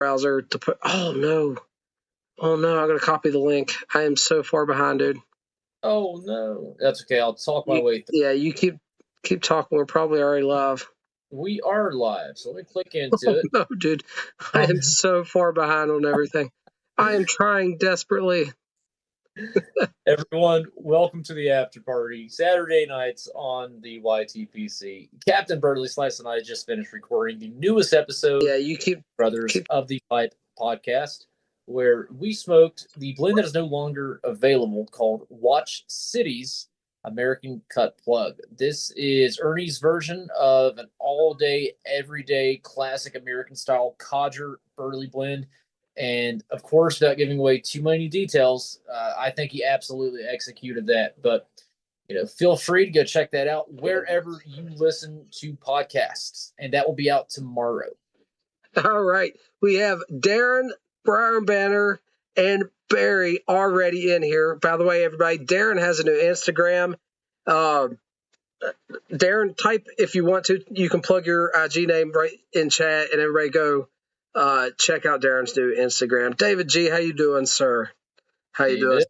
browser to put. Oh no! I gotta copy the link. I am so far behind, dude. Oh no, that's okay. I'll talk my way through. Yeah, you keep talking. We're probably already live. We are live, so let me click into it. No, dude, I am so far behind on everything. I am trying desperately. Everyone, welcome to the after party. Saturday nights on the YTPC. Captain Burley Slice and I just finished recording the newest episode. Yeah, you keep Brothers of the Pipe podcast, where we smoked the blend that is no longer available called Watch Cities American Cut Plug. This is Ernie's version of an all-day, everyday classic American style codger Burley blend. And of course, without giving away too many details, I think he absolutely executed that. But feel free to go check that out wherever you listen to podcasts, and that will be out tomorrow. All right, we have Darren, Brian Banner, and Barry already in here. By the way, everybody, Darren has a new Instagram. Darren, type if you want to. You can plug your IG name right in chat, and everybody go check out Darren's new Instagram. David G, how you doing, sir? How you doing?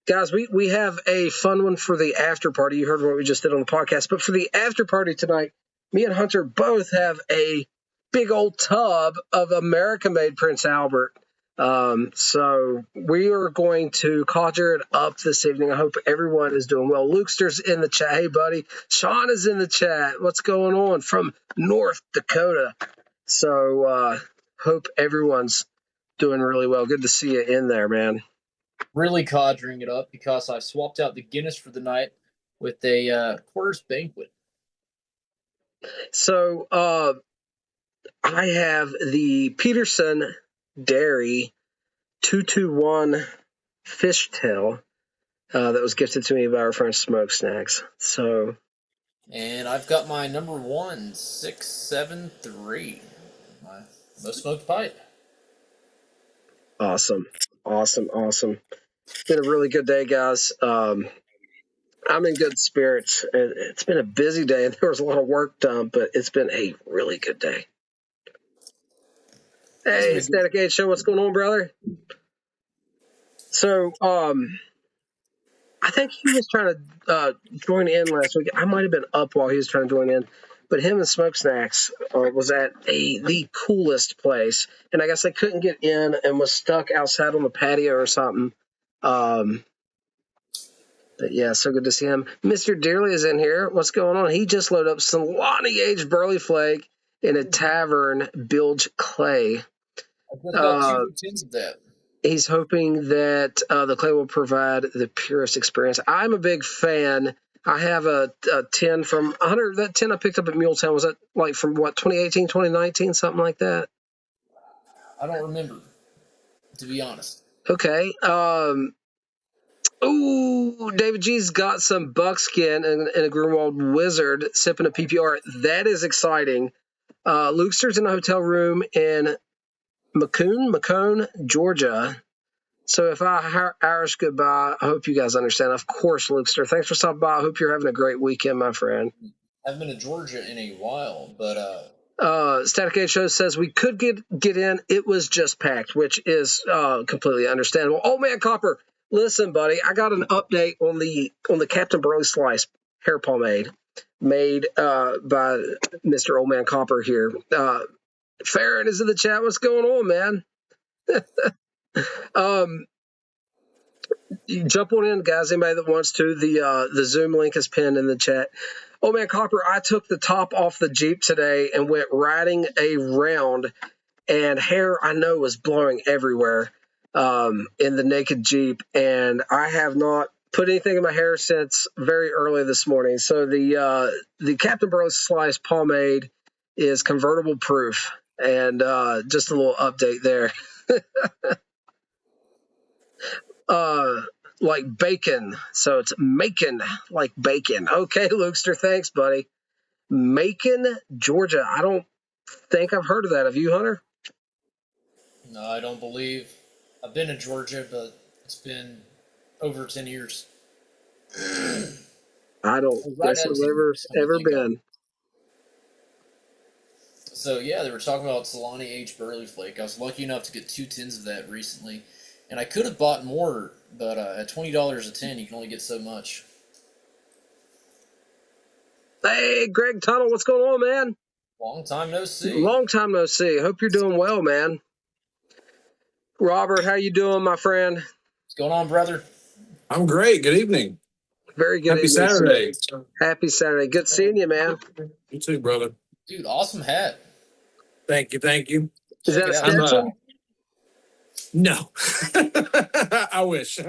Guys, we have a fun one for the after party. You heard what we just did on the podcast. But for the after party tonight, me and Hunter both have a big old tub of American-made Prince Albert. So we are going to conjure it up this evening. I hope everyone is doing well. Lukester's in the chat. Hey, buddy. Sean is in the chat. What's going on from North Dakota? So hope everyone's doing really well. Good to see you in there, man. Really conjuring it up because I swapped out the Guinness for the night with a Coors Banquet. So I have the Peterson Dairy 221 Fishtail that was gifted to me by our friend Smoke Snacks. So, and I've got my number 1673, my most smoked pipe. Awesome. It's been a really good day, guys. I'm in good spirits. It's been a busy day, and there was a lot of work done, but it's been a really good day. Hey, Static Age Show, what's going on, brother? So, I think he was trying to join in last week. I might have been up while he was trying to join in, but him and Smoke Snacks was at the coolest place, and I guess they couldn't get in and was stuck outside on the patio or something. But yeah, so good to see him. Mr. Dearly is in here. What's going on? He just loaded up some Lonnie aged Burley Flake in a tavern, Bilge Clay. I've got 2 tins of that. He's hoping that the clay will provide the purest experience. I'm a big fan. I have a tin from 100. That tin I picked up at Muletown, was that like from what, 2018, 2019, something like that? I don't remember, to be honest. Okay. Ooh, David G's got some buckskin and a Grunwald Wizard sipping a PPR. That is exciting. Lukester's in a hotel room in Macomb, Georgia. So if I Irish goodbye, I hope you guys understand. Of course, Lukester, thanks for stopping by. I hope you're having a great weekend, my friend. I haven't been to Georgia in a while, but Static Age Show says we could get in. It was just packed, which is completely understandable. Oh man, Copper, listen, buddy, I got an update on the Captain Burley Slice hair pomade made by Mr. Old Man Copper here. Farron is in the chat. What's going on, man? You jump on in, guys. Anybody that wants to, the Zoom link is pinned in the chat. Oh man, Copper, I took the top off the Jeep today and went riding around, and hair I know was blowing everywhere in the naked Jeep, and I have not put anything in my hair since very early this morning. So the Captain Burley Slice pomade is convertible proof, and just a little update there. Like bacon. So it's Macon, like bacon. Okay, Lukester, thanks, buddy. Macon, Georgia. I don't think I've heard of that. Have you, Hunter? No, I don't believe. I've been to Georgia, but it's been over 10 years. I don't guess I've ever been. So yeah, they were talking about Solani H Burley Flake. I was lucky enough to get 2 tins of that recently, and I could have bought more, but at $20 a tin, you can only get so much. Hey, Greg Tuttle, what's going on, man? Long time no see. Long time no see. Hope you're doing well, man. Robert, how you doing, my friend? What's going on, brother? I'm great. Good evening. Very good. Happy Saturday. Happy Saturday. Good seeing you, man. You too, brother. Dude, awesome hat. Thank you. Is that a Stetson? No. I wish.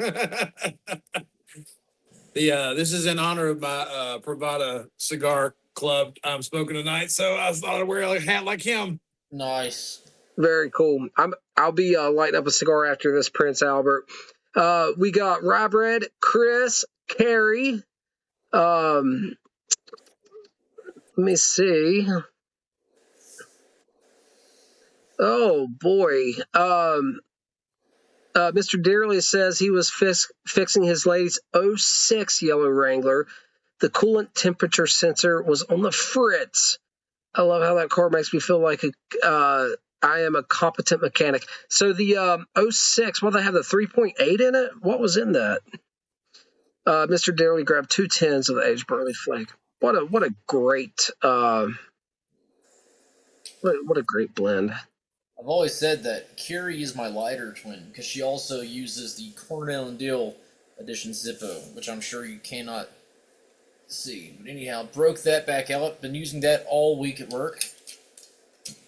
This is in honor of my Pravada Cigar Club I'm smoking tonight, so I thought I'd wear a hat like him. Nice. Very cool. I'll be lighting up a cigar after this, Prince Albert. We got Rob Red, Chris, Carrie. Let me see. Oh boy. Mr. Dearly says he was fixing his lady's 06 yellow Wrangler. The coolant temperature sensor was on the fritz. I love how that car makes me feel like I am a competent mechanic. So the 06, well, they have the 3.8 in it. What was in that? Mr. Dearly grabbed 2 tins of the aged Burley Flake. What a great what a great blend. I've always said that Curie is my lighter twin because she also uses the Cornell and Deal edition Zippo, which I'm sure you cannot see. But anyhow, broke that back out. Been using that all week at work.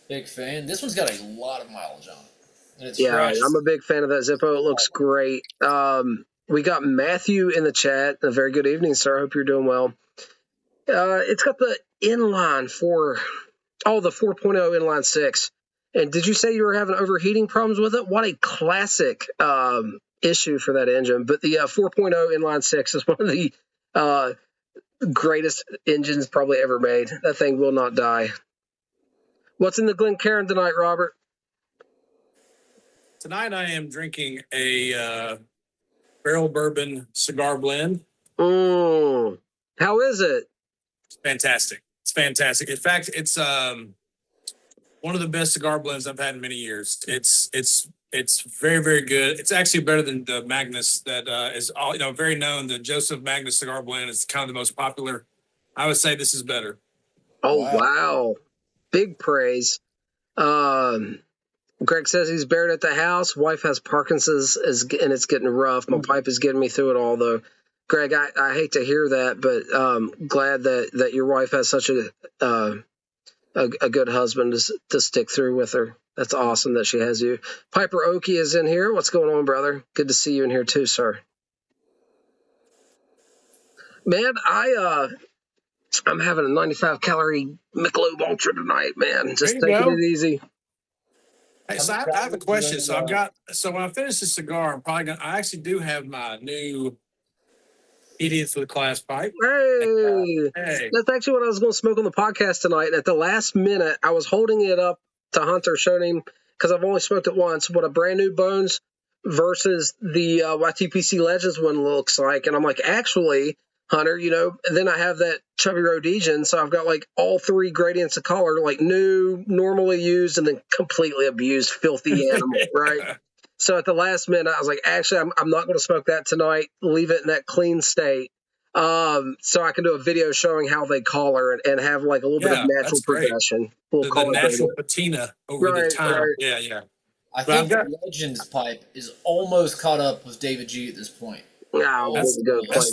Big fan. This one's got a lot of mileage on it. And it's fresh. I'm a big fan of that Zippo. It looks great. We got Matthew in the chat. A very good evening, sir. I hope you're doing well. It's got the inline the 4.0 inline 6. And did you say you were having overheating problems with it? What a classic issue for that engine. But the 4.0 inline 6 is one of the greatest engines probably ever made. That thing will not die. What's in the Glencairn tonight, Robert? Tonight I am drinking a barrel bourbon cigar blend. How is it? It's fantastic. In fact, it's one of the best cigar blends I've had in many years. It's very, very good. It's actually better than the Magnus that is very known. The Joseph Magnus cigar blend is kind of the most popular. I would say this is better. Oh wow. Big praise. Greg says he's buried at the house. Wife has Parkinson's and it's getting rough. My pipe is getting me through it all though. Greg, I hate to hear that, but glad that your wife has such a good husband to stick through with her. That's awesome that she has you. Piper Oakey is in here. What's going on, brother? Good to see you in here too, sir. Man, I'm having a 95 calorie Michelob Ultra tonight, man. Just taking it easy. Hey, so I have a question. So when I finish this cigar, I actually do have my new Idiots with Class pipe. Hey, that's actually what I was going to smoke on the podcast tonight. And at the last minute, I was holding it up to Hunter, showing him, because I've only smoked it once, what a brand new Bones versus the YTPC Legends one looks like. And I'm like, actually, Hunter, and then I have that Chubby Rhodesian. So I've got like all 3 gradients of color, like new, normally used, and then completely abused, filthy animal, right? So at the last minute, I was like, actually, I'm not going to smoke that tonight. Leave it in that clean state. So I can do a video showing how they color and have like a little bit of natural progression. The natural patina over the time. Right. Yeah. I think the Legends pipe is almost caught up with David G at this point. No, that's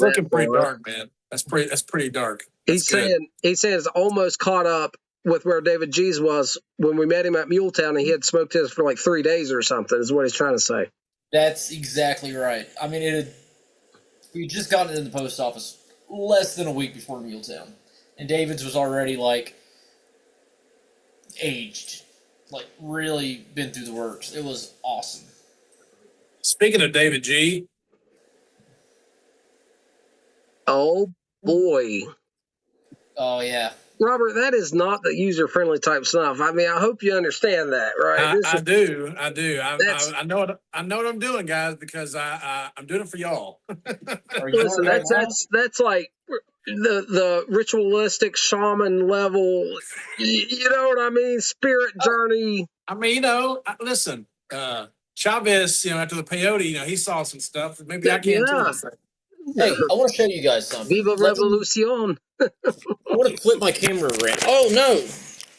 looking pretty dark, man. That's pretty dark. He's saying it's almost caught up with where David G's was when we met him at Muletown, and he had smoked his for like 3 days or something, is what he's trying to say. That's exactly right. I mean, we just got it in the post office less than a week before Muletown, and David's was already like aged, like really been through the works. It was awesome. Speaking of David G. Oh boy. Oh yeah. Robert, that is not the user-friendly type stuff. I mean, I hope you understand that, right? I do. I know what I'm doing, guys, because I'm doing it for y'all. Listen, that's like the ritualistic shaman level. You know what I mean? Spirit journey. I mean, listen, Chavez, after the peyote, he saw some stuff. Maybe I can too. Hey, I want to show you guys something. Viva Revolucion. I want to flip my camera around. Oh no!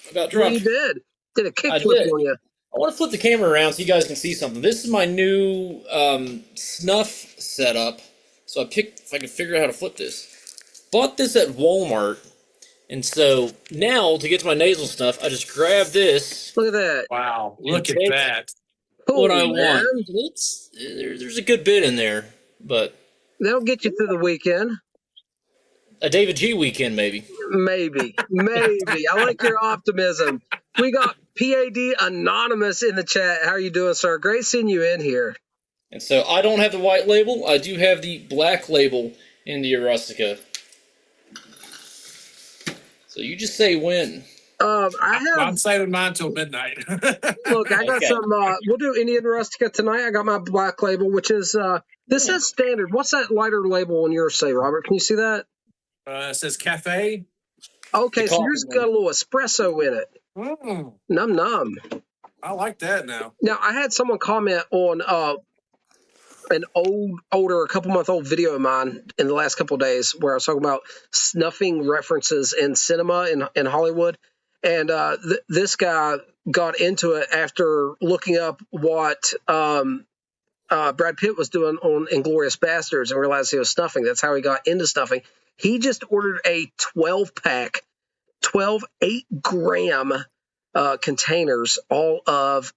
I got Well, dropped. you did a I kickflip did. on you. I want to flip the camera around so you guys can see something. This is my new snuff setup. So I picked if I can figure out how to flip this. Bought this at Walmart, and so now to get to my nasal snuff, I just grab this. Look at that. Wow, look at that. What I Cool, man. want. There's a good bit in there, but That'll get you through the weekend. a David G weekend maybe. Maybe. I like your optimism. We got PAD Anonymous in the chat. How are you doing, sir? Great seeing you in here. And so I don't have the white label. I do have the black label in the Rustica. So you just say when. I'm saving mine till midnight. Look, I got some. We'll do Indian Rustica tonight. I got my black label, which is this says standard. What's that lighter label on yours say, Robert? Can you see that? It says cafe. Okay, so yours got a little espresso in it. Num num. I like that now. Now I had someone comment on an a couple month old video of mine in the last couple of days where I was talking about snuffing references in cinema in Hollywood. And this guy got into it after looking up what Brad Pitt was doing on Inglourious Bastards and realized he was snuffing. That's how he got into snuffing. He just ordered a 12-pack, 12 8-gram containers, all of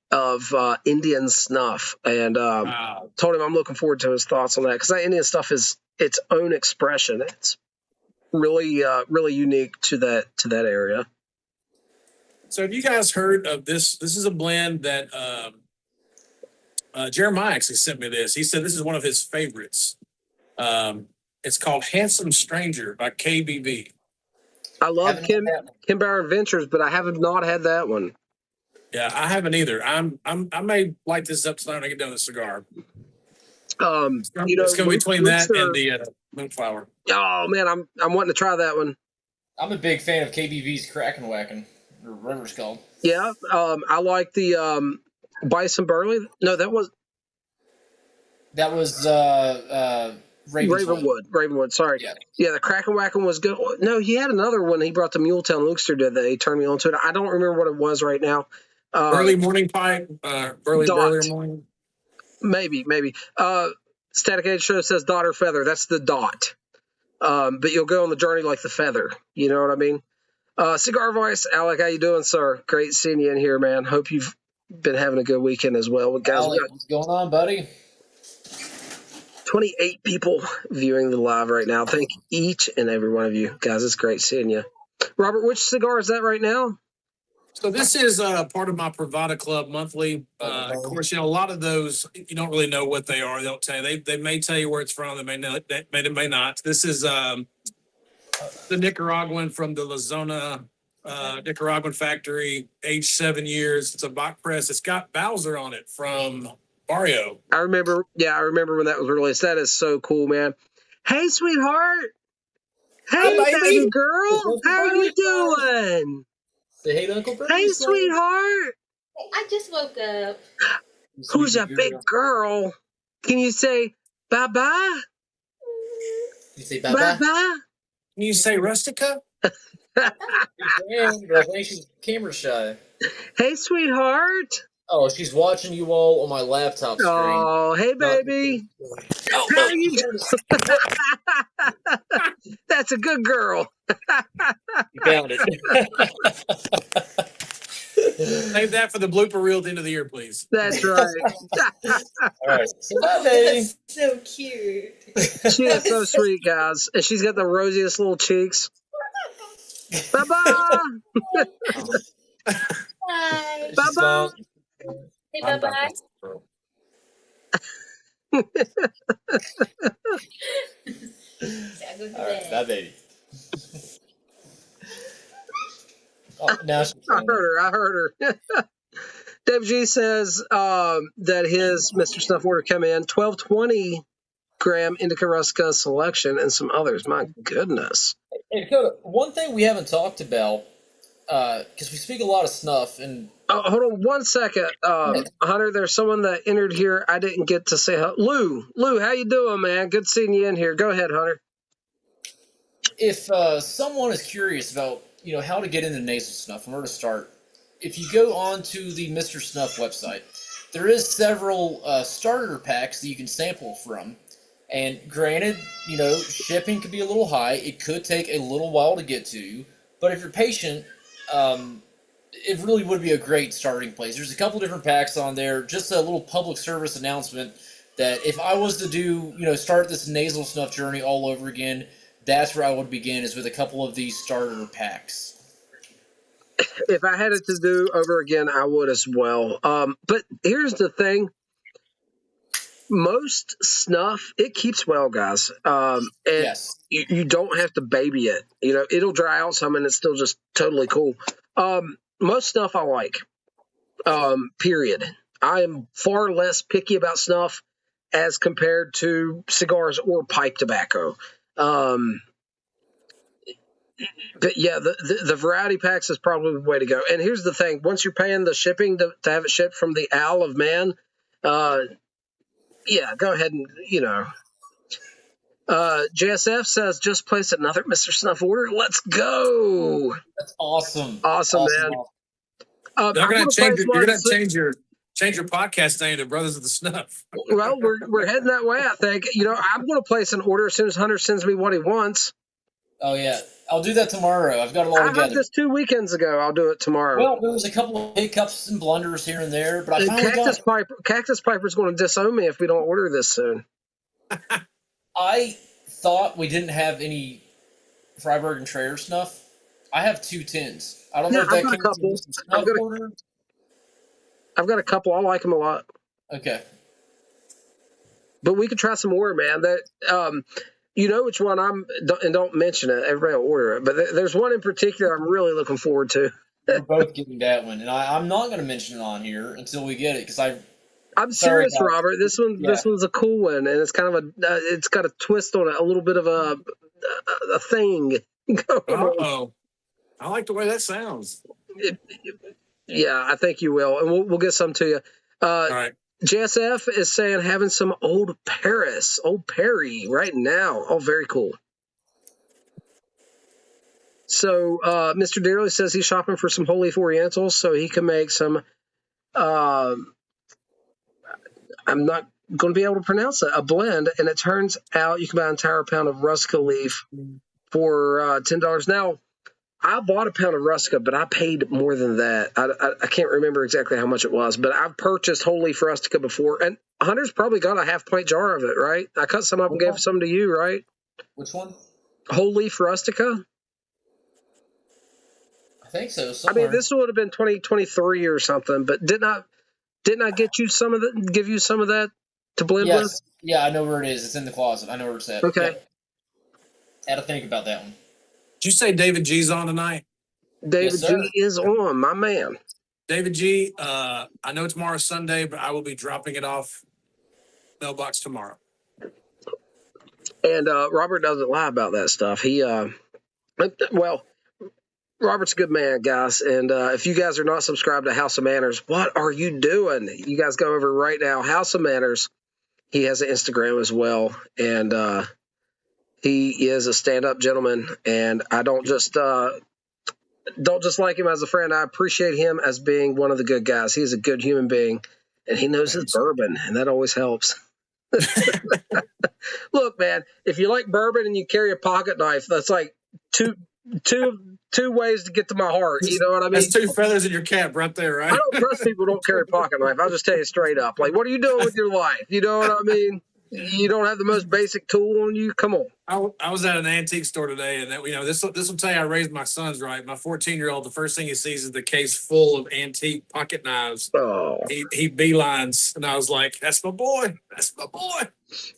Indian snuff, and told him I'm looking forward to his thoughts on that because that Indian stuff is its own expression. It's really really unique to that area. So have you guys heard of this? This is a blend that Jeremiah actually sent me this. He said this is one of his favorites. It's called Handsome Stranger by KBV. I love Kim Barron Ventures, but I have not had that one. Yeah, I haven't either. I may light this up tonight when I get done with the cigar. It's going to be between that and the Moonflower. Oh man, I'm wanting to try that one. I'm a big fan of KBV's Kraken Whackin', or whatever it's called. Yeah, I like the Bison Burley. No, that was Ravenwood. Sorry. Yeah, the Kraken Whackin' was good. No, he had another one. He brought the Muletown Lukester did that he turned me on to it. I don't remember what it was right now. Early morning pipe. Earlier morning. Maybe. Static Age Show says Dot or Feather. That's the Dot. But you'll go on the journey like the feather. You know what I mean? Cigar Voice, Alec, how you doing, sir? Great seeing you in here, man. Hope you've been having a good weekend as well. Guys, Alec, what's going on, buddy? 28 people viewing the live right now. Thank each and every one of you. Guys, it's great seeing you. Robert, which cigar is that right now? So this is part of my Privada Club monthly. Of course, a lot of those, you don't really know what they are. They'll tell you. They may tell you where it's from. They may know. They may not. This is the Nicaraguan from the La Zona Nicaraguan factory, aged 7 years. It's a Bach press. It's got Bowser on it from Barrio. I remember when that was released. That is so cool, man. Hey, sweetheart. Hey, baby girl. How are you doing? Say hey to Uncle Bernie. Hey, sweetheart. I just woke up. Who's a big girl? Can you say bye-bye? You say bye-bye? Bye-bye? Can you say Rustica? I think she's camera shy. Hey, sweetheart. Oh, she's watching you all on my laptop screen. Oh, hey, baby. How are you doing? That's a good girl. You found it. Save that for the blooper reel at the end of the year, please. That's right. All right. Bye, baby. So cute. She is so sweet, guys. And she's got the rosiest little cheeks. Bye-bye. Bye. Bye-bye. Hey, bye-bye. All right, bye, baby. Oh, now I heard her. Dave G says that his Mr. Snuff order come in 1220 Graham, Indica Rustica Selection, and some others. My goodness. Hey, Dakota, one thing we haven't talked about, because we speak a lot of snuff, and Oh, hold on 1 second, Hunter. There's someone that entered here. I didn't get to say hello. Lou, how you doing, man? Good seeing you in here. Go ahead, Hunter. if someone is curious about how to get into nasal snuff and where to start, if you go on to the Mr. Snuff website, there is several starter packs that you can sample from. And granted, shipping could be a little high. It could take a little while to get to. But if you're patient, it really would be a great starting place. There's a couple different packs on there. Just a little public service announcement that if I was to do, start this nasal snuff journey all over again, that's where I would begin, is with a couple of these starter packs. If I had it to do over again, I would as well. But here's the thing. Most snuff, it keeps well, guys. And Yes. you don't have to baby it. It'll dry out some and it's still just totally cool. Most snuff I like, period. I am far less picky about snuff as compared to cigars or pipe tobacco. But yeah, the variety packs is probably the way to go. And here's the thing. Once you're paying the shipping to have it shipped from the Isle of Man, yeah, go ahead and, JSF says, just place another Mr. Snuff order. Let's go. That's awesome. Awesome, man. You're gonna change your podcast name to Brothers of the Snuff. Well, we're heading that way, I think. I'm going to place an order as soon as Hunter sends me what he wants. Oh, yeah. I'll do that tomorrow. I've got it all I together. had this 2 weekends ago. I'll do it tomorrow. Well, there was a couple of hiccups and blunders here and there, but I finally got it. Cactus Piper's going to disown me if we don't order this soon. I thought we didn't have any Freiberg and Trayer snuff. I have 2 tins. I don't know if that I've got a counts couple. as a snuff order. I've got a couple. I like them a lot. Okay. But we could try some more, man. That you know which one and don't mention it. Everybody will order it. But there's one in particular I'm really looking forward to. We're both getting that one, and I'm not going to mention it on here until we get it, because I'm serious, guys. Robert. This one's a cool one, and it's kind of it's got a twist on it, a little bit of a thing. Uh-oh. I like the way that sounds. Yeah, I think you will, and we'll get some to you. All right. JSF is saying having some Old Perry right now. Oh, very cool. So Mr. Dearly says he's shopping for some whole leaf Orientals so he can make some. I'm not going to be able to pronounce it. A blend, and it turns out you can buy an entire pound of Rustica leaf for $10. Now, I bought a pound of Rustica, but I paid more than that. I can't remember exactly how much it was, but I've purchased whole leaf Rustica before, and Hunter's probably got a half-pint jar of it, right? I cut some up and gave some to you, right? Which one? Whole leaf Rustica? I think so. I Somewhere. mean, this would have been 2023 or something, but didn't I get you some of that? Give you some of that to blend with? Yeah, I know where it is. It's in the closet. I know where it's at. Okay. Yeah. Had to think about that one. Did you say David G's on tonight? David Yes, sir. G is on, my man. David G, I know tomorrow's Sunday, but I will be dropping it off mailbox tomorrow. And Robert doesn't lie about that stuff. Robert's a good man, guys. And if you guys are not subscribed to House of Manners, what are you doing? You guys go over right now. House of Manners. He has an Instagram as well. And he is a stand-up gentleman. And I don't just like him as a friend. I appreciate him as being one of the good guys. He's a good human being. And he knows his bourbon. And that always helps. Look, man, if you like bourbon and you carry a pocket knife, that's like two ways to get to my heart. You know what I mean? That's 2 feathers in your cap right there, right? I don't trust people who don't carry a pocket knife. I'll just tell you straight up. Like, what are you doing with your life? You know what I mean? You don't have the most basic tool on you? Come on. I was at an antique store today, and this will tell you I raised my sons right. My 14-year-old, the first thing he sees is the case full of antique pocket knives. Oh. He beelines, and I was like, "That's my boy. That's my boy."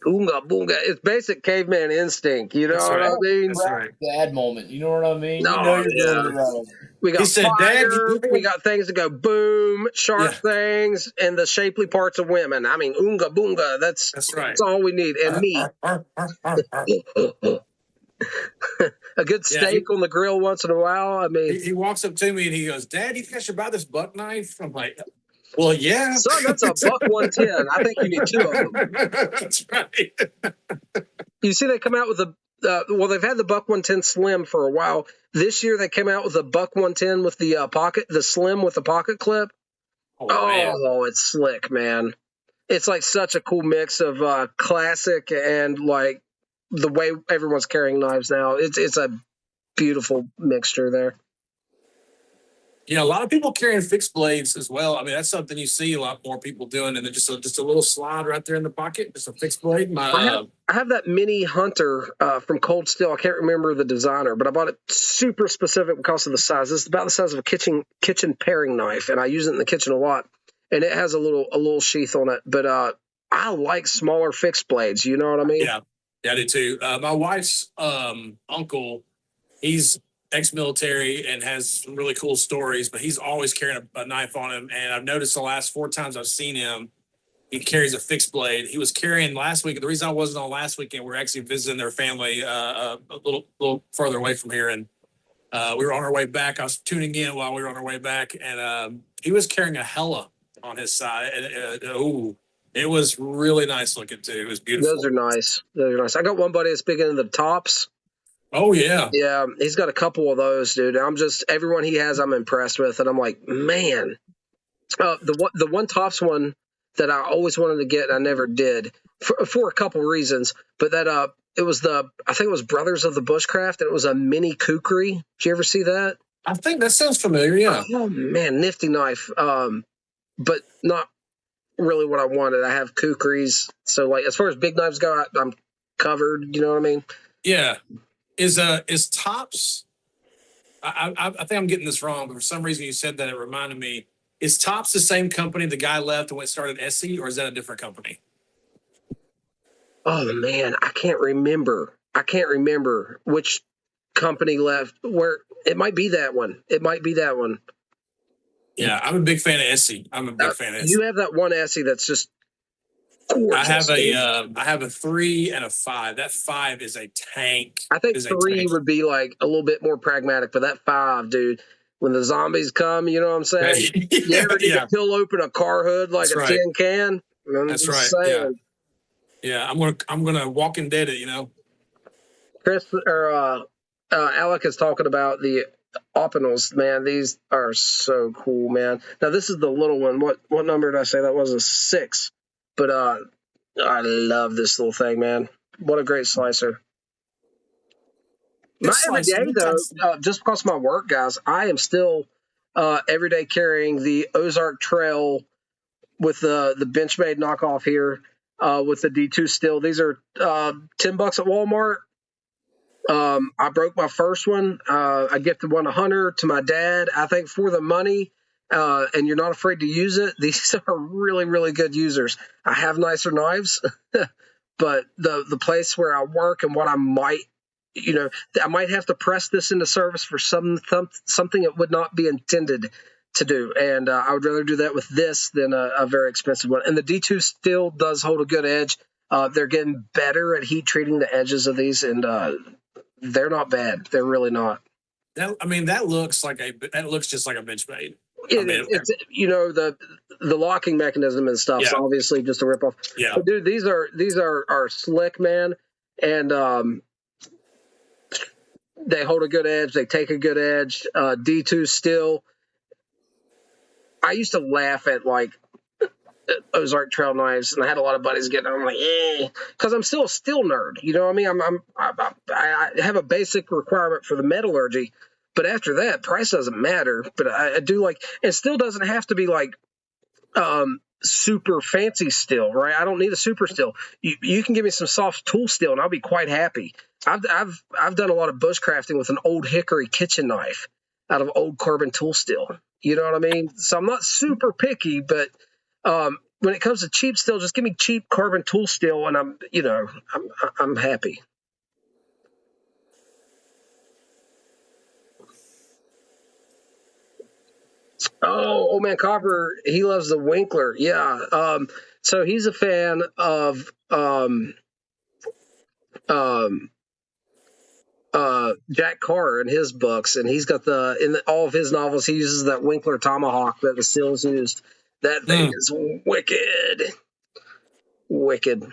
Oonga boonga. It's basic caveman instinct. You know That's what right. I mean? That's right. Bad moment. You know what I mean? No, you know you're yeah. doing it wrong. We got said, "Dad, fire. We got things that go boom, sharp Yeah. things, and the shapely parts of women. I mean, oonga boonga. That's right. all we need. And meat. A good Yeah, steak on the grill once in a while. I mean, he walks up to me and he goes, "Dad, you think I should buy this buck knife?" I'm like, "Well, yeah, son, that's a buck 110. I think you need 2 of them. That's right. You see, they come out with well, they've had the buck 110 slim for a while. This year, they came out with a buck 110 with the the slim with the pocket clip. Man. Oh, it's slick, man. It's like such a cool mix of classic and like the way everyone's carrying knives now. It's a beautiful mixture there. You know, a lot of people carrying fixed blades as well. I mean, that's something you see a lot more people doing, and then just a little slide right there in the pocket, just a fixed blade. I have that mini Hunter from Cold Steel. I can't remember the designer, but I bought it super specific because of the size. It's about the size of a kitchen paring knife, and I use it in the kitchen a lot. And it has a little sheath on it, but I like smaller fixed blades. You know what I mean? Yeah, I do too. My wife's uncle, he's ex-military and has some really cool stories, but he's always carrying a knife on him. And I've noticed the last 4 times I've seen him, he carries a fixed blade. He was carrying last week. The reason I wasn't on last weekend, we were actually visiting their family a little further away from here, and we were on our way back. I was tuning in while we were on our way back, and he was carrying a Hella on his side. It was really nice looking too. It was beautiful. Those are nice. I got one buddy that's big into the tops. Oh yeah. Yeah, he's got a couple of those, dude. Everyone he has, I'm impressed with, and I'm like, man. The one tops one that I always wanted to get and I never did for a couple reasons, but that it was I think it was Brothers of the Bushcraft, and it was a mini kukri. Did you ever see that? I think that sounds familiar. Yeah. Oh man, nifty knife. But not really what I wanted. I have kukris, so like as far as big knives go, I'm covered. You know what I mean? Yeah. Is Tops? I think I'm getting this wrong, but for some reason you said that it reminded me. Is Tops the same company the guy left and went started Essie, or is that a different company? Oh man, I can't remember which company left. Where it might be that one. Yeah, I'm a big fan of Essie. You have that one Essie that's just gorgeous. I have a 3 and a 5. That 5 is a tank. I think 3 would be like a little bit more pragmatic, but that 5, dude, when the zombies come, you know what I'm saying? You ever need to peel open a car hood like a tin can? That's right. Yeah. I'm gonna Walking Dead it, you know. Chris or Alec is talking about the Opinels, man. These are so cool, man. Now this is the little one. What number did I say that was? A 6. But I love this little thing, man. What a great slicer. My everyday though, just because of my work, guys, I am still every day carrying the Ozark Trail with the Benchmade knockoff here with the D2 steel. These are $10 at Walmart. I broke my first one. I gifted one to Hunter, to my dad. I think for the money, and you're not afraid to use it. These are really, really good users. I have nicer knives, but the place where I work and what I might, I might have to press this into service for something it would not be intended to do. And I would rather do that with this than a very expensive one. And the D2 still does hold a good edge. They're getting better at heat treating the edges of these, and they're not bad. They're really not. That looks just like a Benchmade. It's the locking mechanism and stuff. So obviously just a ripoff. Yeah, but dude, these are slick, man, and they hold a good edge. They take a good edge. D2 still. I used to laugh at like Ozark Trail knives, and I had a lot of buddies getting them. I'm like, because I'm still a steel nerd. You know what I mean? I have a basic requirement for the metallurgy, but after that, price doesn't matter. But I do like, it still doesn't have to be like super fancy steel, right? I don't need a super steel. You can give me some soft tool steel, and I'll be quite happy. I've done a lot of bushcrafting with an old hickory kitchen knife out of old carbon tool steel. You know what I mean? So I'm not super picky, but when it comes to cheap steel, just give me cheap carbon tool steel, and I'm happy. Oh, old man Copper, he loves the Winkler. Yeah. So he's a fan of um, Jack Carr and his books, and he's got all of his novels. He uses that Winkler tomahawk that the Seals used. That thing is wicked, wicked.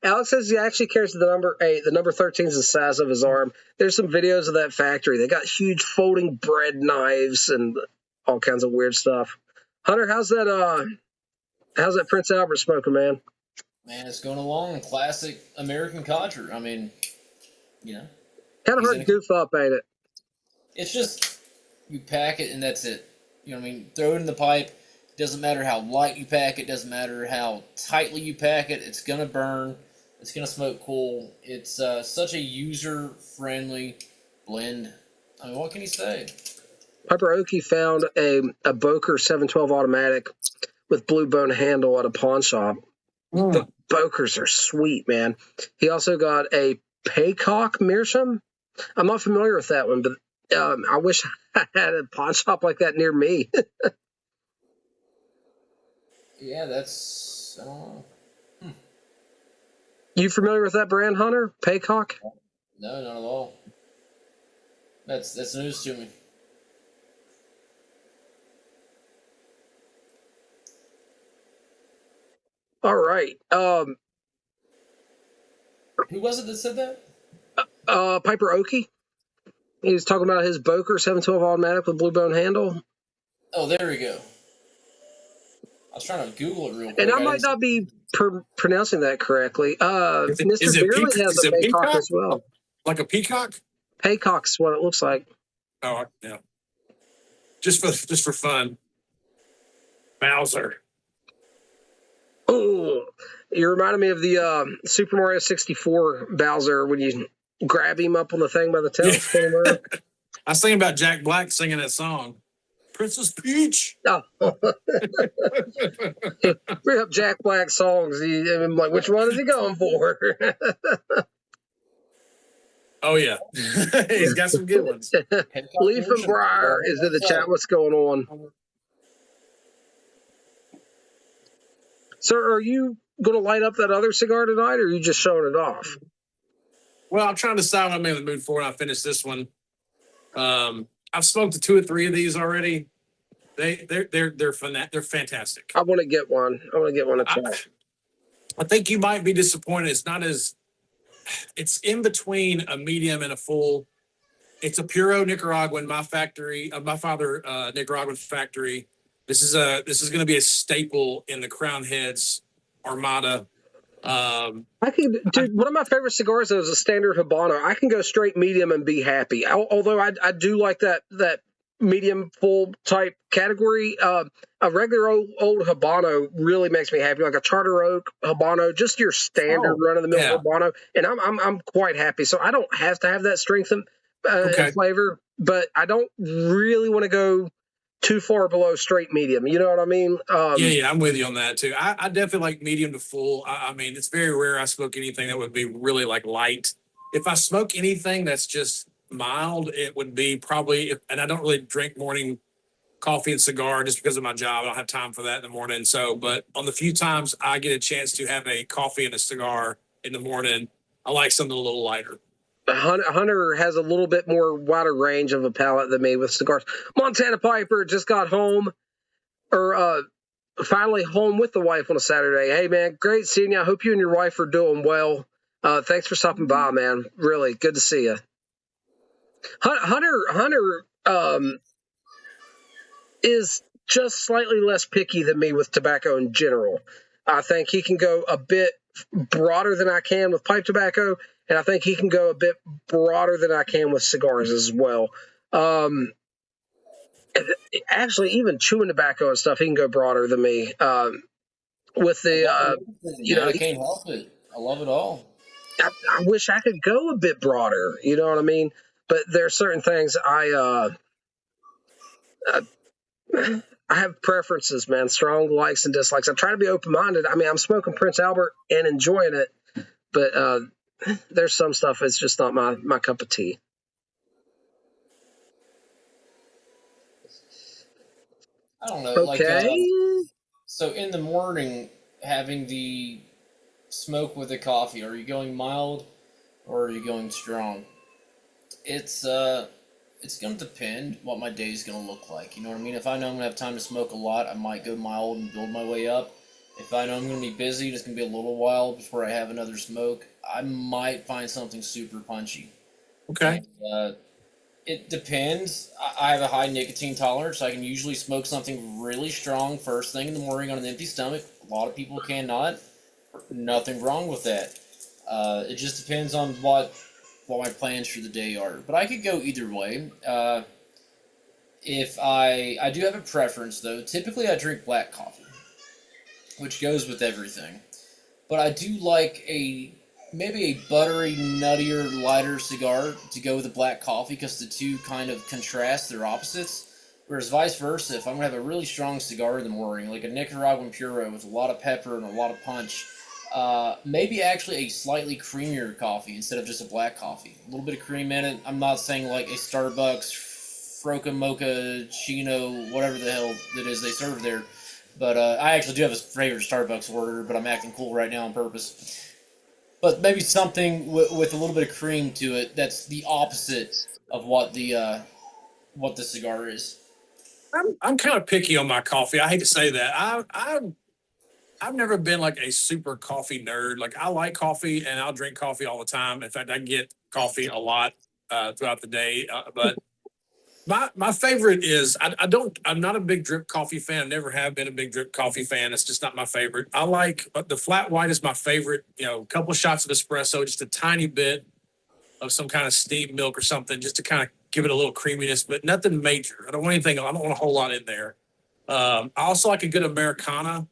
Alex says he actually carries the number 8. The number 13 is the size of his arm. There's some videos of that factory. They got huge folding bread knives and all kinds of weird stuff. Hunter, how's that Prince Albert smoking, man? Man, it's going along. Classic American codger. I mean, you know. Kind of hard to goof up, ain't it? It's just, you pack it and that's it. You know what I mean? Throw it in the pipe. Doesn't matter how light you pack it. Doesn't matter how tightly you pack it. It's going to burn. It's going to smoke cool. It's such a user-friendly blend. I mean, what can you say? Piper Oakey found a Boker 712 automatic with blue bone handle at a pawn shop. The Bokers are sweet, man. He also got a Paycock Meerschaum. I'm not familiar with that one, but I wish I had a pawn shop like that near me. Yeah, that's... I don't know. You familiar with that brand, Hunter? Paycock? No, not at all. That's news to me. All right. Who was it that said that? Piper Oakey. He was talking about his Boker 712 automatic with blue bone handle. Oh, there we go. I was trying to Google it real quick. And I might not be pronouncing that correctly. Mr. Beerley has a Paycock as well. Like a peacock? Paycock's what it looks like. Oh, yeah. Just for fun. Bowser. Oh, you reminded me of the Super Mario 64 Bowser when you grab him up on the thing by the tail. Yeah. I was thinking about Jack Black singing that song. Princess Peach. Oh. Bring up Jack Black songs. I'm like, which one is he going for? Oh, yeah. He's got some good ones. Leaf and Briar is in the chat. What's going on? Sir, are you going to light up that other cigar tonight, or are you just showing it off? Well, I'm trying to decide what I'm in the mood for when I finish this one. I've smoked 2 or 3 of these already. They're fun. They're fantastic. I want to get one. I want to get one to try. I think you might be disappointed. It's in between a medium and a full. It's a Puro Nicaraguan, my father Nicaraguan factory. This is going to be a staple in the Crown Heads Armada. One of my favorite cigars is a standard Habano. I can go straight medium and be happy. Although I do like that medium full type category. A regular old Habano really makes me happy, like a Charter Oak Habano, just your standard run of the mill Habano, and I'm quite happy. So I don't have to have that strength and flavor, but I don't really want to go too far below straight medium. You know what I mean? Yeah, I'm with you on that too. I definitely like medium to full. I mean, it's very rare I smoke anything that would be really like light. If I smoke anything that's just mild, it would be probably, and I don't really drink morning coffee and cigar just because of my job. I don't have time for that in the morning. So, but on the few times I get a chance to have a coffee and a cigar in the morning, I like something a little lighter. Hunter has a little bit more wider range of a palate than me with cigars. Montana Piper just got home, or finally home with the wife on a Saturday. Hey, man, great seeing you. I hope you and your wife are doing well. Thanks for stopping by, man. Really good to see you. Hunter is just slightly less picky than me with tobacco in general. I think he can go a bit broader than I can with pipe tobacco, and I think he can go a bit broader than I can with cigars as well. Actually, even chewing tobacco and stuff, he can go broader than me. With the, I can't help it. I love it all. I wish I could go a bit broader. You know what I mean? But there are certain things I have preferences, man, strong likes and dislikes. I try to be open-minded. I mean, I'm smoking Prince Albert and enjoying it, but there's some stuff it's just not my cup of tea. I don't know. Okay. So in the morning, having the smoke with the coffee, are you going mild or are you going strong? It's gonna depend what my day's gonna look like. You know what I mean? If I know I'm gonna have time to smoke a lot, I might go mild and build my way up. If I know I'm gonna be busy and it's gonna be a little while before I have another smoke, I might find something super punchy. Okay. And, it depends. I have a high nicotine tolerance, so I can usually smoke something really strong first thing in the morning on an empty stomach. A lot of people cannot. Nothing wrong with that. It just depends on what my plans for the day are. But I could go either way. If I do have a preference though. Typically, I drink black coffee, which goes with everything. But I do like maybe a buttery, nuttier, lighter cigar to go with the black coffee because the two kind of contrast. They're opposites. Whereas vice versa, if I'm gonna have a really strong cigar in the morning, like a Nicaraguan Puro with a lot of pepper and a lot of punch, maybe actually a slightly creamier coffee instead of just a black coffee. A little bit of cream in it. I'm not saying like a Starbucks Froca Mocha Chino, whatever the hell it is they serve there. But I actually do have a favorite Starbucks order, but I'm acting cool right now on purpose. But maybe something with a little bit of cream to it that's the opposite of what the cigar is. I'm kind of picky on my coffee. I hate to say that. I've never been like a super coffee nerd. Like I like coffee and I'll drink coffee all the time. In fact, I get coffee a lot throughout the day. But my favorite is I'm not a big drip coffee fan. Never have been a big drip coffee fan. It's just not my favorite. I like the flat white is my favorite. You know, a couple of shots of espresso, just a tiny bit of some kind of steamed milk or something, just to kind of give it a little creaminess, but nothing major. I don't want anything. I don't want a whole lot in there. I also like a good Americana,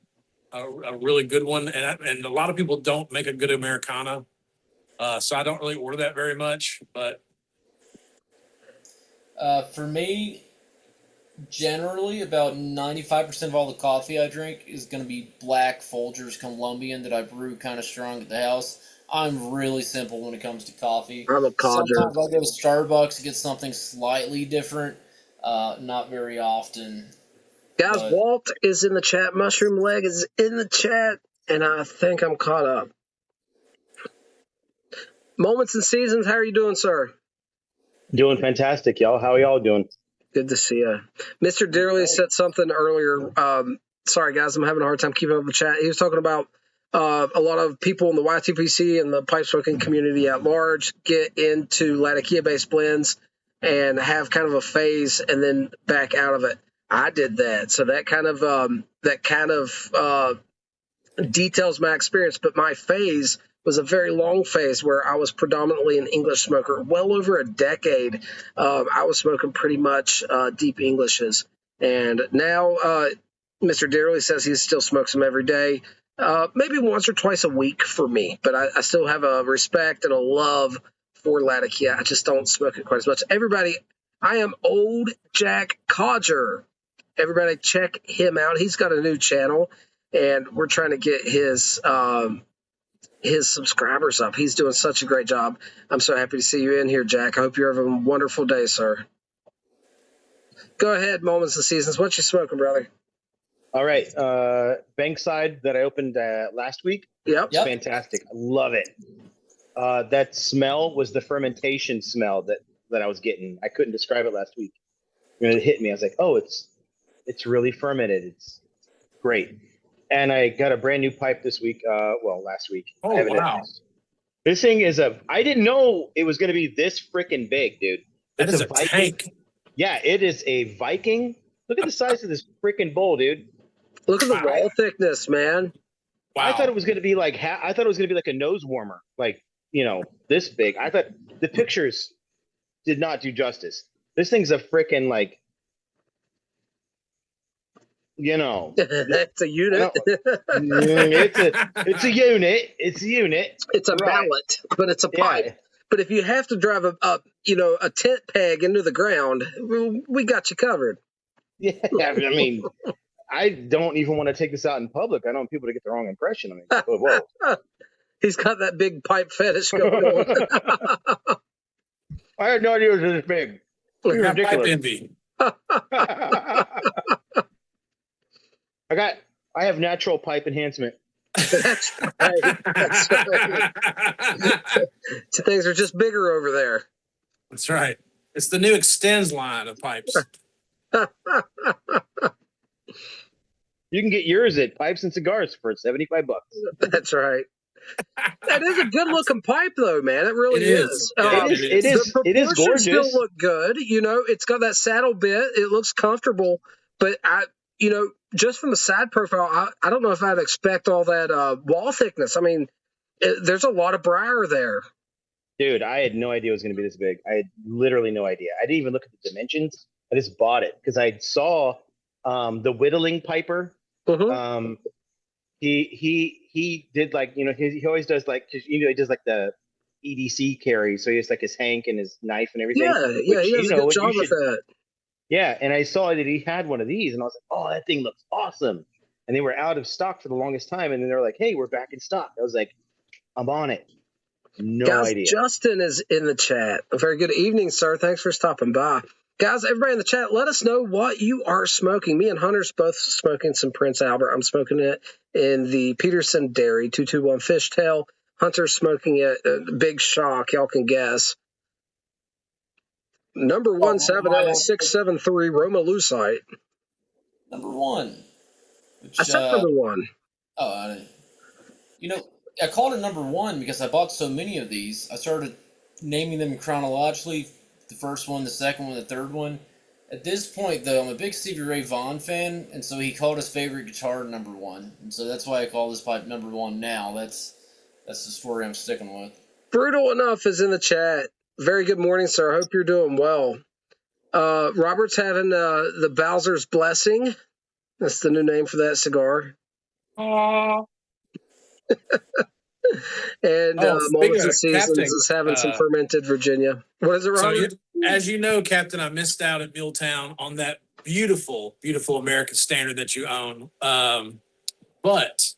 a really good one, and a lot of people don't make a good Americana, so I don't really order that very much. But For me, generally about 95% of all the coffee I drink is going to be black Folgers Colombian that I brew kind of strong at the house. I'm really simple when it comes to coffee. I'm a codger. Sometimes I'll go to Starbucks to get something slightly different. Not very often. Guys, But Walt is in the chat. Mushroom Leg is in the chat, and I think I'm caught up. Moments and Seasons, how are you doing, sir? Doing fantastic, y'all. How are y'all doing? Good to see you. Mr. Dearly said something earlier. Sorry, guys, I'm having a hard time keeping up with chat. He was talking about a lot of people in the YTPC and the pipe smoking community at large get into Latakia-based blends and have kind of a phase and then back out of it. I did that, so that kind of details my experience. But my phase was a very long phase where I was predominantly an English smoker. Well over a decade, I was smoking pretty much deep Englishes. And now Mr. Dearly says he still smokes them every day, maybe once or twice a week for me. But I still have a respect and a love for Latakia. I just don't smoke it quite as much. Everybody, I am Old Jack Codger. Everybody check him out. He's got a new channel, and we're trying to get his subscribers up. He's doing such a great job. I'm so happy to see you in here, Jack. I hope you're having a wonderful day, sir. Go ahead, Moments and Seasons. What you smoking, brother? All right. Bankside that I opened last week. Yep. Yep. Fantastic. I love it. That smell was the fermentation smell that I was getting. I couldn't describe it last week. When it hit me, I was like, oh, it's really fermented. It's great. And I got a brand new pipe this week. Last week. Oh, I have it wow. This thing is I didn't know it was going to be this freaking big, dude. That It's is a Viking. tank. Yeah, it is a Viking. Look at the size of this freaking bowl, dude. Look at the Wow. wall thickness, man. Wow. I thought it was going to be like I thought it was going to be like a nose warmer, like this big. I thought the pictures did not do justice. This thing's a freaking like, It's a unit. it's a unit. It's a unit. It's a Right. mallet, but it's a pipe. Yeah. But if you have to drive a tent peg into the ground, we got you covered. Yeah. I mean, I don't even want to take this out in public. I don't want people to get the wrong impression of me. Whoa. He's got that big pipe fetish going on. I had no idea it was this big. You got pipe Ridiculous. envy. I have natural pipe enhancement. That's right. That's right. Things are just bigger over there. That's right. It's the new Extends line of pipes. You can get yours at Pipes and Cigars for $75. That's right. That is a good looking pipe, though, man. It really It is. Yeah, It is The proportions gorgeous. still look good. You know, it's got that saddle bit. It looks comfortable, but just from the side profile, I don't know if I'd expect all that wall thickness. I mean, there's a lot of briar there. Dude, I had no idea it was going to be this big. I had literally no idea. I didn't even look at the dimensions. I just bought it because I saw the whittling piper. Mm-hmm. He did like, he always does like, cause he does like the EDC carry. So he has like his hank and his knife and everything. Yeah, he does a good job with that. Yeah, and I saw that he had one of these, and I was like, "Oh, that thing looks awesome!" And they were out of stock for the longest time, and then they were like, "Hey, we're back in stock." I was like, "I'm on it." No idea. Justin is in the chat. A very good evening, sir. Thanks for stopping by. Guys, everybody in the chat, let us know what you are smoking. Me and Hunter's both smoking some Prince Albert. I'm smoking it in the Peterson Dairy 221 Fishtail. Hunter's smoking it Big Shock. Y'all can guess. Number 178-673 Roma Lucite. Number one. Which, I said number one. Oh, I called it number one because I bought so many of these. I started naming them chronologically. The first one, the second one, the third one. At this point, though, I'm a big Stevie Ray Vaughan fan, and so he called his favorite guitar number one. And so that's why I call this pipe number one now. That's the story I'm sticking with. Brutal Enough is in the chat. Very good morning, sir. Hope you're doing well. Robert's having the Bowser's Blessing. That's the new name for that cigar. And Moments and Seasons Captain, is having some fermented Virginia. What is it, Robert? So as you know, Captain, I missed out at Milltown on that beautiful, beautiful American Standard that you own. But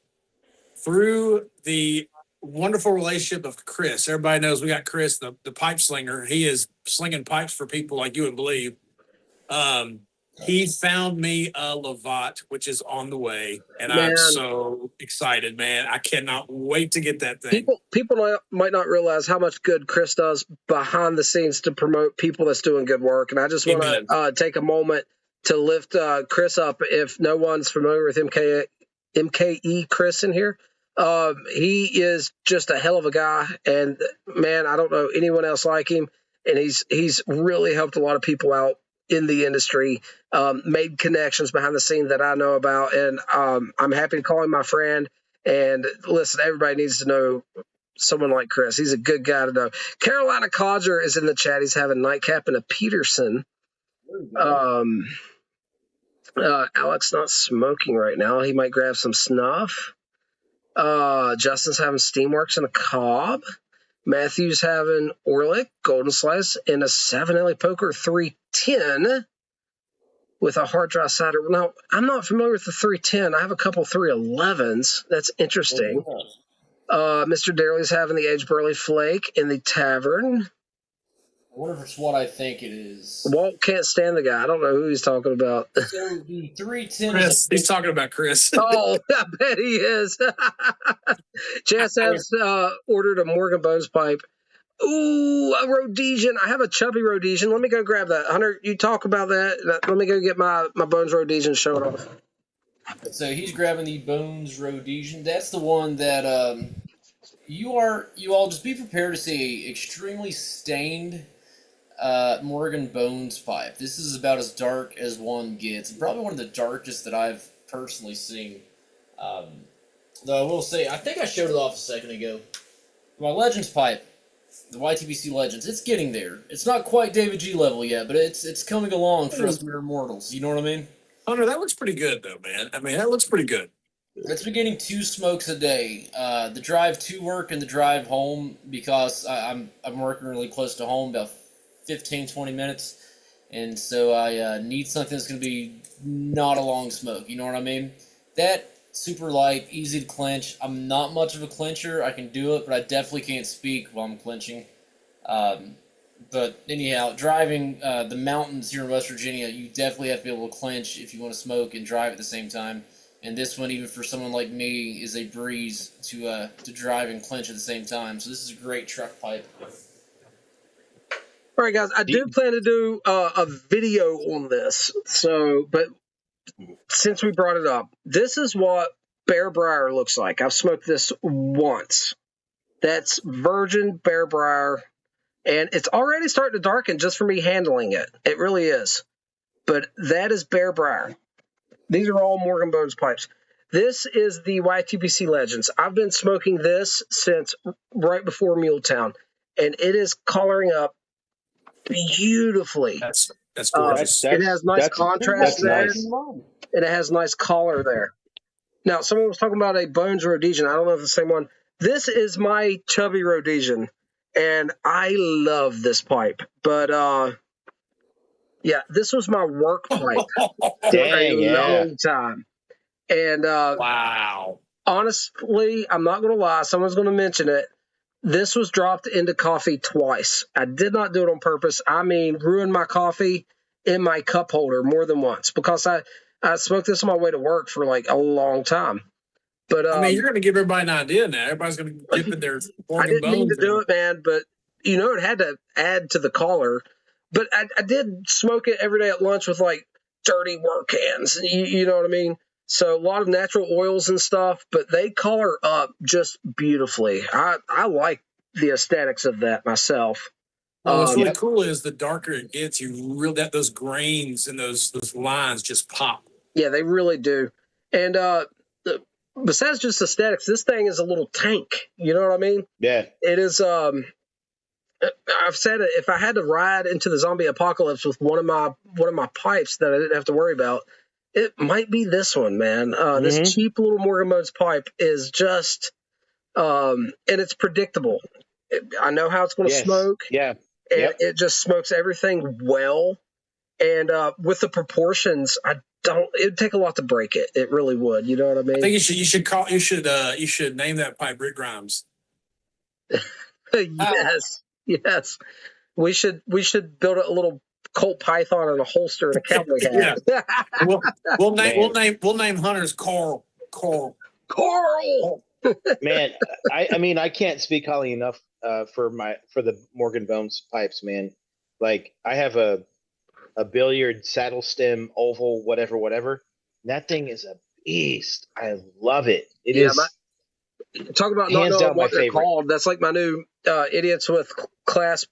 through the wonderful relationship of Chris, everybody knows we got Chris, the pipe slinger. He is slinging pipes for people like you and believe. He found me a Lovat, which is on the way, and I'm so excited, man. I cannot wait to get that thing. People might not realize how much good Chris does behind the scenes to promote people that's doing good work, and I just want to take a moment to lift Chris up. If no one's familiar with MKE Chris in here, he is just a hell of a guy, and man, I don't know anyone else like him, and he's really helped a lot of people out in the industry, made connections behind the scene that I know about, and I'm happy to call him my friend. And listen, everybody needs to know someone like Chris. He's a good guy to know. Carolina Codger is in the chat. He's having Nightcap and a Peterson. Alex not smoking right now. He might grab some snuff. Justin's having Steamworks and a Cobb. Matthew's having Orlick, Golden Slice, and a 7 Poker 310 with a hard dry cider. Now, I'm not familiar with the 310. I have a couple 311s. That's interesting. Mr. Daly's having the Aged Burley Flake in the Tavern. I wonder if it's what I think it is. Walt can't stand the guy. I don't know who he's talking about. So the 310 Chris, he's talking about Chris. Oh, I bet he is. Jess has ordered a Morgan Bones pipe. Ooh, a Rhodesian. I have a chubby Rhodesian. Let me go grab that. Hunter, you talk about that. Let me go get my Bones Rhodesian shown off. So he's grabbing the Bones Rhodesian. That's the one that you all just be prepared to see a extremely stained Morgan Bones pipe. This is about as dark as one gets, and probably one of the darkest that I've personally seen. Though I will say, I think I showed it off a second ago. My Legends pipe, the YTBC Legends, it's getting there. It's not quite David G level yet, but it's coming along for us mere mortals. You know what I mean? Hunter, that looks pretty good, though, man. I mean, that looks pretty good. It's been getting 2 smokes a day. The drive to work and the drive home, because I'm working really close to home, about 15, 20 minutes. And so I need something that's going to be not a long smoke. You know what I mean? That super light, easy to clinch. I'm not much of a clincher. I can do it, but I definitely can't speak while I'm clinching. Um, but anyhow, driving the mountains here in West Virginia, you definitely have to be able to clinch if you want to smoke and drive at the same time. And this one, even for someone like me, is a breeze to drive and clinch at the same time. So this is a great truck pipe. All right, guys, I do plan to do a video on this. So, but since we brought it up, this is what Bear Briar looks like. I've smoked this once. That's virgin Bear Briar, and it's already starting to darken just for me handling it. It really is. But that is Bear Briar. These are all Morgan Bones pipes. This is the YTPC Legends. I've been smoking this since right before Muletown, and it is coloring up beautifully. That's gorgeous. It has nice contrast there, nice. and it has nice color there. Now, someone was talking about a Bones Rhodesian. I don't know if it's the same one. This is my chubby Rhodesian, and I love this pipe. But, yeah, this was my work pipe for a long time. And Wow. honestly, I'm not going to lie. Someone's going to mention it. This was dropped into coffee twice. I did not do it on purpose. I mean, ruined my coffee in my cup holder more than once because I smoked this on my way to work for like a long time. But I mean, you're going to give everybody an idea now. Everybody's going to dip in their I Morgan didn't mean Bones. to do it, man. But you know, it had to add to the color. But I did smoke it every day at lunch with like dirty work hands. You know what I mean? So a lot of natural oils and stuff, but they color up just beautifully. I like the aesthetics of that myself. Well, what's really cool is the darker it gets, you really those grains and those lines just pop. Yeah, they really do. And besides just aesthetics, this thing is a little tank. You know what I mean? Yeah. It is. I've said it. If I had to ride into the zombie apocalypse with one of my pipes that I didn't have to worry about, it might be this one, man. This cheap little Morgan Bones pipe is just, and it's predictable. I know how it's going to smoke. Yeah. And it just smokes everything well. And with the proportions, it'd take a lot to break it. It really would. You know what I mean? I think you should name that pipe Rick Grimes. Yes. We should build a little Colt Python and a holster and a cowboy hat. We'll name Hunter's Carl. Man, I mean, I can't speak highly enough for the Morgan Bones pipes, man. Like, I have a billiard saddle stem oval, whatever. That thing is a beast. I love it. It is. Talk about not knowing what they're called. That's like my new Idiots with Pipes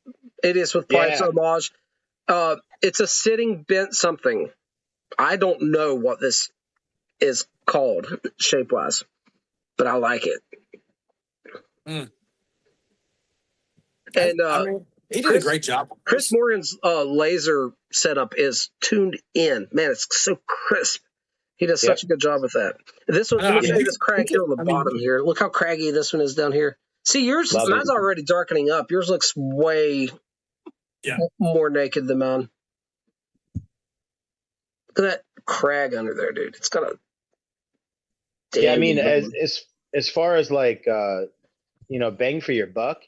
homage. It's a sitting bent something. I don't know what this is called shape wise, but I like it. And I mean, he did a great job. Chris Morgan's laser setup is tuned in. Man, it's so crisp. He does such a good job with that. This one, let me show you this crag here on the bottom here. Look how craggy this one is down here. See, mine's already darkening up. Yours looks way more naked than mine. Look at that crag under there, dude. It's got a. Yeah, I mean, as far as like bang for your buck,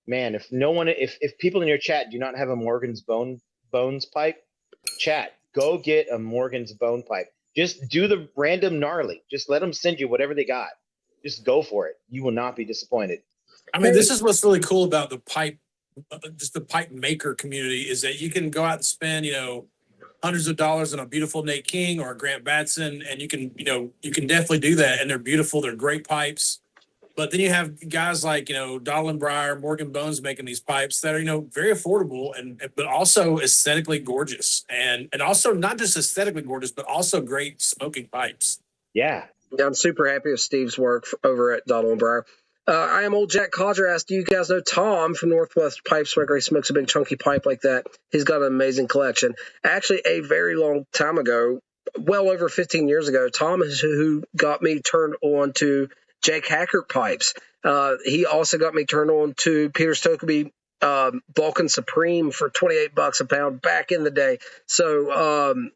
man. If people in your chat do not have a Morgan's Bones pipe, chat. Go get a Morgan's Bone pipe. Just do the random gnarly. Just let them send you whatever they got. Just go for it. You will not be disappointed. I mean, this is what's really cool about the pipe, just the pipe maker community, is that you can go out and spend, hundreds of dollars on a beautiful Nate King or a Grant Batson, and you can definitely do that. And they're beautiful. They're great pipes. But then you have guys like, Donald Briar, Morgan Bones making these pipes that are, very affordable but also aesthetically gorgeous. And also not just aesthetically gorgeous, but also great smoking pipes. Yeah. I'm super happy with Steve's work over at Donald Briar. I am old Jack Codger asked, do you guys know Tom from Northwest Pipe Smoker? He smokes a big chunky pipe like that. He's got an amazing collection. Actually, a very long time ago, well over 15 years ago, Tom is who got me turned on to Jake Hackert pipes. He also got me turned on to Peter Stokeby Vulcan Supreme for $28 a pound back in the day. So,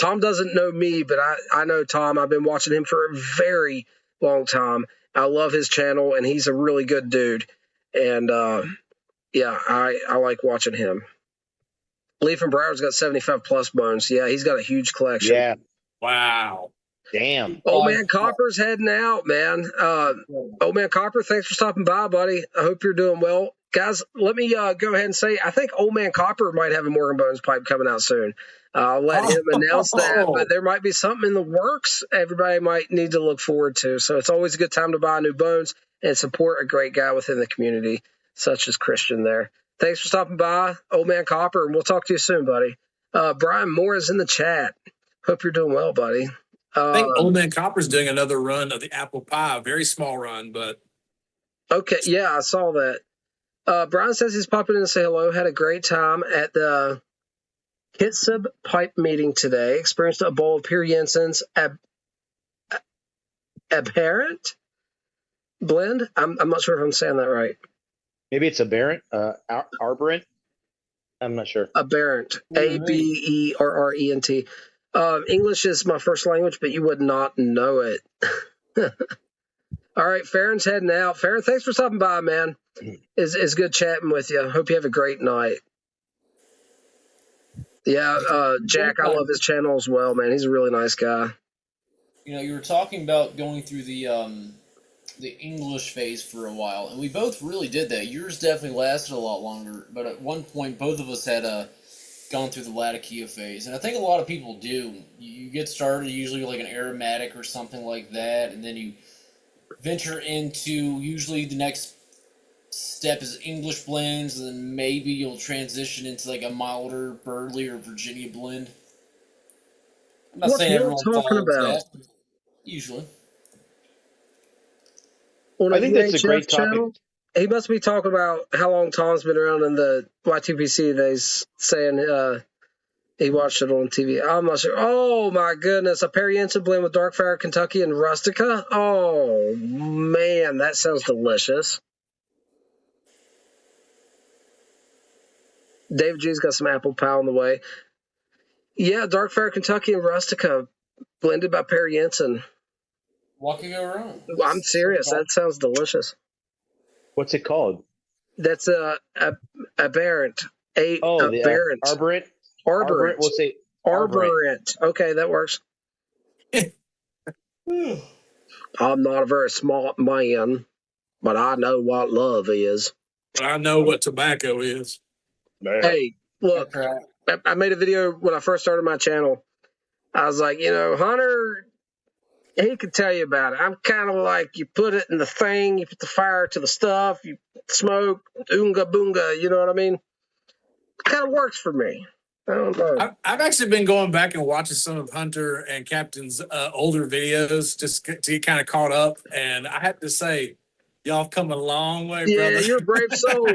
Tom doesn't know me, but I know Tom. I've been watching him for a very long time. I love his channel, and he's a really good dude. And yeah, I like watching him. Lee from Broward's got 75 plus bones. Yeah, he's got a huge collection. Yeah. Wow. Damn. Old Man Copper's heading out, man. Old Man Copper, thanks for stopping by, buddy. I hope you're doing well. Guys, let me go ahead and say, I think Old Man Copper might have a Morgan Bones pipe coming out soon. I'll let him announce that, but there might be something in the works everybody might need to look forward to. So it's always a good time to buy new bones and support a great guy within the community, such as Christian there. Thanks for stopping by, Old Man Copper, and we'll talk to you soon, buddy. Brian Moore is in the chat. Hope you're doing well, buddy. I think Old Man Copper's doing another run of the apple pie, a very small run, but okay, yeah, I saw that. Brian says he's popping in to say hello. Had a great time at the Kitsap pipe meeting today. Experienced a bowl of Pierre Jensen's Aberrant blend. I'm not sure if I'm saying that right. Maybe it's Aberrant, Arborant. I'm not sure. Aberrant, Aberrent. English is my first language, but you would not know it. All right, Farron's heading out. Farron, thanks for stopping by, man. It's good chatting with you. Hope you have a great night. Yeah, Jack, I love his channel as well, man. He's a really nice guy. You know, you were talking about going through the English phase for a while, and we both really did that. Yours definitely lasted a lot longer, but at one point, both of us had gone through the Latakia phase, and I think a lot of people do. You get started usually with like an aromatic or something like that, and then you venture into usually the next step is English blends, and then maybe you'll transition into like a milder Burley or Virginia blend. I'm not What saying are you everyone talking follows about? that. Usually. On I think that's a EHF great topic. channel, he must be talking about how long Tom's been around in the Y2PC days, saying he watched it on TV. I'm not sure. Oh, my goodness. A Perry Jensen blend with Dark Fire Kentucky and Rustica? Oh, man, that sounds delicious. David G's got some apple pie on the way. Yeah, Dark Fire Kentucky and Rustica, blended by Perry Jensen. What could go wrong? I'm serious. That sounds delicious. What's it called? That's Aberrant. Aberrant. Arborant. Arborant. We'll say Arborant. Okay, that works. I'm not a very smart man, but I know what love is. but I know what tobacco is. Hey, look, Right. I made a video when I first started my channel. I was like, Hunter, he could tell you about it. I'm kind of like, you put it in the thing, you put the fire to the stuff, you smoke, oonga boonga, you know what I mean? It kind of works for me. I don't know. I've actually been going back and watching some of Hunter and Captain's older videos just to get kind of caught up. And I have to say, y'all have come a long way, Yeah, brother. you're a brave soul.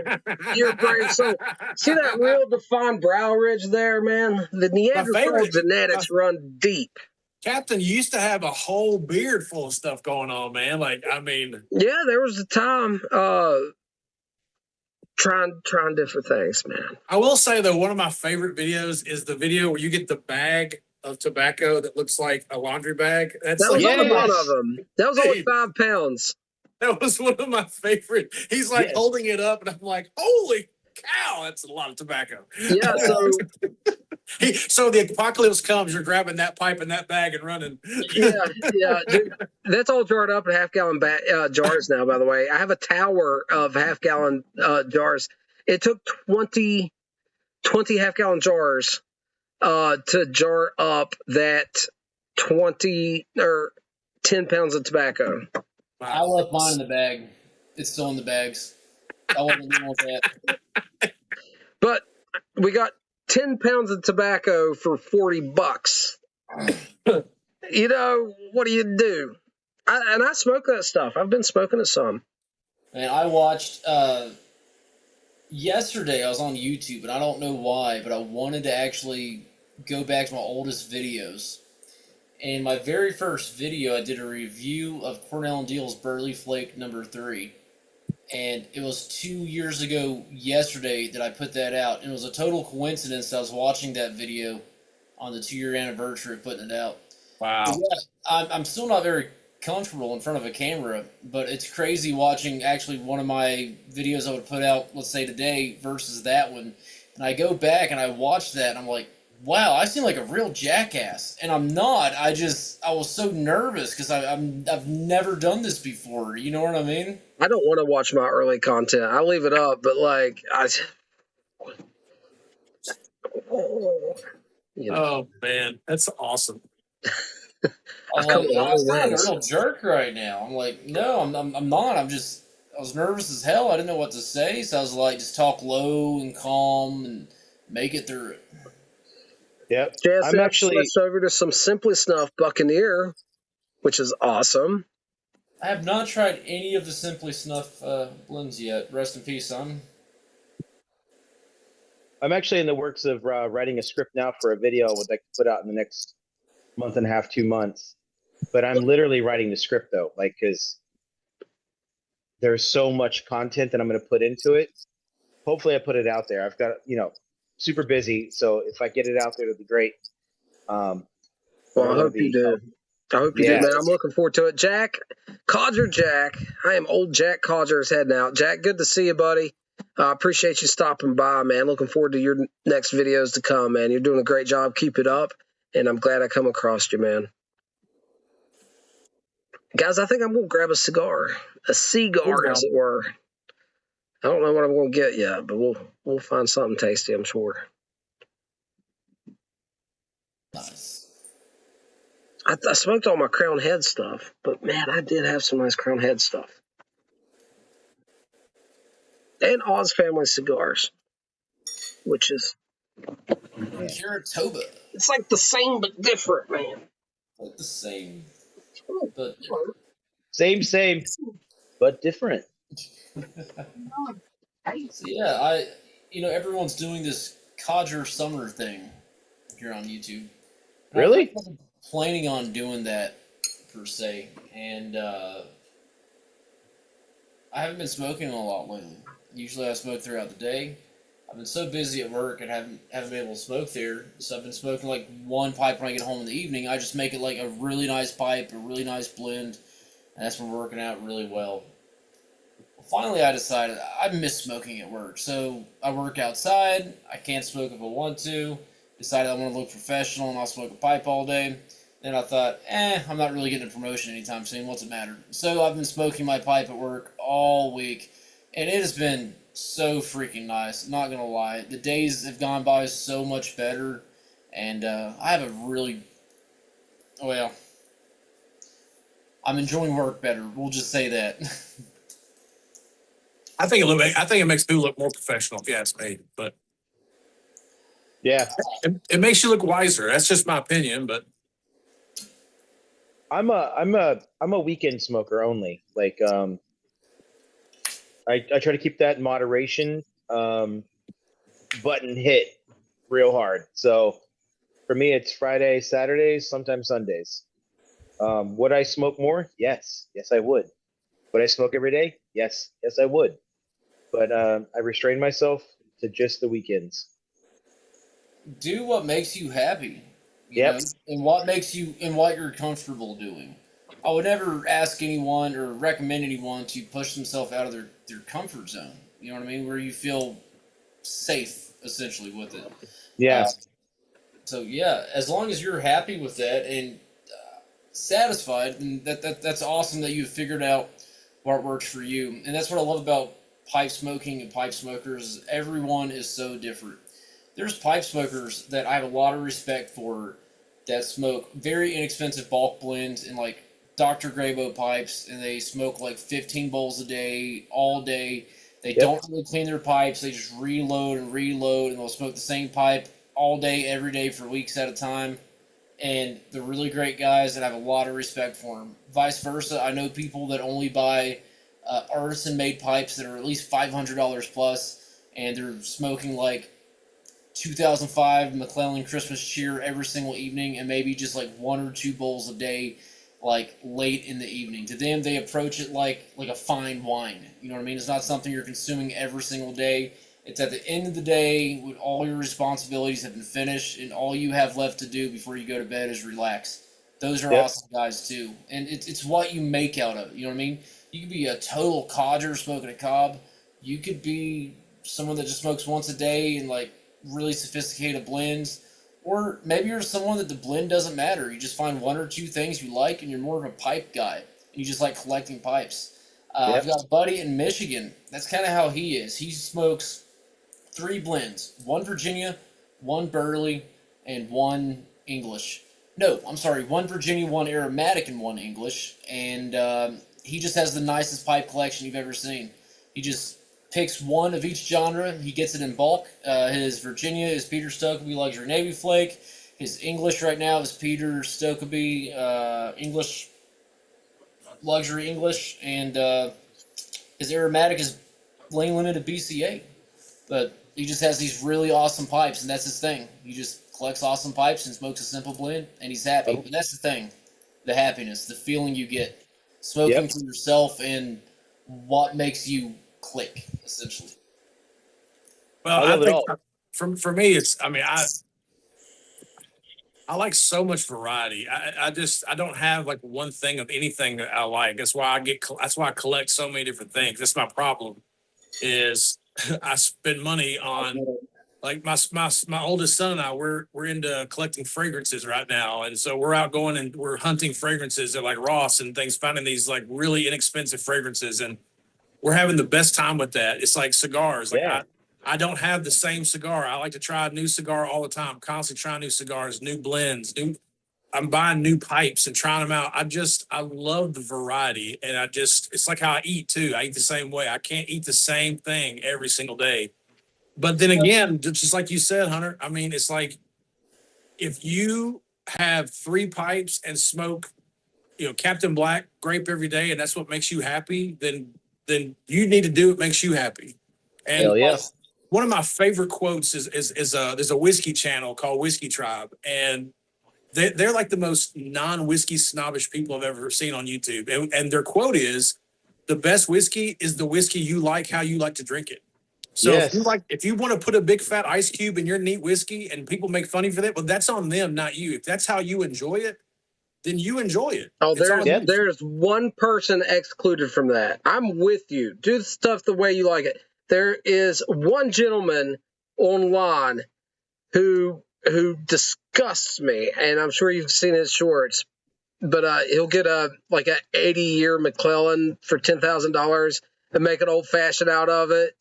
You're a brave soul. See that real defined brow ridge there, man? The Neanderthal favorite- genetics run deep. Captain used to have a whole beard full of stuff going on, man. Like, I mean, Yeah, there was a time trying different things, man. I will say though, one of my favorite videos is the video where you get the bag of tobacco that looks like a laundry bag. That's That was like only Yes. one of them. That was only Dude. 5 pounds. that was one of my favorite. He's like Yes. holding it up, and I'm like, holy cow, that's a lot of tobacco. Yeah, so So the apocalypse comes, you're grabbing that pipe and that bag and running. yeah, dude, that's all jarred up in half-gallon jars now. By the way, I have a tower of half-gallon jars. It took 20 half-gallon jars to jar up that 20 or 10 pounds of tobacco. I left mine in the bag. It's still in the bags. I wasn't doing that. But we got 10 pounds of tobacco for $40. What do you do? I smoke that stuff. I've been smoking it some. And I watched yesterday. I was on YouTube, and I don't know why, but I wanted to actually go back to my oldest videos. And my very first video, I did a review of Cornell and Deal's Burley Flake number 3. And it was 2 years ago yesterday that I put that out. And it was a total coincidence that I was watching that video on the 2-year anniversary of putting it out. Wow. But yeah, I'm still not very comfortable in front of a camera, but it's crazy watching actually one of my videos I would put out, let's say today, versus that one. And I go back and I watch that and I'm like, wow, I seem like a real jackass. And I'm not. I was so nervous because I've never done this before. You know what I mean? I don't want to watch my early content. I leave it up, but like you know, Oh man, that's awesome. I'm come like, a long I sound like a ways. real jerk right now. I'm like, no, I'm not. I was nervous as hell. I didn't know what to say, so I was like, just talk low and calm and make it through it. Yep. JSF I'm actually switched over to some Simply Snuff Buccaneer, which is awesome. I have not tried any of the Simply Snuff blends yet. Rest in peace, son. I'm actually in the works of writing a script now for a video I would like to put out in the next month and a half, 2 months. But I'm literally writing the script though, like because there's so much content that I'm going to put into it. Hopefully, I put it out there. I've got super busy, so if I get it out there, it'll be great. Well, I hope you do. I hope you do, Yeah. man. I'm looking forward to it. Jack, Codger Jack. I am old Jack Codger's heading out. Jack, good to see you, buddy. I appreciate you stopping by, man. Looking forward to your next videos to come, man. You're doing a great job. Keep it up. And I'm glad I come across you, man. Guys, I think I'm going to grab a cigar. A cigar, as it were. I don't know what I'm going to get yet, but we'll find something tasty, I'm sure. Nice. I smoked all my Crown Head stuff, but man, I did have some nice Crown Head stuff. And Oz Family cigars, which is Curatoba. it's like the same but different, man. Like the same, but Same, but different. so yeah, everyone's doing this Codger Summer thing here on YouTube. And Really? I wasn't planning on doing that per se, and I haven't been smoking a lot lately. Usually, I smoke throughout the day. I've been so busy at work and haven't been able to smoke there, so I've been smoking like one pipe when I get home in the evening. I just make it like a really nice pipe, a really nice blend, and that's been working out really well. Finally, I decided I miss smoking at work, so I work outside. I can't smoke if I want to. Decided I want to look professional and I'll smoke a pipe all day. Then I thought, I'm not really getting a promotion anytime soon. What's it matter? So I've been smoking my pipe at work all week, and it has been so freaking nice. Not gonna lie, the days have gone by so much better, and I have a really, I'm enjoying work better. We'll just say that. I think it makes people look more professional, if you ask me. But Yeah, it makes you look wiser. That's just my opinion. But I'm a weekend smoker only. Like I try to keep that in moderation. Button hit real hard. So for me, it's Friday, Saturdays, sometimes Sundays. Would I smoke more? Yes, I would. Would I smoke every day? Yes, I would. But I restrain myself to just the weekends. Do what makes you happy. Yep. Know, and what you're comfortable doing. I would never ask anyone or recommend anyone to push themselves out of their comfort zone. You know what I mean? Where you feel safe, essentially, with it. Yeah. So yeah, as long as you're happy with that and satisfied, and that's awesome that you've figured out what works for you. And that's what I love about pipe smoking and pipe smokers. Everyone is so different. There's pipe smokers that I have a lot of respect for that smoke very inexpensive bulk blends in like Dr. Grabo pipes, and they smoke like 15 bowls a day, all day. They don't really clean their pipes. They just reload, and they'll smoke the same pipe all day, every day for weeks at a time. And they're really great guys, and I have a lot of respect for them. Vice versa, I know people that only buy artisan-made pipes that are at least $500 plus, and they're smoking like 2005 McClellan Christmas Cheer every single evening, and maybe just like 1 or 2 bowls a day, like late in the evening. To them, they approach it like a fine wine. You know what I mean? It's not something you're consuming every single day. It's at the end of the day when all your responsibilities have been finished and all you have left to do before you go to bed is relax. Those are Yep. awesome guys too, and it's what you make out of it. You know what I mean? You could be a total codger smoking a cob. You could be someone that just smokes once a day and like really sophisticated blends. Or maybe you're someone that the blend doesn't matter. You just find one or two things you like and you're more of a pipe guy. And you just like collecting pipes. Yep. I've got a buddy in Michigan. That's kind of how he is. He smokes 3 blends. 1 Virginia, 1 Burley, and 1 English. No, I'm sorry. 1 Virginia, 1 Aromatic, and 1 English. And he just has the nicest pipe collection you've ever seen. He just picks one of each genre. He gets it in bulk. His Virginia is Peter Stokeby Luxury Navy Flake. His English right now is Peter Stokeby English Luxury English, and his aromatic is Lane Limited BCA. But he just has these really awesome pipes, and that's his thing. He just collects awesome pipes and smokes a simple blend, and he's happy. But that's the thing, the happiness, the feeling you get smoking Yep. for yourself, and what makes you click, essentially. Well, I I love it think all. for me, it's. I mean, I like so much variety. I don't have like one thing of anything that I like. That's why that's why I collect so many different things. That's my problem. Is I spend money on like my oldest son and I we're into collecting fragrances right now, and so we're out going and we're hunting fragrances at like Ross and things, finding these like really inexpensive fragrances, and we're having the best time with that. It's like cigars. Like Yeah. I don't have the same cigar. I like to try a new cigar all the time. Constantly trying new cigars, new blends, I'm buying new pipes and trying them out. I love the variety, and it's like how I eat too. I eat the same way. I can't eat the same thing every single day. But then again, just like you said, Hunter, I mean, it's like if you have 3 pipes and smoke, Captain Black grape every day, and that's what makes you happy, then you need to do what makes you happy. And Hell yeah. one of my favorite quotes is there's a whiskey channel called Whiskey Tribe, and they're like the most non-whiskey snobbish people I've ever seen on YouTube. And their quote is, "The best whiskey is the whiskey you like how you like to drink it." So Yes. if you want to put a big fat ice cube in your neat whiskey and people make fun of you for that, well, that's on them, not you. If that's how you enjoy it, then you enjoy it. Oh, It's on you. there's one person excluded from that. I'm with you. Do the stuff the way you like it. There is one gentleman online who disgusts me, and I'm sure you've seen his shorts. But he'll get a 80-year McClellan for $10,000 and make an old fashioned out of it,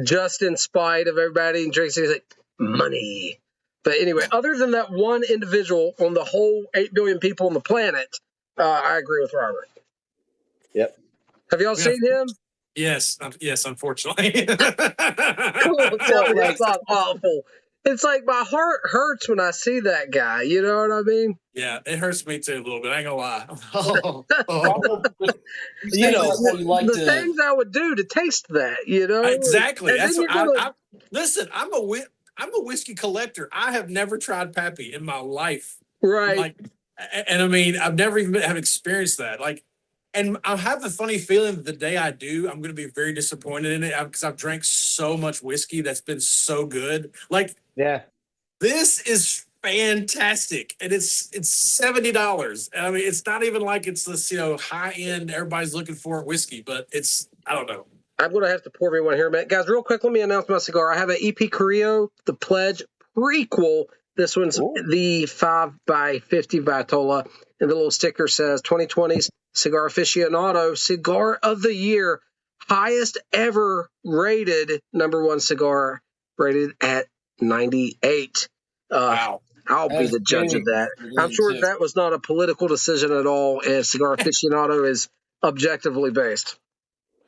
just in spite of everybody, and drinks. He's like, money. But anyway, other than that one individual on the whole 8 billion people on the planet, I agree with Robert. Yep. Have y'all seen him? Yes, unfortunately. Come on, tell me it's not awful. It's like my heart hurts when I see that guy. You know what I mean? Yeah, it hurts me too a little bit. I ain't gonna lie. You know, The things I would do to taste that, Exactly. And That's then what you're gonna, listen. I'm a whiskey collector. I have never tried Pappy in my life. right. Like, and I mean, I've never even have experienced that. Like, and I have the funny feeling that the day I do, I'm going to be very disappointed in it because I've drank so much whiskey that's been so good. Like, yeah. this is fantastic, and it's $70. I mean, it's not even like it's this high end everybody's looking for whiskey, but I don't know. I'm going to have to pour me one here, man. Guys, real quick, let me announce my cigar. I have an EP Carrillo, the Pledge Prequel. This one's the 5x50 Vitola, and the little sticker says 2020's Cigar Aficionado Cigar of the Year, highest ever rated #1 cigar, rated at 98. Wow. I'll be the judge of that. I'm sure that was not a political decision at all, and Cigar Aficionado is objectively based.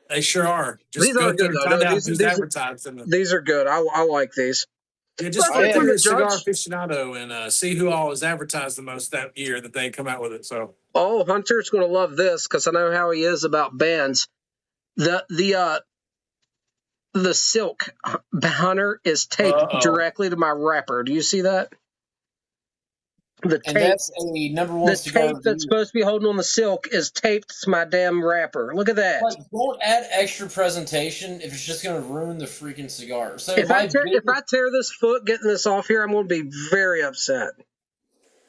They sure are. Just These go are there good, and though. find No, out these- who's these are- advertising them. These are good. I like these. Yeah, just But look from at the Cigar judge- Aficionado and see who all is advertised the most that year that they come out with it. So Oh, Hunter's going to love this because I know how he is about bands. The Silk Hunter is taped directly to my wrapper. Do you see that? The And tape, that's a number one the cigar tape that's review. supposed to be holding on the silk is taped to my damn wrapper. Look at that. Like, don't add extra presentation if it's just going to ruin the freaking cigar. So If my I tear this foot getting this off here, I'm going to be very upset.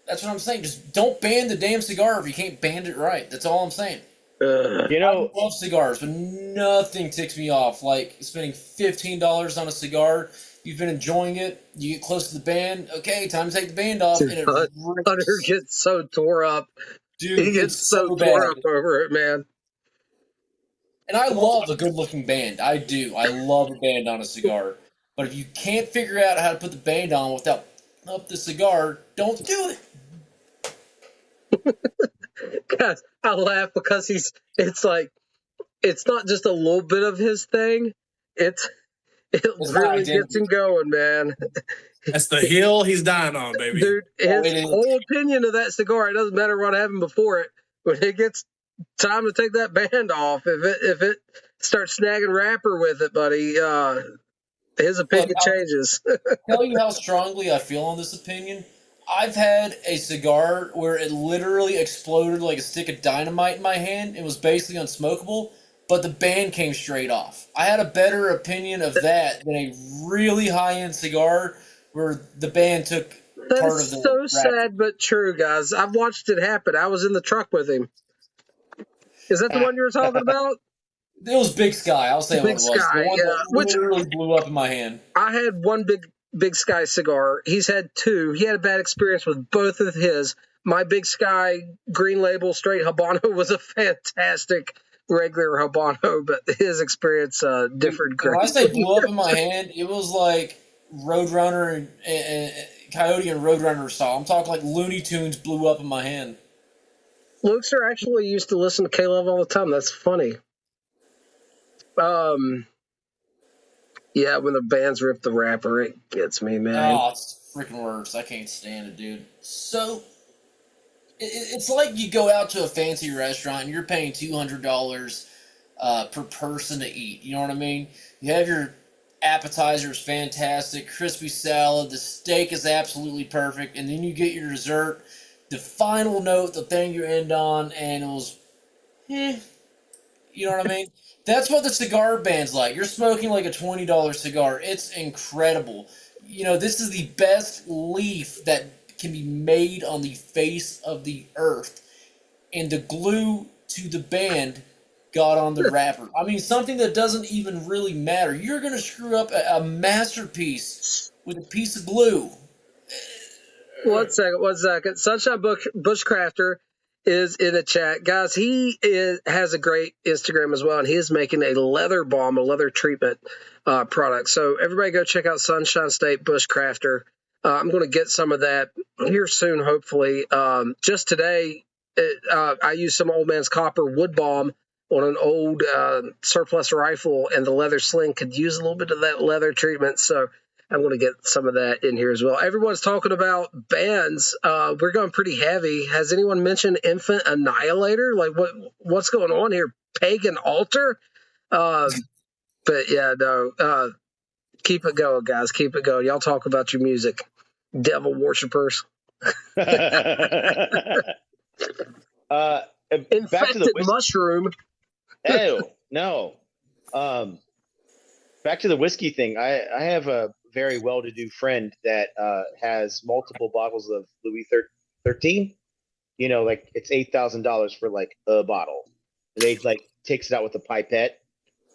that's what I'm saying. Just don't ban the damn cigar if you can't band it right. That's all I'm saying. Ugh. You know, I love cigars, but nothing ticks me off like spending $15 on a cigar. You've been enjoying it. You get close to the band. Okay, time to take the band off, and it Hunter rips. gets so tore up. Dude, He gets it's so so tore bad. up over it, man. And I love a good-looking band. I do. I love a band on a cigar. But if you can't figure out how to put the band on without up the cigar, don't do it. Guys, I laugh because it's like, it's not just a little bit of his thing. It my really identity. gets him going, man. That's the hill he's dying on, baby. Dude, Oh, his it is. whole opinion of that cigar, it doesn't matter what happened before it. When it gets time to take that band off, if it starts snagging wrapper with it, buddy, his opinion I'll changes. tell you how strongly I feel on this opinion. I've had a cigar where it literally exploded like a stick of dynamite in my hand. It was basically unsmokable, but the band came straight off. I had a better opinion of that than a really high-end cigar where the band took That part of is the so wrapper. sad but true, guys. I've watched it happen. I was in the truck with him. Is that the one you were talking about? It was Big Sky. I'll say Big what it was. Sky, The one yeah. that literally blew up in my hand. I had one Big Sky cigar. He's had two. He had a bad experience with both of his. My Big Sky Green Label straight Habano was a fantastic regular Habano, but his experience differed When I greatly. say blew up in my hand, it was like Roadrunner and Coyote and Roadrunner style. I'm talking like Looney Tunes blew up in my hand. Luxor actually used to listen to K-Love all the time. That's funny. Yeah, when the bands rip the wrapper, it gets me, man. Oh, it's freaking worse. I can't stand it, dude. So, it's like you go out to a fancy restaurant and you're paying $200 per person to eat. You know what I mean? You have your appetizers, fantastic, crispy salad, the steak is absolutely perfect, and then you get your dessert, the final note, the thing you end on, and it was, you know what I mean? That's what the cigar band's like. You're smoking like a $20 cigar. It's incredible. You know, this is the best leaf that can be made on the face of the earth. And the glue to the band got on the wrapper. I mean, something that doesn't even really matter. You're going to screw up a masterpiece with a piece of glue. 1 second. Sunshine Bushcrafter is in the chat. Guys, has a great Instagram as well, and he is making a leather balm, a leather treatment product. So everybody go check out Sunshine State Bushcrafter. I'm going to get some of that here soon, hopefully. Just today, I used some Old Man's Copper wood balm on an old surplus rifle, and the leather sling could use a little bit of that leather treatment. So I'm going to get some of that in here as well. Everyone's talking about bands. We're going pretty heavy. Has anyone mentioned Infant Annihilator? Like, what's going on here? Pagan Altar? But yeah, no. Keep it going, guys. Keep it going. Y'all talk about your music. Devil worshippers. Back to the Infected whiskey. mushroom. Ew, no. Back to the whiskey thing. I have a very well-to-do friend that has multiple bottles of Louis 13. You know, like it's $8,000 for like a bottle. And they like takes it out with a pipette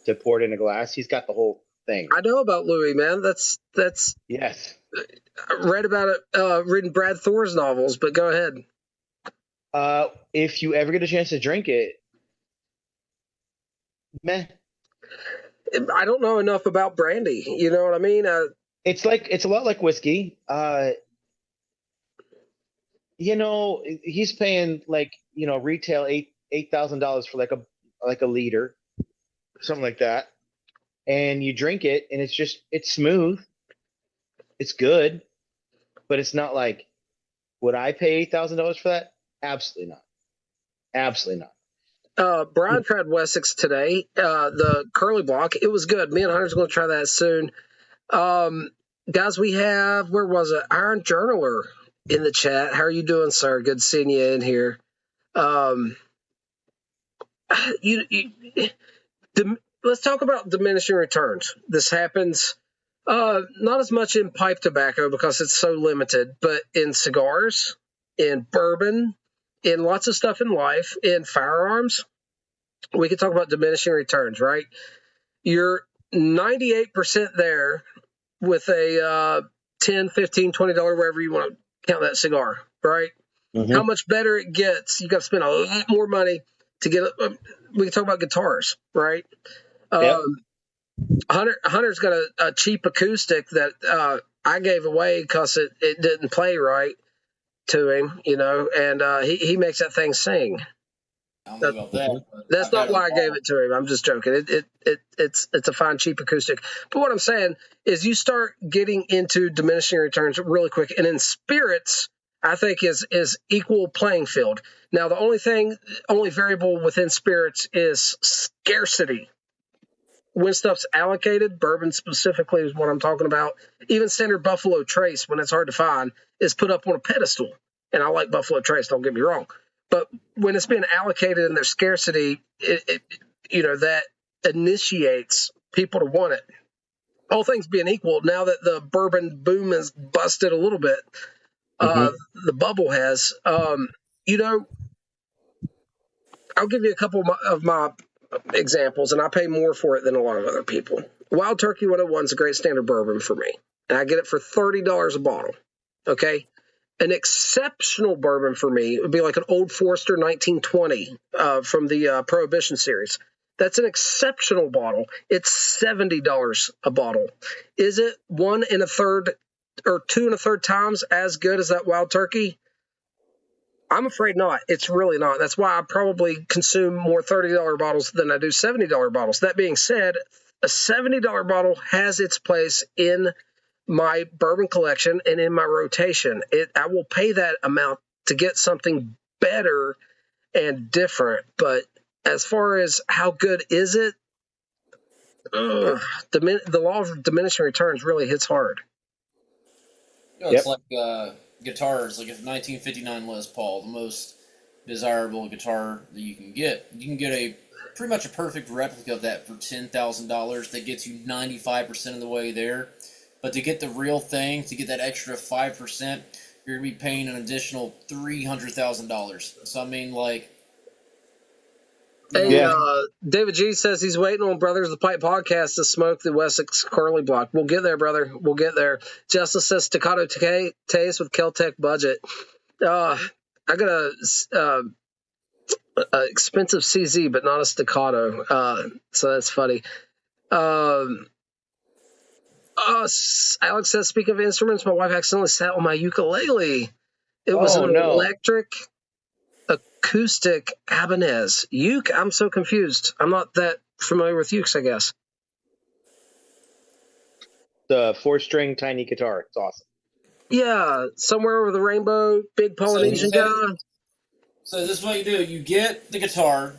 to pour it in a glass. He's got the whole thing. I know about Louis, man. That's Yes. I read about it, reading Brad Thor's novels, but go ahead. If you ever get a chance to drink it, meh. I don't know enough about brandy. You know what I mean? It's a lot like whiskey. You know, he's paying like, you know, retail $8,000 for like a liter, something like that. And you drink it and it's smooth. It's good, but it's not like, would I pay $8,000 for that? Absolutely not. Absolutely not. Brian tried Wessex today, the Curly Block. It was good. Me and Hunter's going to try that soon. Guys, we have, where was it? Iron Journaler in the chat. How are you doing, sir? Good seeing you in here. Let's talk about diminishing returns. This happens not as much in pipe tobacco because it's so limited, but in cigars, in bourbon, in lots of stuff in life, in firearms. We can talk about diminishing returns, right? You're 98% there with a $10, $15, $20, wherever you want to count that cigar, right? Mm-hmm. How much better it gets, you got to spend a lot more money to get it. We can talk about guitars, right? Yep. Hunter's got a cheap acoustic that I gave away because it didn't play right to him, and he makes that thing sing. I don't know about that. That's not why I gave it to him. I'm just joking. It's a fine, cheap acoustic. But what I'm saying is you start getting into diminishing returns really quick. And in spirits, I think is equal playing field. Now, the only variable within spirits is scarcity. When stuff's allocated, bourbon specifically is what I'm talking about. Even standard Buffalo Trace, when it's hard to find, is put up on a pedestal. And I like Buffalo Trace, don't get me wrong. But when it's being allocated and there's scarcity, that initiates people to want it. All things being equal, now that the bourbon boom has busted a little bit, the bubble has. I'll give you a couple of my examples, and I pay more for it than a lot of other people. Wild Turkey 101 is a great standard bourbon for me, and I get it for $30 a bottle. Okay. An exceptional bourbon for me would be like an Old Forester 1920 from the Prohibition series. That's an exceptional bottle. It's $70 a bottle. Is it 1 1/3 or 2 1/3 times as good as that Wild Turkey? I'm afraid not. It's really not. That's why I probably consume more $30 bottles than I do $70 bottles. That being said, a $70 bottle has its place in my bourbon collection and in my rotation. I will pay that amount to get something better and different. But as far as how good is it, the law of diminishing returns really hits hard. It's like guitars, like a 1959 Les Paul, the most desirable guitar that you can get. You can get pretty much a perfect replica of that for $10,000 that gets you 95% of the way there. But to get the real thing, to get that extra 5%, you're going to be paying an additional $300,000. So, I mean, like... David G says he's waiting on Brothers of the Pipe podcast to smoke the Wessex Curly Block. We'll get there, brother. We'll get there. Justice says staccato taste with Kel-Tec budget. I got a expensive CZ, but not a staccato. So that's funny. Alex says, speaking of instruments, my wife accidentally sat on my ukulele. It was an electric acoustic Ibanez. Uke? I'm so confused. I'm not that familiar with ukes, I guess. The 4-string tiny guitar. It's awesome. Yeah, somewhere over the rainbow, big Polynesian guy. So this is what you do. You get the guitar,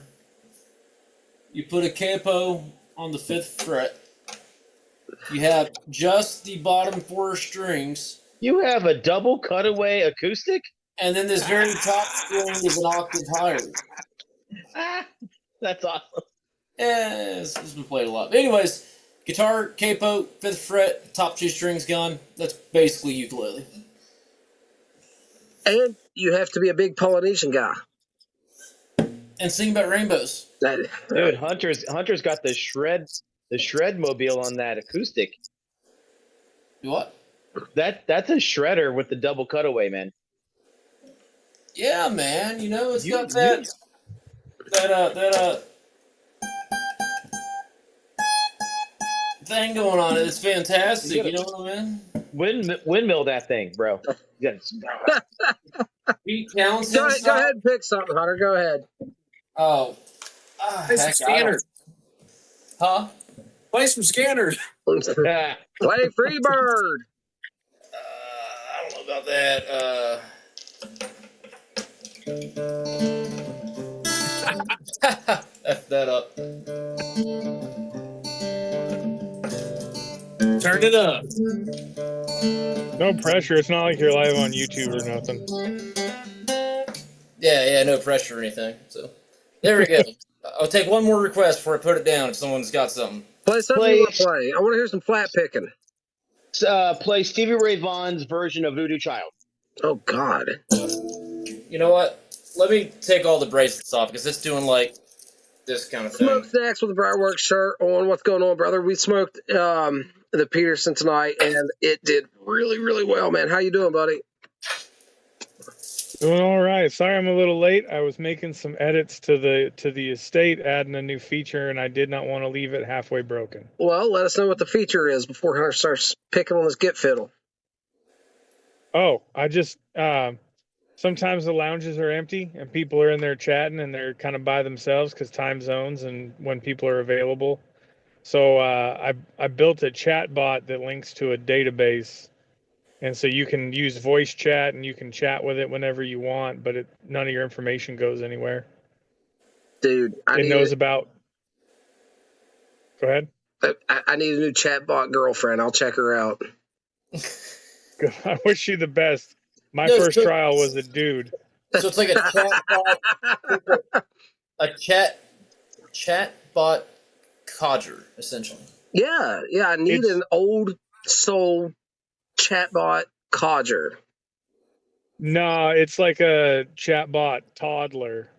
you put a capo on the 5th fret, you have just the bottom 4 strings. You have a double cutaway acoustic? And then this very top string is an octave higher. That's awesome. Yeah, it's been played a lot. But anyways, guitar, capo, 5th fret, top 2 strings gone. That's basically ukulele. And you have to be a big Polynesian guy. And sing about rainbows. Dude, Hunter's got the shred mobile on that acoustic. What? That's a shredder with the double cutaway, man. Yeah, man. It's got that thing going on. It's fantastic. You know what I mean? Windmill that thing, bro. Pete Townsend. Go ahead and pick something, Hunter. Go ahead. Oh. Play some Scanners. Huh? Play some Scanners. Play Freebird. I don't know about that. F that up. Turn it up. No pressure. It's not like you're live on YouTube or nothing. Yeah, no pressure or anything. So there we go. I'll take one more request before I put it down if someone's got something. Play something you want to play. I want to hear some flat picking. Play Stevie Ray Vaughan's version of Voodoo Child. Oh, God. You know what? Let me take all the bracelets off because it's doing like this kind of thing. Smoke snacks with a Briarworks shirt on. What's going on, brother? We smoked the Peterson tonight, and it did really, really well, man. How you doing, buddy? Doing all right. Sorry I'm a little late. I was making some edits to the estate, adding a new feature, and I did not want to leave it halfway broken. Well, let us know what the feature is before Hunter starts picking on this get fiddle. Oh, I just sometimes the lounges are empty and people are in there chatting and they're kind of by themselves because time zones and when people are available. So I built a chat bot that links to a database. And so you can use voice chat and you can chat with it whenever you want, but none of your information goes anywhere. Dude, It knows about. Go ahead. I need a new chatbot girlfriend. I'll check her out. I wish you the best. My first trial was a dude. So it's like a chat bot codger, essentially. Yeah. I need an old soul chatbot codger. No, it's like a chatbot toddler.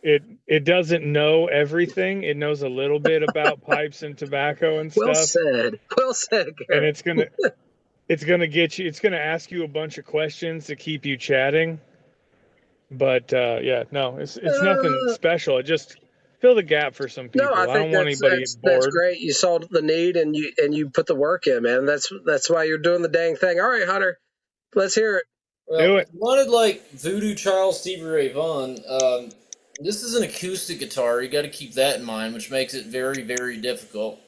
It doesn't know everything. It knows a little bit about pipes and tobacco and stuff. Well said, Garrett. And it's gonna ask you a bunch of questions to keep you chatting. But it's nothing special. It just fill the gap for some people. No, I don't want anybody bored. That's great. You saw the need and you put the work in, man. That's why you're doing the dang thing. All right, Hunter, let's hear it. Well, do it. If you wanted like Voodoo Child Stevie Ray Vaughan, this is an acoustic guitar. You got to keep that in mind, which makes it very, very difficult.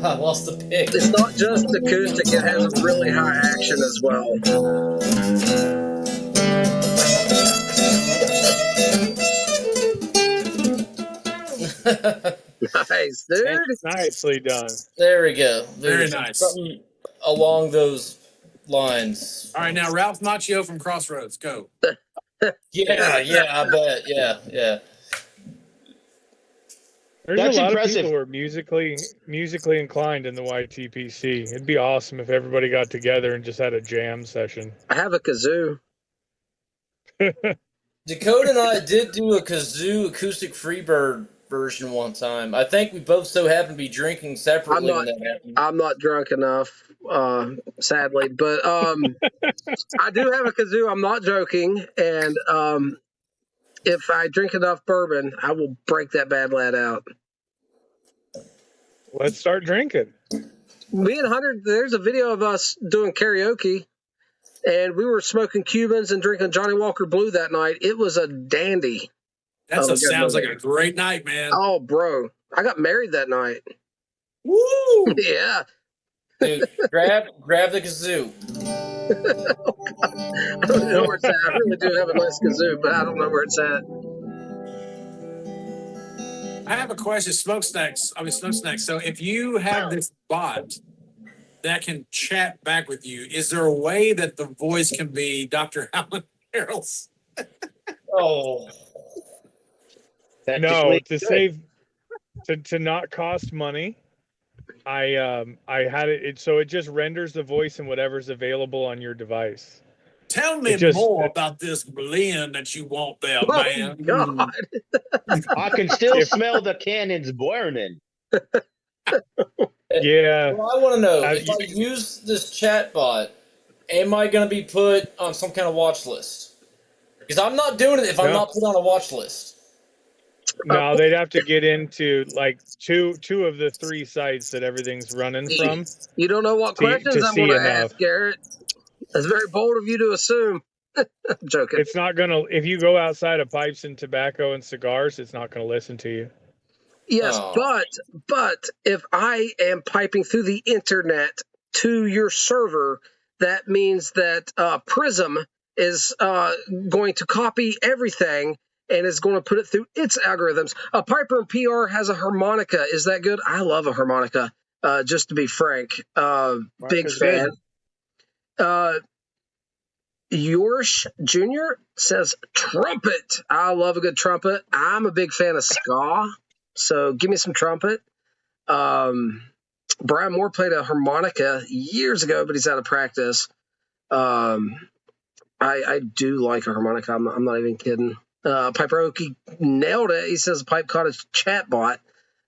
I lost the pick. It's not just acoustic, it has a really high action as well. Nice, dude. Nicely done. There we go. Very nice. Something along those lines. All right, now Ralph Macchio from Crossroads, go. Yeah, I bet. Yeah. There's That's a lot impressive. of people who are musically inclined in the YTPC. It'd be awesome if everybody got together and just had a jam session. I have a kazoo. Dakota and I did do a kazoo acoustic Freebird version one time. I think we both so happened to be drinking separately when that happened. I'm not drunk enough, sadly, but I do have a kazoo. I'm not joking, and if I drink enough bourbon, I will break that bad lad out. Let's start drinking. Me and Hunter, there's a video of us doing karaoke, and we were smoking Cubans and drinking Johnny Walker Blue that night. It was a dandy. That sounds like a great night, man. Oh, bro. I got married that night. Woo! Yeah. Dude, grab the kazoo. I don't know where it's at. I really do have a nice kazoo, but I don't know where it's at. I have a question. Smoke Snacks. So if you have this bot that can chat back with you, is there a way that the voice can be Dr. Alan Harrells? Oh. No, to not cost money. I had it so it just renders the voice and whatever's available on your device. Tell me more about this blend that you want there, man. God. I can still smell the cannons burning. Yeah. Well, I want to know, if I use this chat bot, am I going to be put on some kind of watch list? Because I'm not doing it if I'm not put on a watch list. No, they'd have to get into like two of the three sites that everything's running from. You don't know what questions I'm going to ask, Garrett. That's very bold of you to assume. I'm joking. It's not gonna. If you go outside of pipes and tobacco and cigars, it's not gonna listen to you. Yes, Oh. but if I am piping through the internet to your server, that means that Prism is going to copy everything and is going to put it through its algorithms. Piper and PR has a harmonica. Is that good? I love a harmonica. Just to be frank, big Harmonica's fan. Yorsh Jr. says trumpet. I love a good trumpet. I'm a big fan of ska, so give me some trumpet. Brian Moore played a harmonica years ago, but he's out of practice. I do like a harmonica. I'm not even kidding. Piper Okie nailed it. He says pipe cottage chatbot.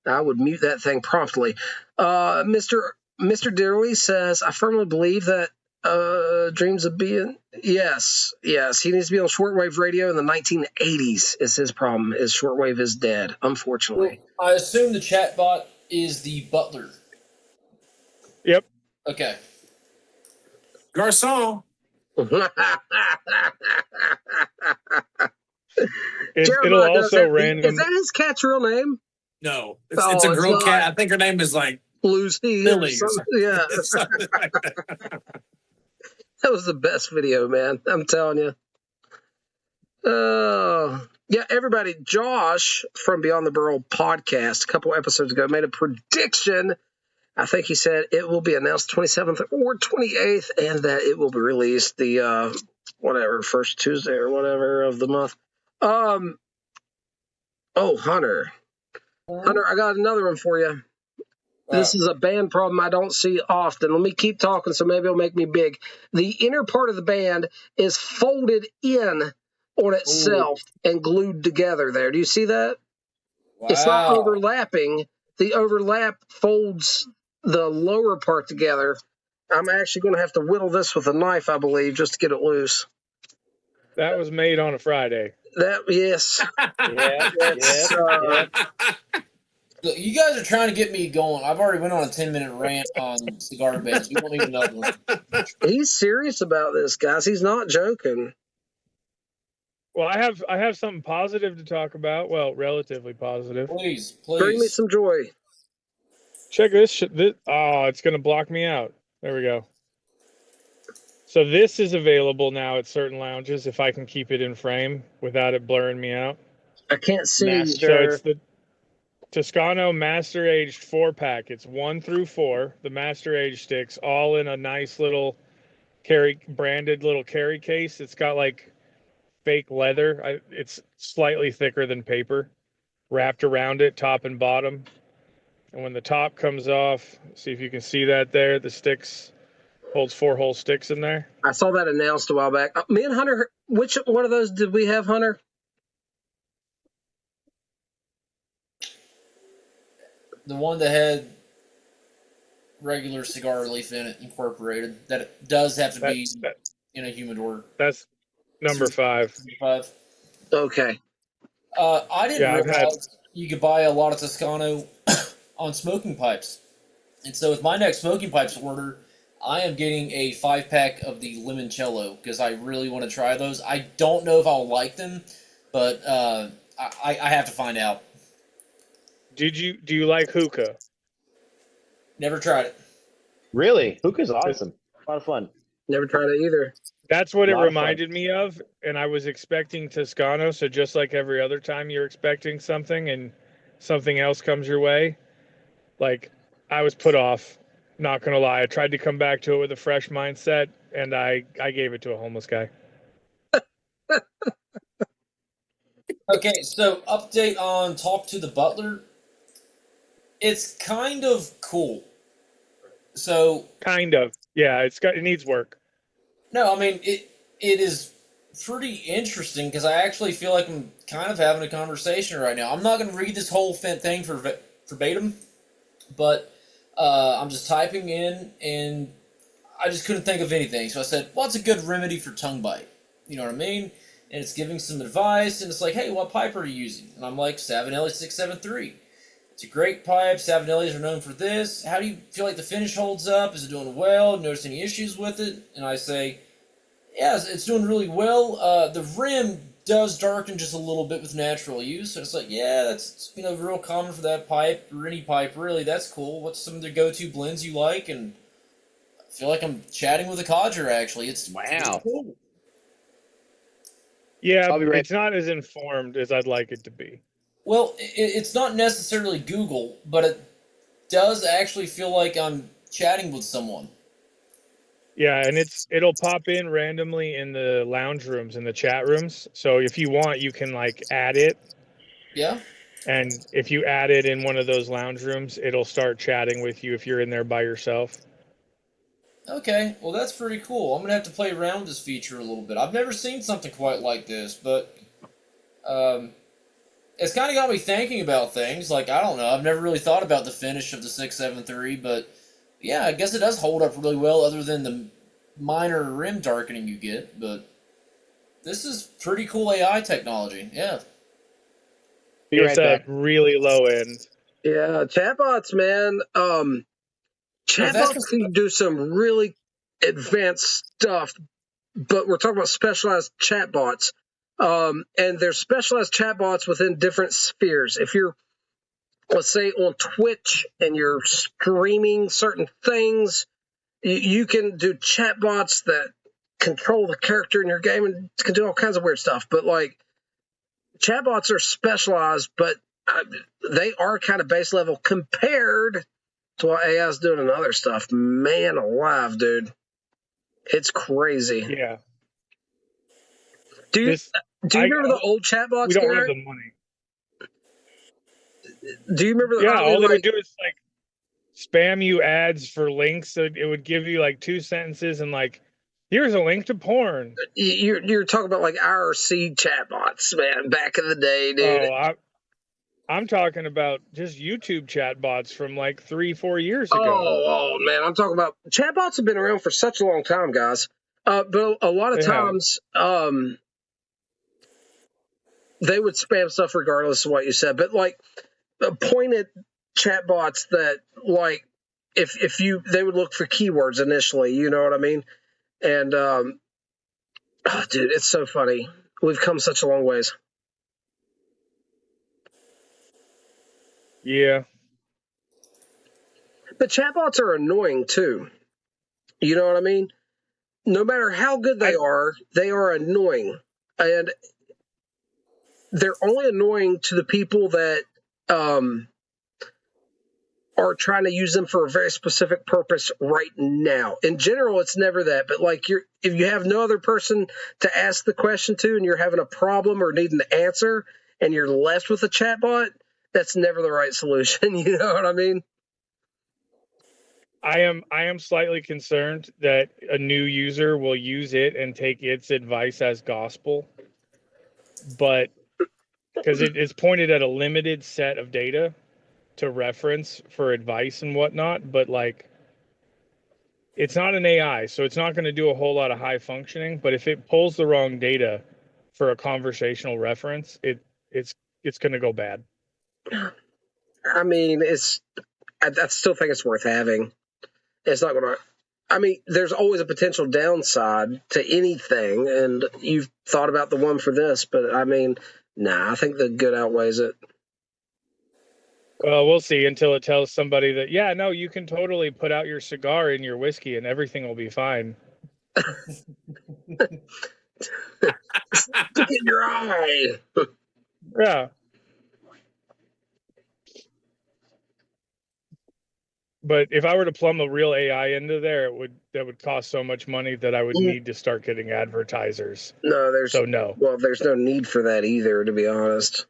I would mute that thing promptly. Mr. Dearly says, I firmly believe that dreams of being. Yes. He needs to be on shortwave radio in the 1980s. Is his problem. Is shortwave is dead, unfortunately. Well, I assume the chatbot is the butler. Yep. Okay. Garcon. It'll also random. Is that his cat's real name? No, it's a girl cat. I think her name is like Lucy. Lily. Yeah. Something like that. That was the best video, man. I'm telling you. Yeah, everybody. Josh from Beyond the Burrow podcast a couple episodes ago made a prediction. I think he said it will be announced 27th or 28th, and that it will be released the first Tuesday or whatever of the month. Hunter, I got another one for you. This is a band problem I don't see often. Let me keep talking, so maybe it'll make me big. The inner part of the band is folded in on itself and glued together there. Do you see that? Wow. It's not overlapping. The overlap folds the lower part together. I'm actually going to have to whittle this with a knife, I believe, just to get it loose. That was made on a Friday. Yes. Yeah. Look, you guys are trying to get me going. I've already went on a 10-minute rant on cigar bands. We won't need another one. He's serious about this, guys. He's not joking. Well, I have something positive to talk about. Well, relatively positive. Please. Bring me some joy. Check this. It's going to block me out. There we go. So this is available now at certain lounges if I can keep it in frame without it blurring me out. I can't see. Master. So it's the Toscano Master Aged 4-pack. It's 1 through 4. The Master Aged sticks, all in a nice little branded little carry case. It's got like fake leather. It's slightly thicker than paper, wrapped around it, top and bottom. And when the top comes off, see if you can see that there. The sticks holds 4 whole sticks in there. I saw that announced a while back. Me and Hunter, which one of those did we have, Hunter? The one that had regular cigar leaf in it incorporated. That it does have to be in a humidor. That's number 5. 5. Okay. I didn't realize you could buy a lot of Toscano on smoking pipes. And so with my next smoking pipes order, I am getting a 5-pack of the Limoncello because I really want to try those. I don't know if I'll like them, but I have to find out. Do you like hookah? Never tried it. Really? Hookah's awesome. A lot of fun. Never tried it either. That's what it reminded me of, and I was expecting Toscano, so just like every other time you're expecting something and something else comes your way, like I was put off, not gonna lie. I tried to come back to it with a fresh mindset, and I gave it to a homeless guy. Okay, so update on Talk to the Butler. It's kind of cool. So kind of, yeah, it needs work. No, I mean it is pretty interesting because I actually feel like I'm kind of having a conversation right now. I'm not going to read this whole thing verbatim, but I'm just typing in and I just couldn't think of anything. So I said, what's a good remedy for tongue bite? You know what I mean? And it's giving some advice, and it's like, hey, what pipe are you using? And I'm like, Savinelli 673. It's a great pipe. Savinellis are known for this. How do you feel like the finish holds up? Is it doing well? Notice any issues with it? And I say, Yeah, it's doing really well. The rim does darken just a little bit with natural use. So it's like, yeah, that's real common for that pipe or any pipe really. That's cool. What's some of the go-to blends you like? And I feel like I'm chatting with a codger actually. It's pretty Wow. cool. Yeah, I'll be right. it's not as informed as I'd like it to be. Well, it's not necessarily Google, but it does actually feel like I'm chatting with someone. Yeah, and it'll pop in randomly in the lounge rooms, in the chat rooms. So if you want, you can like add it. Yeah. And if you add it in one of those lounge rooms, it'll start chatting with you if you're in there by yourself. Okay, well that's pretty cool. I'm gonna have to play around with this feature a little bit. I've never seen something quite like this, but it's kind of got me thinking about things. Like, I don't know, I've never really thought about the finish of the 673, but yeah, I guess it does hold up really well, other than the minor rim darkening you get. But this is pretty cool AI technology. Yeah. Be It's right a back. really low end. Yeah, chatbots, man. Chatbots can do some really advanced stuff, but we're talking about specialized chatbots. And there's specialized chatbots within different spheres. If you're, let's say, on Twitch and you're streaming certain things, you can do chatbots that control the character in your game and can do all kinds of weird stuff. But like, chatbots are specialized, but they are kind of base level compared to what AI is doing and other stuff. Man alive, dude. It's crazy. Yeah. Do you remember the old chatbots? We don't Garrett? have the money. Do you remember? Yeah, all they would do is like spam you ads for links. So it would give you like 2 sentences and like, here's a link to porn. You're talking about like IRC chatbots, man, back in the day, dude. Oh, I'm talking about just YouTube chatbots from like 3-4 years ago. Oh man, I'm talking about chatbots have been around for such a long time, guys. But a lot of times, they would spam stuff regardless of what you said. But like pointed chatbots that like if you they would look for keywords initially, you know what I mean? And dude, it's so funny. We've come such a long ways. Yeah. But chatbots are annoying too. You know what I mean? No matter how good they are annoying. And they're only annoying to the people that are trying to use them for a very specific purpose right now. In general, it's never that. But like if you have no other person to ask the question to and you're having a problem or need an answer and you're left with a chatbot, that's never the right solution. You know what I mean? I am slightly concerned that a new user will use it and take its advice as gospel, but because it is pointed at a limited set of data to reference for advice and whatnot, but like it's not an AI, so it's not going to do a whole lot of high functioning. But if it pulls the wrong data for a conversational reference, it's going to go bad. I mean, I still think it's worth having. It's not going to. I mean, there's always a potential downside to anything, and you've thought about the one for this, but I mean, nah, I think the good outweighs it. Well, we'll see until it tells somebody that, yeah, no, you can totally put out your cigar in your whiskey and everything will be fine. Look in your eye. Yeah. But if I were to plumb a real AI into there, that would cost so much money that I would need to start getting advertisers. No, there's no. Well, there's no need for that either, to be honest.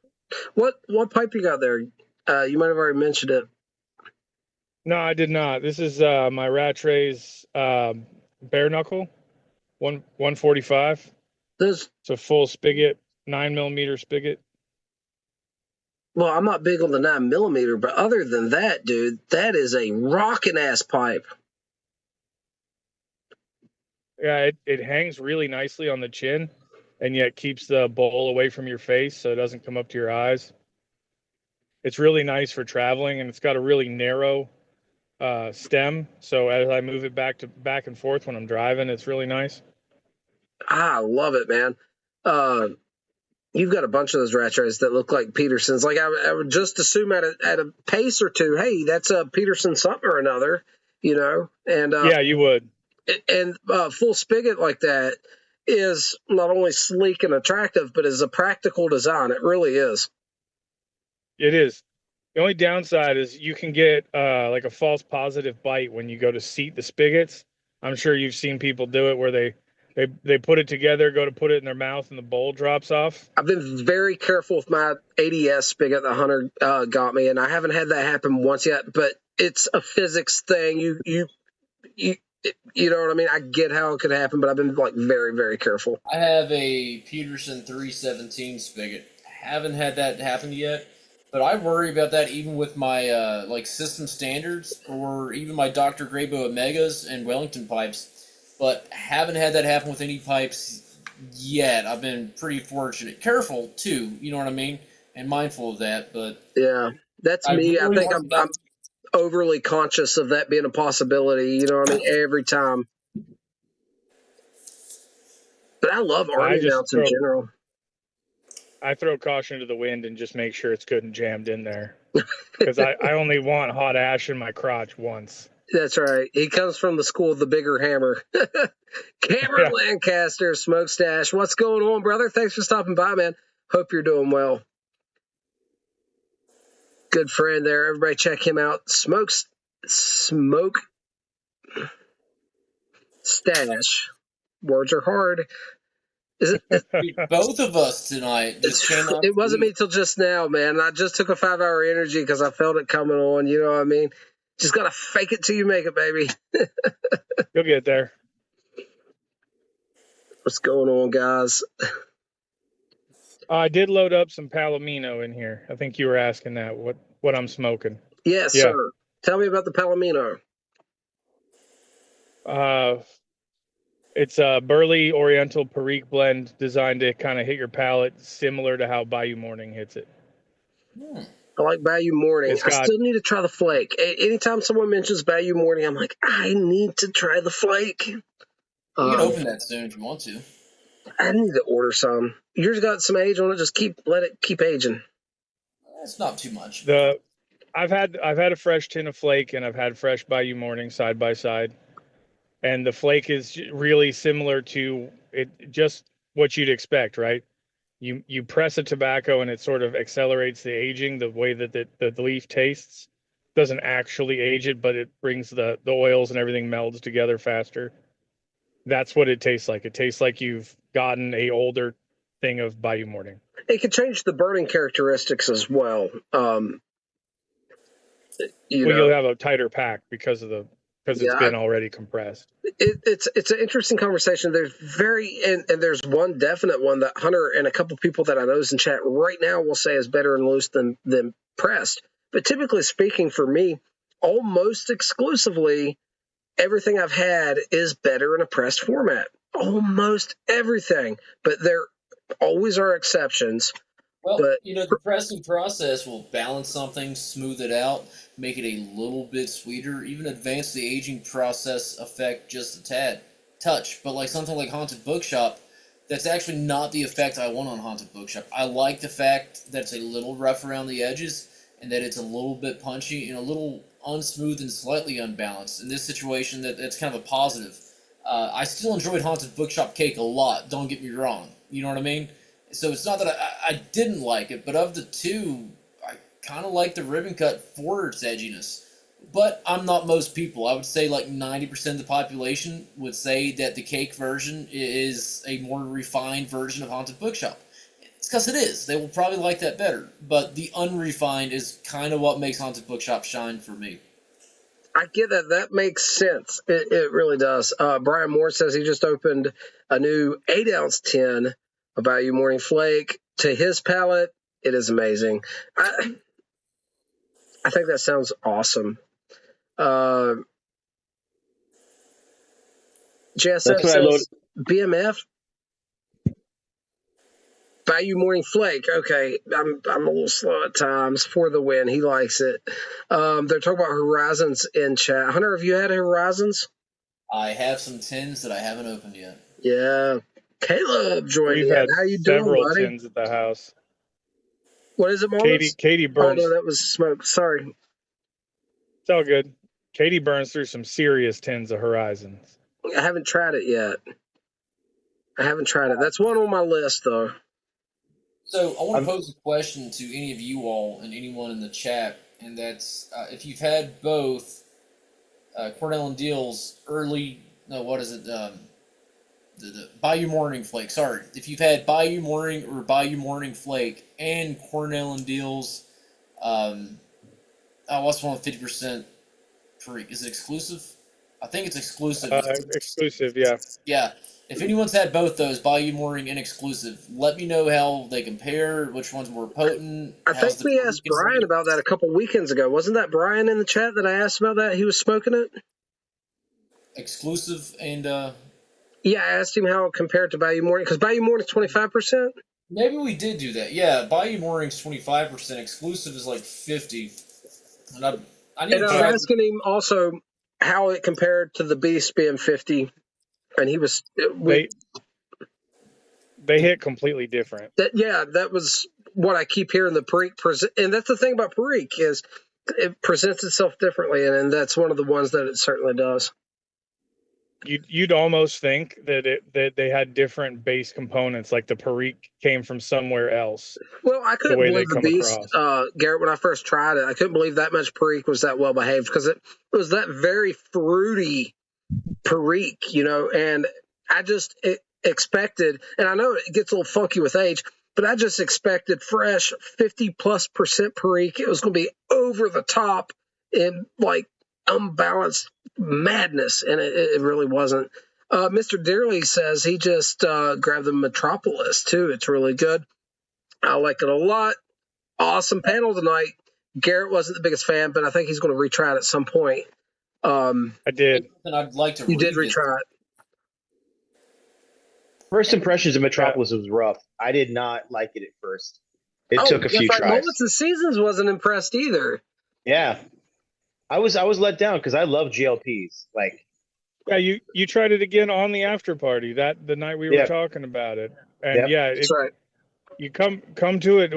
What pipe you got there? You might have already mentioned it. No, I did not. This is my Rattray's bare knuckle, 145. It's a full spigot, 9mm spigot. Well, I'm not big on the 9mm, but other than that, dude, that is a rockin' ass pipe. Yeah, it hangs really nicely on the chin, and yet keeps the bowl away from your face so it doesn't come up to your eyes. It's really nice for traveling, and it's got a really narrow stem. So as I move it back and forth when I'm driving, it's really nice. I love it, man. You've got a bunch of those rat trays that look like Peterson's. Like I would just assume at a pace or two, hey, that's a Peterson something or another, you know. And Yeah, you would. full spigot like that is not only sleek and attractive, but is a practical design. It really is. It is. The only downside is you can get like a false positive bite when you go to seat the spigots. I'm sure you've seen people do it where they put it together, go to put it in their mouth, and the bowl drops off. I've been very careful with my ADS spigot that Hunter got me, and I haven't had that happen once yet. But it's a physics thing. You know what I mean? I get how it could happen, but I've been like very, very careful. I have a Peterson 317 spigot. Haven't had that happen yet, but I worry about that even with my like system standards or even my Dr. Grabo Omegas and Wellington pipes. But haven't had that happen with any pipes yet. I've been pretty fortunate. Careful too, you know what I mean, and mindful of that. But Yeah, that's me. I think I'm overly conscious of that being a possibility. You know what I mean? Every time. But I love Army mounts in general. I throw caution to the wind and just make sure it's good and jammed in there. Because I only want hot ash in my crotch once. That's right. He comes from the school of the bigger hammer. Cameron Lancaster, Smokestash. What's going on, brother? Thanks for stopping by, man. Hope you're doing well. Good friend there. Everybody check him out. Smoke Stash. Words are hard. Both of us tonight just came up. It wasn't me till just now, man. I just took a 5-hour energy because I felt it coming on. You know what I mean? Just got to fake it till you make it, baby. You'll get there. What's going on, guys? I did load up some Palomino in here. I think you were asking that, what I'm smoking. Yes, sir. Tell me about the Palomino. It's a Burley Oriental Perique blend designed to kind of hit your palate, similar to how Bayou Morning hits it. I like Bayou Morning. I still need to try the flake. Anytime someone mentions Bayou Morning, I'm like, I need to try the flake. You can open that soon if you want to. I need to order some. Yours got some age on it. Just let it keep aging. It's not too much. I've had a fresh tin of flake and I've had fresh Bayou Morning side by side. And the flake is really similar to it, just what you'd expect, right? You press a tobacco and it sort of accelerates the aging, the way that the leaf tastes. Doesn't actually age it, but it brings the oils and everything melds together faster. That's what it tastes like. It tastes like you've gotten a older thing of Bayou Morning. It could change the burning characteristics as well. You'll have a tighter pack because it's been already compressed. It's an interesting conversation. There's and there's one definite one that Hunter and a couple people that I know in chat right now will say is better and loose than pressed. But typically speaking, for me, almost exclusively, everything I've had is better in a pressed format. Almost everything, but there always are exceptions. Well, the pressing process will balance something, smooth it out, make it a little bit sweeter, even advance the aging process effect just a tad. Touch. But like something like Haunted Bookshop, that's actually not the effect I want on Haunted Bookshop. I like the fact that it's a little rough around the edges and that it's a little bit punchy and a little unsmooth and slightly unbalanced. In this situation, that's kind of a positive. I still enjoyed Haunted Bookshop Cake a lot, don't get me wrong. You know what I mean? So it's not that I didn't like it, but of the two, I kind of like the ribbon cut for its edginess. But I'm not most people. I would say like 90% of the population would say that the cake version is a more refined version of Haunted Bookshop. It's because it is. They will probably like that better. But the unrefined is kind of what makes Haunted Bookshop shine for me. I get that. That makes sense. It really does. Brian Moore says he just opened a new 8-ounce tin of Bayou Morning Flake. To his palate, it is amazing. I think that sounds awesome. JSF says BMF Bayou Morning Flake. Okay, I'm a little slow at times. For the win, he likes it. They're talking about Horizons in chat. Hunter, have you had Horizons? I have some tins that I haven't opened yet. Yeah, Caleb joined We've in. had How you doing, several buddy? tins at the house. What is it, Moments? Katie Oh, burns. no, that was smoke. Sorry. It's all good. Katie burns through some serious tins of Horizons. I haven't tried it yet. That's one on my list, though. So I want to pose a question to any of you all and anyone in the chat, and that's if you've had both Cornell and Deal's early, no, what is it? The Bayou Morning Flake. Sorry, if you've had Bayou Morning or Bayou Morning Flake and Cornell and Deal's, what's one with 50% free? Is it exclusive? I think it's exclusive. Exclusive, yeah. Yeah. If anyone's had both those, Bayou Morning and exclusive, let me know how they compare, which one's more potent. I think we asked Brian about that a couple weekends ago. Wasn't that Brian in the chat that I asked about that? He was smoking it? Exclusive and yeah, I asked him how it compared to Bayou Morning, because Bayou Morning is 25%. Maybe we did do that. Yeah, Bayou Morning's 25%, exclusive is like 50%. And I need and to I try. was asking him also how it compared to the Beast being 50, and he was they hit completely different. That was what I keep hearing the Perique present, and that's the thing about Perique is it presents itself differently, and that's one of the ones that it certainly does. You'd almost think that they had different base components, like the Perique came from somewhere else. Well, I couldn't believe the Beast, Garrett, when I first tried it. I couldn't believe that much Perique was that well behaved, because it was that very fruity Perique, and I just expected, and I know it gets a little funky with age, but I just expected fresh 50+% Perique. It was going to be over the top and like unbalanced madness, and it really wasn't. Mr. Dearly says he just grabbed the Metropolis too. It's really good. I like it a lot. Awesome panel tonight. Garrett wasn't the biggest fan, but I think he's going to retry it at some point. I did. And I'd like to. You did retry it. First impressions of Metropolis was rough. I did not like it at first. It took a few tries. Moments of Seasons wasn't impressed either. Yeah, I was let down because I love GLPs. Like, yeah, you tried it again on the after party the night we were talking about it, and that's right. You come to it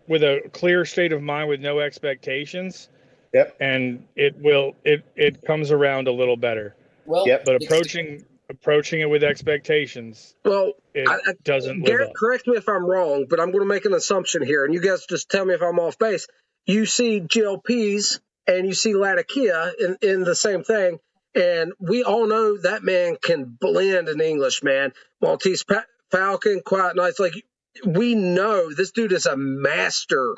with a clear state of mind with no expectations. Yep. And it comes around a little better. Well, but approaching it with expectations. Well, it doesn't. Garrett, correct me if I'm wrong, but I'm going to make an assumption here, and you guys just tell me if I'm off base. You see GLPs and you see Latakia in the same thing, and we all know that man can blend in English, man. Maltese Falcon, Quiet Nights, like we know this dude is a master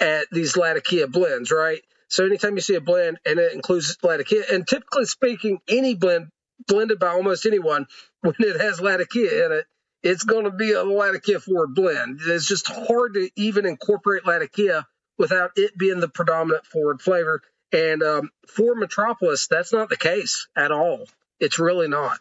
at these Latakia blends, right? So anytime you see a blend and it includes Latakia, and typically speaking, any blend blended by almost anyone, when it has Latakia in it, it's going to be a Latakia forward blend. It's just hard to even incorporate Latakia without it being the predominant forward flavor. And for Metropolis, that's not the case at all. It's really not.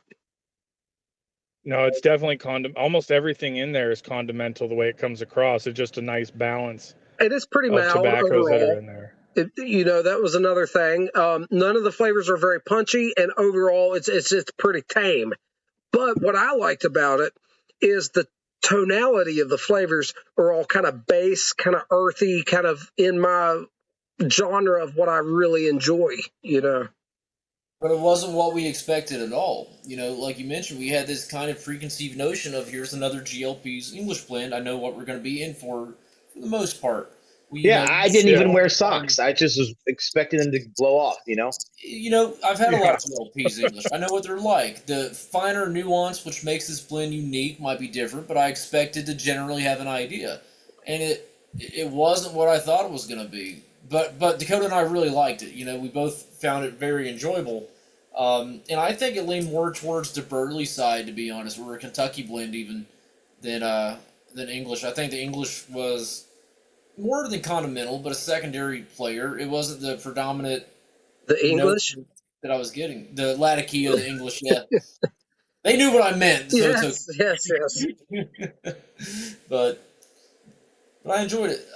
No, it's definitely almost everything in there is condimental the way it comes across. It's just a nice balance. It is pretty mild tobaccos overall. That are in there. That was another thing. None of the flavors are very punchy, and overall, it's pretty tame. But what I liked about it is the tonality of the flavors are all kind of base, kind of earthy, kind of in my genre of what I really enjoy. But it wasn't what we expected at all. Like you mentioned, we had this kind of preconceived notion of here's another GLP's English blend. I know what we're going to be in for the most part. I didn't even wear socks. I just was expecting them to blow off, I've had a lot of GLP's English. I know what they're like. The finer nuance, which makes this blend unique, might be different, but I expected to generally have an idea. And it wasn't what I thought it was going to be. But Dakota and I really liked it. We both found it very enjoyable. And I think it leaned more towards the Burley side, to be honest. We're a Kentucky blend even than English. I think the English was more than continental, but a secondary player. It wasn't the predominant. The English that I was getting, the Latakia, the English. Yeah, they knew what I meant. So yes. But I enjoyed it.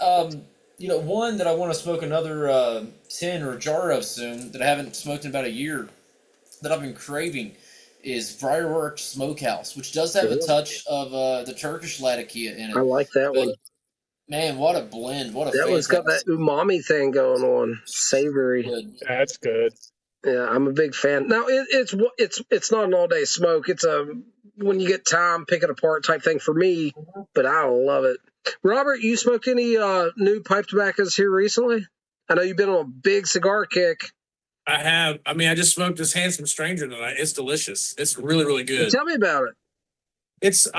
One that I want to smoke another tin or jar of soon that I haven't smoked in about a year that I've been craving is Briarworks Smokehouse, which does have a touch of the Turkish Latakia in I it. like that But one. man, what a blend! What a That one's got that fantastic umami thing going on, savory. blend. That's good. Yeah, I'm a big fan. Now it's not an all day smoke. It's a when you get time, pick it apart type thing for me. But I love it. Robert, you smoked any new pipe tobaccos here recently? I know you've been on a big cigar kick. I have. I mean, I just smoked this Handsome Stranger tonight. It's delicious. It's really, really good. Tell me about it. It's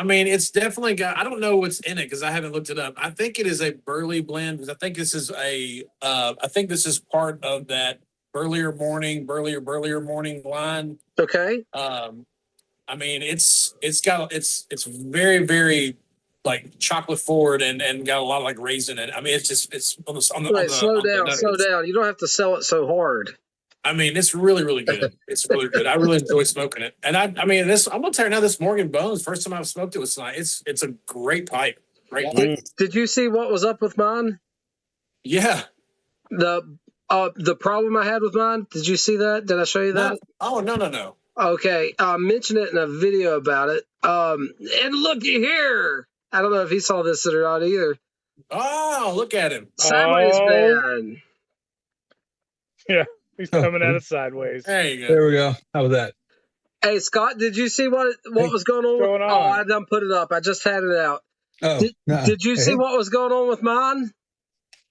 definitely got, I don't know what's in it because I haven't looked it up. I think it is a burley blend because I think this is part of that burlier morning line. Okay. I mean, it's very, very like chocolate forward and got a lot of like raisin in it. I mean, it's on the Wait, slow down. You don't have to sell it so hard. I mean, it's really, really good. It's really good. I really enjoy smoking it. And I'm gonna tell you now, this Morgan Bones, first time I've smoked it was tonight. It's a great pipe. Great pipe. Did you see what was up with mine? Yeah. The problem I had with mine. Did you see that? Did I show you that? No. Okay. Mentioned it in a video about it. And looky here. I don't know if he saw this or not either. Oh, look at him. Sideways man. Yeah, he's coming at us sideways. There you go. There we go. How was that? Hey, Scott, did you see what was going on? Going on? Oh, I done put it up. I just had it out. Oh, Did you see what was going on with mine?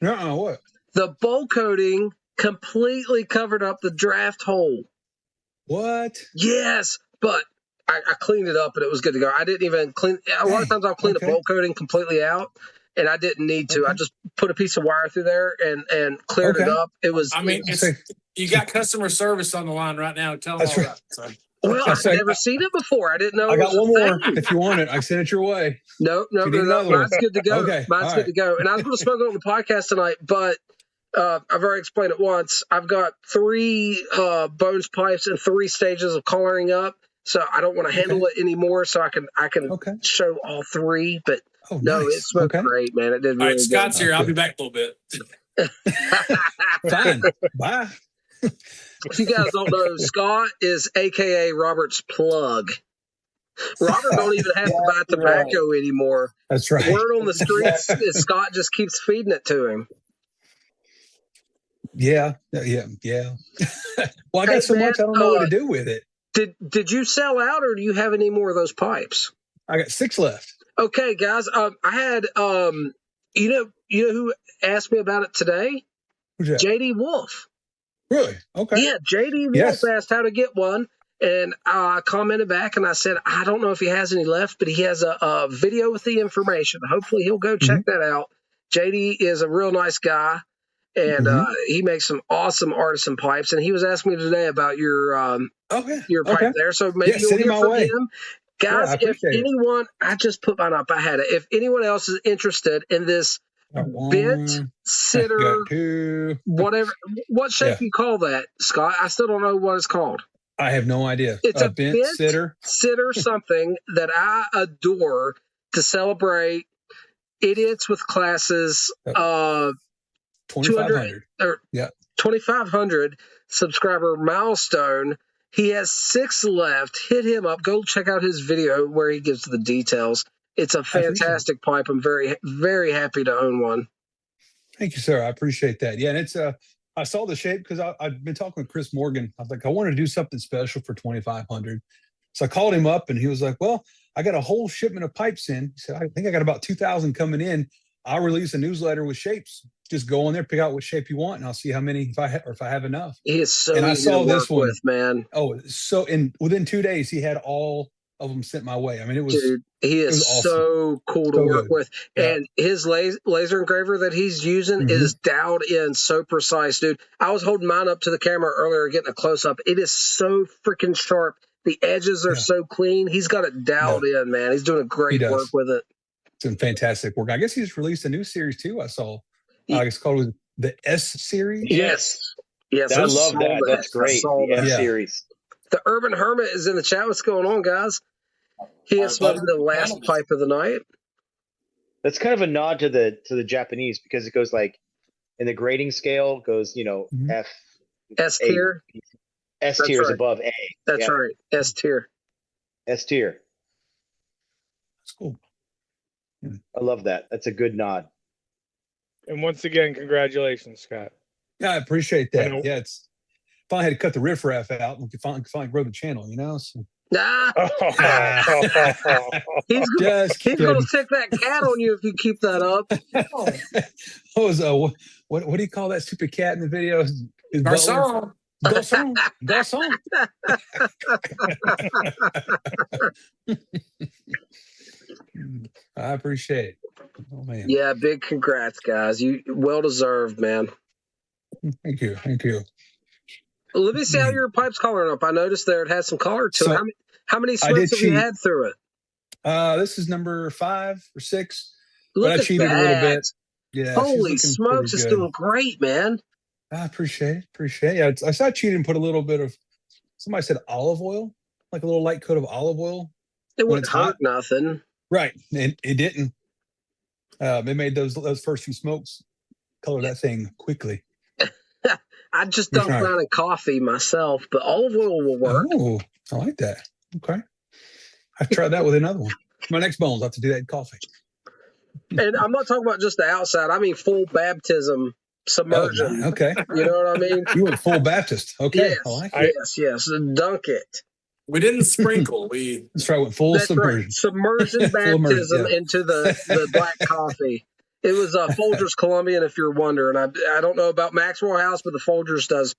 No, what? The bowl coating completely covered up the draft hole. What? Yes, but I cleaned it up and it was good to go. I didn't even clean. A lot of times I'll clean the bowl coating completely out, and I didn't need to. I just put a piece of wire through there and cleared it up. It was. I mean, you got customer service on the line right now. Tell them all that. So. Well, I've never seen it before. I didn't know. I got one more. Thing. If you want it, I sent it your way. No. Mine's good to go. Okay. Mine's good to go. And I was going to smoke it on the podcast tonight, but I've already explained it once. I've got 3 Bones pipes and 3 stages of coloring up, so I don't want to handle it anymore. So I can show all 3. But no, nice. it smoked great, man. It did really all right, Scott's good. here. I'll be back in a little bit. Fine. Bye. If you guys don't know, Scott is AKA Robert's plug. Robert don't even have to buy tobacco anymore. That's right. Word on the streets is Scott just keeps feeding it to him. Yeah. Well, I got so much I don't know what to do with it. Did you sell out, or do you have any more of those pipes? I got 6 left. Okay, guys. I had you know who asked me about it today? Who's that? JD Wolf. Really? Okay. Yeah, JD Wolf asked how to get one, and I commented back and I said I don't know if he has any left, but he has a video with the information. Hopefully, he'll go check that out. JD is a real nice guy, and he makes some awesome artisan pipes. And he was asking me today about your pipe there, so maybe you'll hear from him. Guys, if anyone, I just put mine up. I had it. If anyone else is interested in this bent sitter, whatever, what shape you call that, Scott? I still don't know what it's called. I have no idea. It's a bent sitter something that I adore to celebrate idiots with classes. 2,500 or 2,500 subscriber milestone. He has 6 left. Hit him up. Go check out his video where he gives the details. It's a fantastic pipe. I'm very, very happy to own one. Thank you, sir. I appreciate that. Yeah, and it's I saw the shape because I've been talking with Chris Morgan. I was like, I want to do something special for 2,500. So I called him up and he was like, well, I got a whole shipment of pipes in. He said, I think I got about 2,000 coming in. I'll release a newsletter with shapes. Just go on there, pick out what shape you want, and I'll see how many if I have enough. He is so and I saw this one, man. Oh, so within 2 days he had all of them sent my way. I mean, it was he is awesome. So cool to work with, and his laser engraver that he's using is dialed in so precise, dude. I was holding mine up to the camera earlier, getting a close up. It is so freaking sharp. The edges are so clean. He's got it dialed in, man. He's doing a great work with it. It's been fantastic work. I guess he just released a new series too. I saw. It's called the S series. Yes. I love that. That's great. The S series. The Urban Hermit is in the chat. What's going on, guys? He has smoked the last pipe of the night. That's kind of a nod to the Japanese because it goes like in the grading scale goes F S tier. S tier is above A. That's right. S tier. S tier. That's cool. I love that. That's a good nod. And once again, congratulations, Scott. Yeah, I appreciate I that. know. Yeah, it's finally had to cut the riffraff out. We could finally grow the channel, you know. So. Nah, he's Just he's gonna kidding. stick that cat on you if you keep that up. What was what do you call that stupid cat in the video? His butler? Garcon. Garcon. I appreciate it. Oh man. Yeah, big congrats, guys. You well deserved, man. Thank you. Thank you. Let me see how your pipe's coloring up. I noticed there it has some color to So, it. How many I did smokes have you cheat. had through it? This is number 5 or 6. Look but I at cheated that. a little bit. Yeah. she's Holy looking smokes, pretty it's good. doing great, man. I appreciate it. Yeah, I saw cheated and put a little bit of, somebody said olive oil, like a little light coat of olive oil. It When wouldn't it's hurt hot. nothing. Right. And it didn't. It made those first few smokes color that thing quickly. I just dunked Right. mine in coffee myself, but olive oil will work. Oh, I like that. Okay. I've tried that with another one. My next bones, I have to do that in coffee. And I'm not talking about just the outside. I mean full baptism submersion. Oh, okay. You know what I mean? You went full Baptist. Okay. Yes, I like it. yes. Dunk it. We didn't sprinkle. We That's right. I went full That's submersion. right. Submersion Full immersion, baptism yeah. into the black coffee. It was Folgers Colombian, if you're wondering. I don't know about Maxwell House, but the Folgers does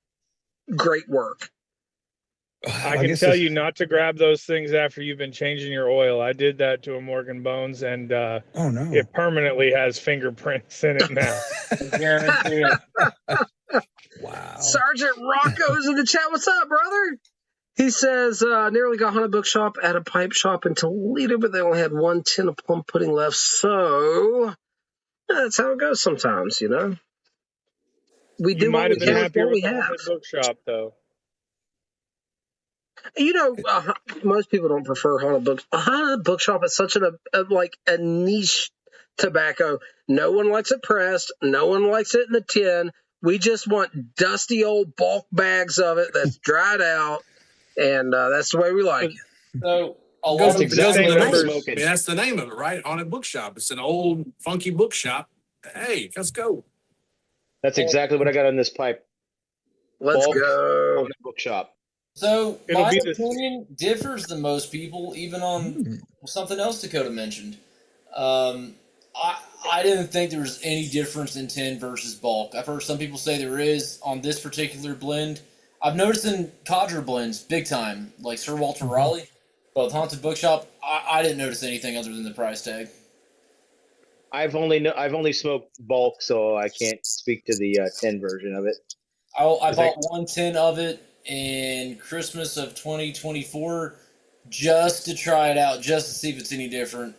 great work. I can guess tell it's- you not to grab those things after you've been changing your oil. I did that to a Morgan Bones, and Oh no. it permanently has fingerprints in it now. Guarantee it. Wow. Sergeant Rocco's in the chat. What's up, brother? He says, nearly got Haunted Bookshop at a pipe shop in Toledo, but they only had 1 tin of plum pudding left. So that's how it goes sometimes, you know. We You do what might we have been can with happier what we with the have. haunted bookshop, though. You know, most people don't prefer haunted books. A haunted bookshop is such a niche tobacco. No one likes it pressed. No one likes it in the tin. We just want dusty old bulk bags of it that's dried out, and that's the way we like it. So a Goes lot with- of it goes with the the name. smoking. I mean, that's the name of it, right? Haunted bookshop. It's an old funky bookshop. Hey, let's go. That's exactly what I got on this pipe. Let's Bulk go. Haunted Bookshop. So It'll my be the- opinion differs than most people, even on something else Dakota mentioned. I didn't think there was any difference in tin versus bulk. I've heard some people say there is on this particular blend. I've noticed in Cadre blends, big time, like Sir Walter Raleigh, but with Haunted Bookshop, I didn't notice anything other than the price tag. I've only smoked bulk, so I can't speak to the 10 version of it. I Is bought that- 1 tin of it in Christmas of 2024 just to try it out, just to see if it's any different.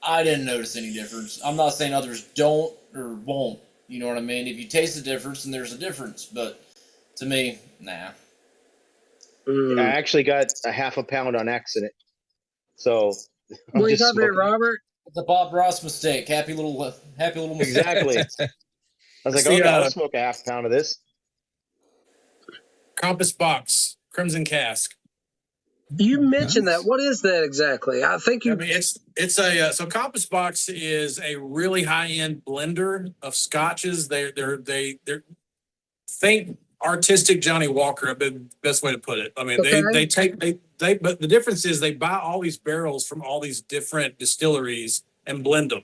I didn't notice any difference. I'm not saying others don't or won't. You know what I mean? If you taste the difference, then there's a difference. But to me, nah. Mm. I actually got a half a pound on accident. So I'm What you just got there, smoking. Robert? It's a Bob Ross mistake. Happy little mistake. Exactly. I was like, See, oh, no, I'll smoke a half pound of this. Compass box, Crimson Cask. You mentioned Nice. that. What is that exactly? I think I you. mean, it's a so Compass Box is a really high end blender of scotches. They're think artistic Johnny Walker. Would be the best way to put it. I mean, Okay. they but the difference is they buy all these barrels from all these different distilleries and blend them,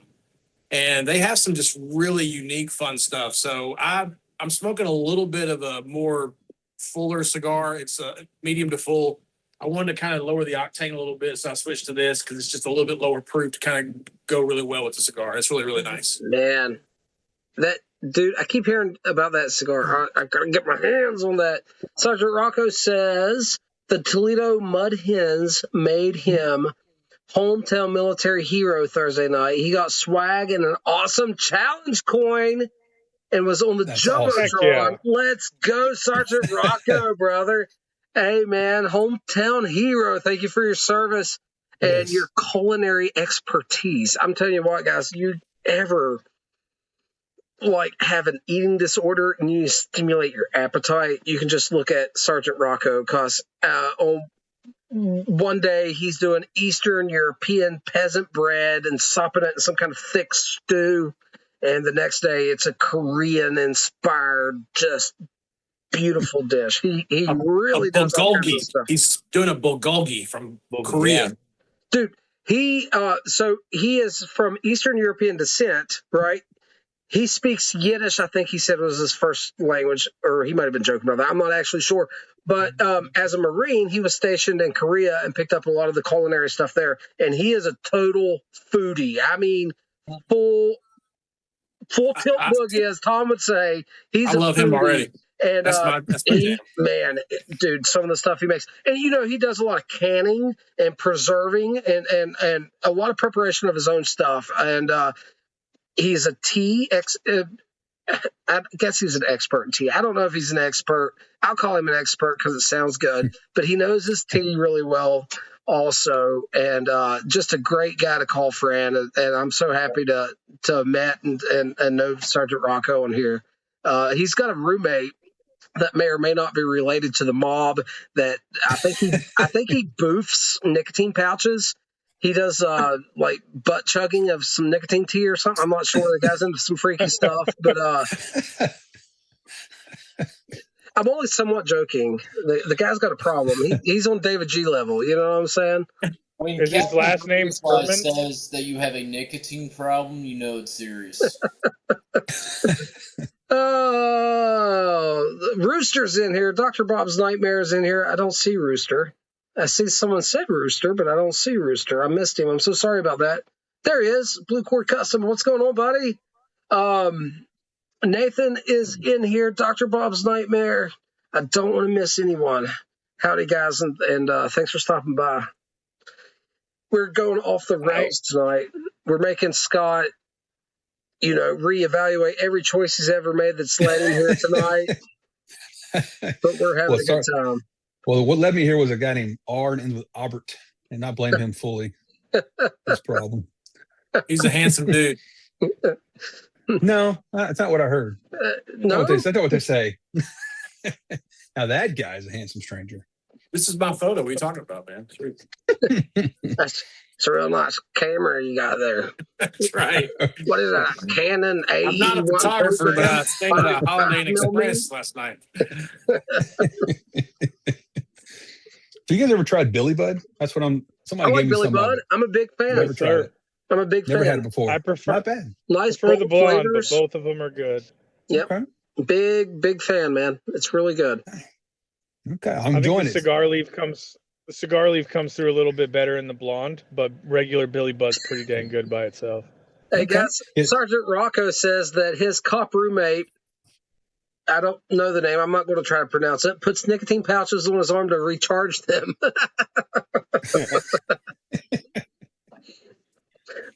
and they have some just really unique, fun stuff. So I'm smoking a little bit of a more fuller cigar. It's a medium to full. I wanted to kind of lower the octane a little bit, so I switched to this because it's just a little bit lower proof to kind of go really well with the cigar. It's really, really nice. Man, that dude, I keep hearing about that cigar. I gotta get my hands on that. Sergeant Rocco says the Toledo Mud Hens made him hometown military hero Thursday night. He got swag and an awesome challenge coin and was on the That's awesome. Jumbotron. Heck yeah. Let's go, Sergeant Rocco, brother. Hey, man, hometown hero. Thank you for your service and Yes. your culinary expertise. I'm telling you what, guys, you ever like have an eating disorder and you stimulate your appetite, you can just look at Sergeant Rocco because one day he's doing Eastern European peasant bread and sopping it in some kind of thick stew, and the next day it's a Korean inspired, just beautiful dish. He really does all kinds of bulgogi. stuff. He's doing a bulgogi from Bulgogi, Korea. yeah. Dude, he is from Eastern European descent, right? He speaks Yiddish, I think he said was his first language, or he might have been joking about that. I'm not actually sure. But as a Marine, he was stationed in Korea and picked up a lot of the culinary stuff there. And he is a total foodie. I mean, full tilt boogie, as Tom would say. He's I love him already. And That's my jam. man, dude, some of the stuff he makes, and he does a lot of canning and preserving and a lot of preparation of his own stuff. And he's a tea I guess he's an expert in tea. I don't know if he's an expert. I'll call him an expert because it sounds good, but he knows his tea really well also, and just a great guy to call friend. And I'm so happy to have met and know Sergeant Rocco on here. He's got a roommate that may or may not be related to the mob. That I think he boofs nicotine pouches. He does like butt chugging of some nicotine tea or something. I'm not sure. The guy's into some freaky stuff, but I'm only somewhat joking. The guy's got a problem. He's on David G level. You know what I'm saying? I mean, Is his Captain last name Firefly Furman? says that you have a nicotine problem, you know it's serious. Oh, Rooster's in here. Dr. Bob's Nightmare is in here. I don't see Rooster. I see someone said Rooster, but I don't see Rooster. I missed him. I'm so sorry about that. There he is. Blue Cord Custom. What's going on, buddy? Nathan is in here. Dr. Bob's Nightmare. I don't want to miss anyone. Howdy, guys, and thanks for stopping by. We're going off the rails tonight. We're making Scott, reevaluate every choice he's ever made that's led him here tonight. But we're having a good time. Well, what led me here was a guy named R and ends with Albert, and I blame him fully. This problem. He's a handsome dude. No, that's not what I heard. No, That's not what they say. Now that guy's a handsome stranger. This is my photo. What are you talking about, man? it's a real nice camera you got there. That's right. What is that? Canon A. I'm not a photographer, but I stayed at a Holiday Inn Express last night. Do you guys ever tried Billy Bud? That's what somebody I like gave me Billy some Bud. of it. I'm a big fan. Never tried it. I'm a big Never fan. had it before. I prefer Not bad. Nice the bold blonde, flavors. but both of them are good. Yep. Okay. Big fan, man. It's really good. Okay, I I'm think enjoying the it. cigar leaf comes through a little bit better in the blonde, but regular Billy Bud's pretty dang good by itself. Hey, Okay. guys, Sergeant Rocco says that his cop roommate, I don't know the name, I'm not going to try to pronounce it, puts nicotine pouches on his arm to recharge them.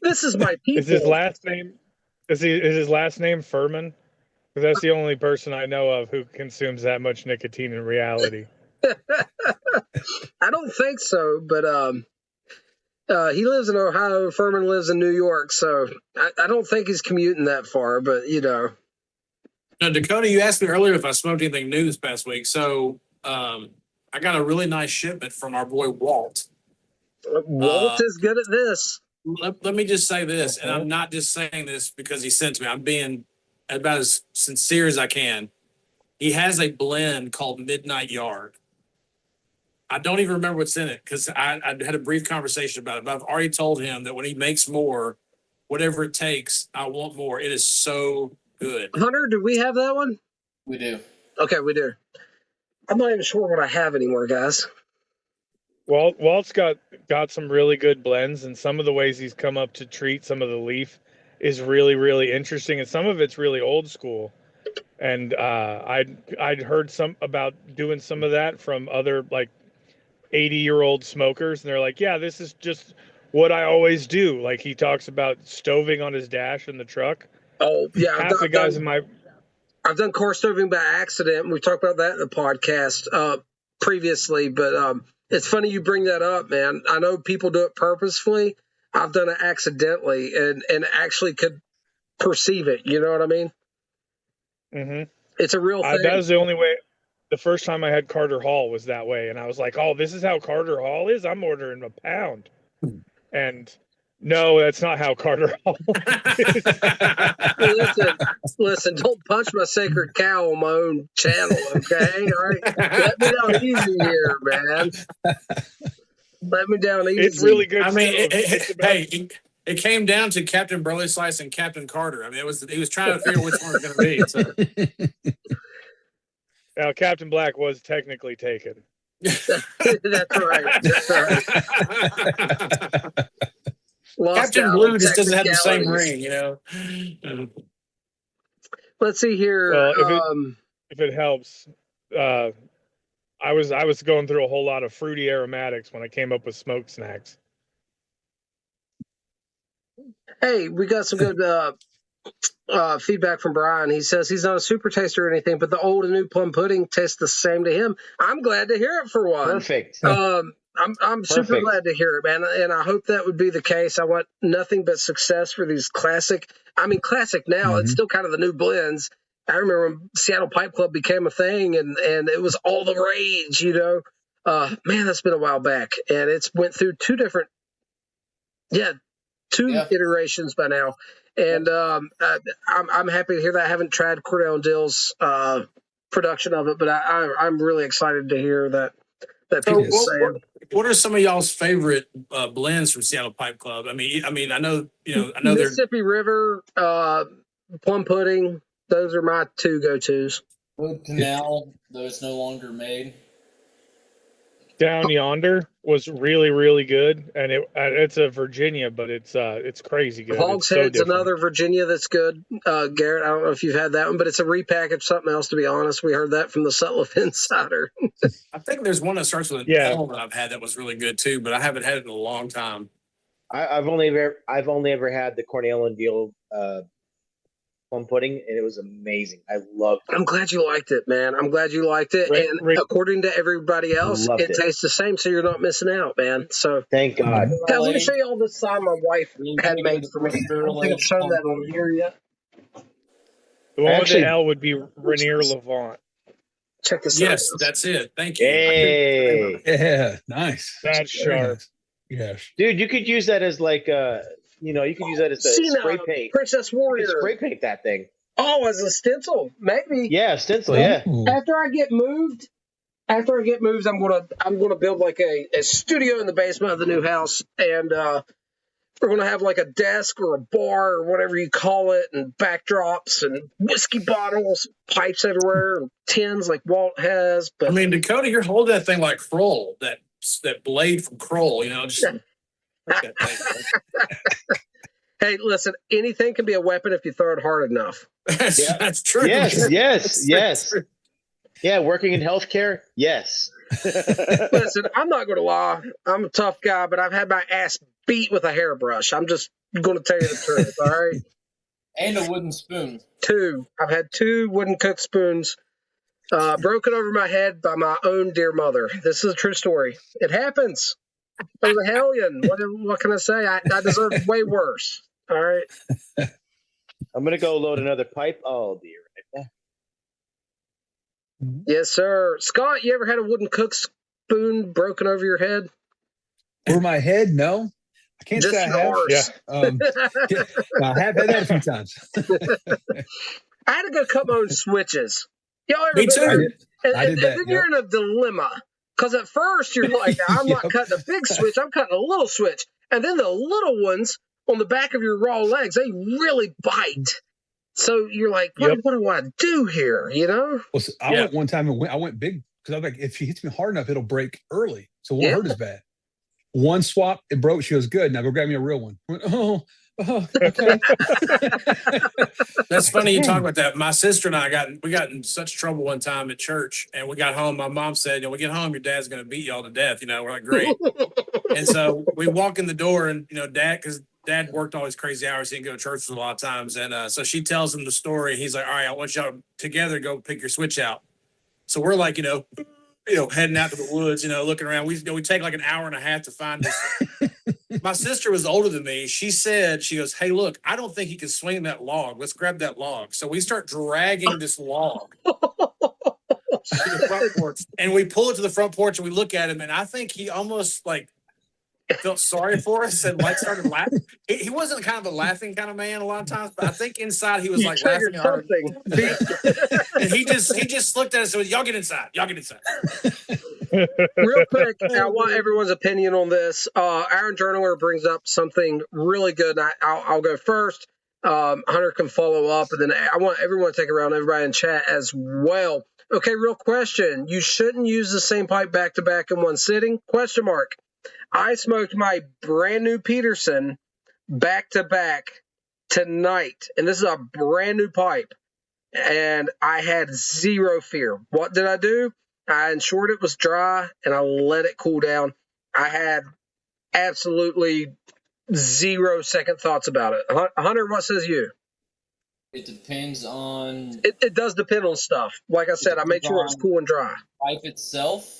This is my people. Is his last name Furman? Because that's the only person I know of who consumes that much nicotine in reality. I don't think so, but he lives in Ohio. Furman lives in New York, so I don't think he's commuting that far, but Now, Dakota, you asked me earlier if I smoked anything new this past week. So I got a really nice shipment from our boy Walt. Walt is good at this. Let me just say this, and I'm not just saying this because he sent it to me. I'm being about as sincere as I can. He has a blend called Midnight Yard. I don't even remember what's in it because I had a brief conversation about it, but I've already told him that when he makes more, whatever it takes, I want more. It is so good. Hunter, do we have that one? We do. Okay, we do. I'm not even sure what I have anymore, guys. Walt's got some really good blends, and some of the ways he's come up to treat some of the leaf is really, really interesting, and some of it's really old school. And I'd heard some about doing some of that from other like 80-year-old smokers, and they're like, yeah, this is just what I always do. Like he talks about stoving on his dash in the truck. Oh, yeah. Half the guys in my I've done car stoving by accident. We talked about that in the podcast previously, but it's funny you bring that up, man. I know people do it purposefully. I've done it accidentally and actually could perceive it. You know what I mean? Mm-hmm. It's a real thing. That was the only way. The first time I had Carter Hall was that way, and I was like, "Oh, this is how Carter Hall is. I'm ordering a pound." And no, that's not how Carter Hall is. Listen, don't punch my sacred cow on my own channel, okay? All right, let me down easy here, man. Let me down easy. It's really good. I mean, it came down to Captain Burley Slice and Captain Carter. I mean, he was trying to figure which one was going to be. So. Now, Captain Black was technically taken. That's right. That's right. Captain Blue just doesn't have the same ring, you know. Let's see here. Well, if it helps, I was going through a whole lot of fruity aromatics when I came up with smoked snacks. Hey, we got some good feedback from Brian. He says he's not a super taster or anything, but the old and new plum pudding tastes the same to him. I'm glad to hear it for one. Perfect. I'm super glad to hear it, man, and I hope that would be the case. I want nothing but success for these classic. I mean, classic now. It's still kind of the new blends. I remember when Seattle Pipe Club became a thing, and it was all the rage, you know. Man, that's been a while back, and it's went through two iterations by now. And I'm happy to hear that. I haven't tried Cordell and Dill's production of it, but I'm really excited to hear that people say. What are some of y'all's favorite blends from Seattle Pipe Club? I mean, I know Mississippi River, plum pudding. Those are my two go-tos. Road Canal, though it's no longer made. Down Yonder was really, really good, and it's a Virginia, but it's crazy good. Hogshead's another Virginia that's good. Garrett, I don't know if you've had that one, but it's a repackaged something else. To be honest, we heard that from the Sutliff Insider. I think there's one that starts with an L that I've had that was really good too, but I haven't had it in a long time. I've only ever had the Cornell and Deal plum pudding, and it was amazing. I loved it. I'm glad you liked it, man. I'm glad you liked it. And according to everybody else, it tastes the same, so you're not missing out, man. So thank God. Guys, let me show you all this sign my wife had made for me. I don't think I've shown that on here yet. The one with the L would be Rainier Levant. Check this out. Yes, that's it. Thank you. Hey. Yeah, nice. That's sharp. Yes. Dude, you could use that as like you could use that as a spray paint. Princess Warrior. You could spray paint that thing. Oh, as a stencil, maybe. Yeah, stencil. Yeah. After I get moved, I'm gonna build like a studio in the basement of the new house, and we're gonna have like a desk or a bar or whatever you call it, and backdrops and whiskey bottles, pipes everywhere, and tins like Walt has. But I mean, Dakota, you're holding that thing like Kroll, that blade from Kroll, you know. Just Hey, listen, anything can be a weapon if you throw it hard enough. That's true. Yes. Yeah, working in healthcare, yes. Listen, I'm not going to lie. I'm a tough guy, but I've had my ass beat with a hairbrush. I'm just going to tell you the truth, all right? And a wooden spoon. Two. I've had two wooden cook spoons broken over my head by my own dear mother. This is a true story. It happens. I was a hellion. What can I say? I deserve way worse. All right. I'm going to go load another pipe. I'll be right back. Yes, sir. Scott, you ever had a wooden cook spoon broken over your head? Over my head? No. I can't Just say I have. yours. I have had that a few times. I had to go cut my own switches. Y'all ever Me too. I did that, then you're in a dilemma. Because at first you're like, I'm not cutting a big switch, I'm cutting a little switch. And then the little ones on the back of your raw legs, they really bite. So you're like, what do I do here? You know? Well, so I went one time and I went big because I was like, if she hits me hard enough, it'll break early. So it won't hurt as bad. One swap, it broke. She goes, good. Now go grab me a real one. I went, okay. That's funny you talk about that. My sister and I got in such trouble one time at church, and we got home. My mom said, "We get home, your dad's going to beat you all to death." We're like, "Great." And so we walk in the door, and because Dad worked all his crazy hours, he didn't go to church a lot of times, and so she tells him the story. He's like, "All right, I want y'all together go pick your switch out." So we're like, heading out to the woods, looking around. We take like an hour and a half to find this. My sister was older than me. She goes, "Hey, look, I don't think he can swing that log. Let's grab that log." So we start dragging this log. to the front porch, and we pull it to the front porch, and we look at him, and I think he almost like felt sorry for us and like started laughing. He wasn't kind of a laughing kind of man a lot of times, but I think inside he was You like laughing triggered hard. something. And he just looked at us and said, "Y'all get inside. Y'all get inside." Real quick, I want everyone's opinion on this. Iron Journaler brings up something really good. And I'll go first. Hunter can follow up, and then I want everyone to take around everybody in chat as well. Okay, real question. You shouldn't use the same pipe back to back in one sitting? Question mark. I smoked my brand new Peterson back to back tonight, and this is a brand new pipe, and I had zero fear. What did I do? I ensured it was dry, and I let it cool down. I had absolutely 0 second thoughts about it. Hunter, what says you? It depends on It does depend on stuff. Like I said, I made sure it was cool and dry. pipe itself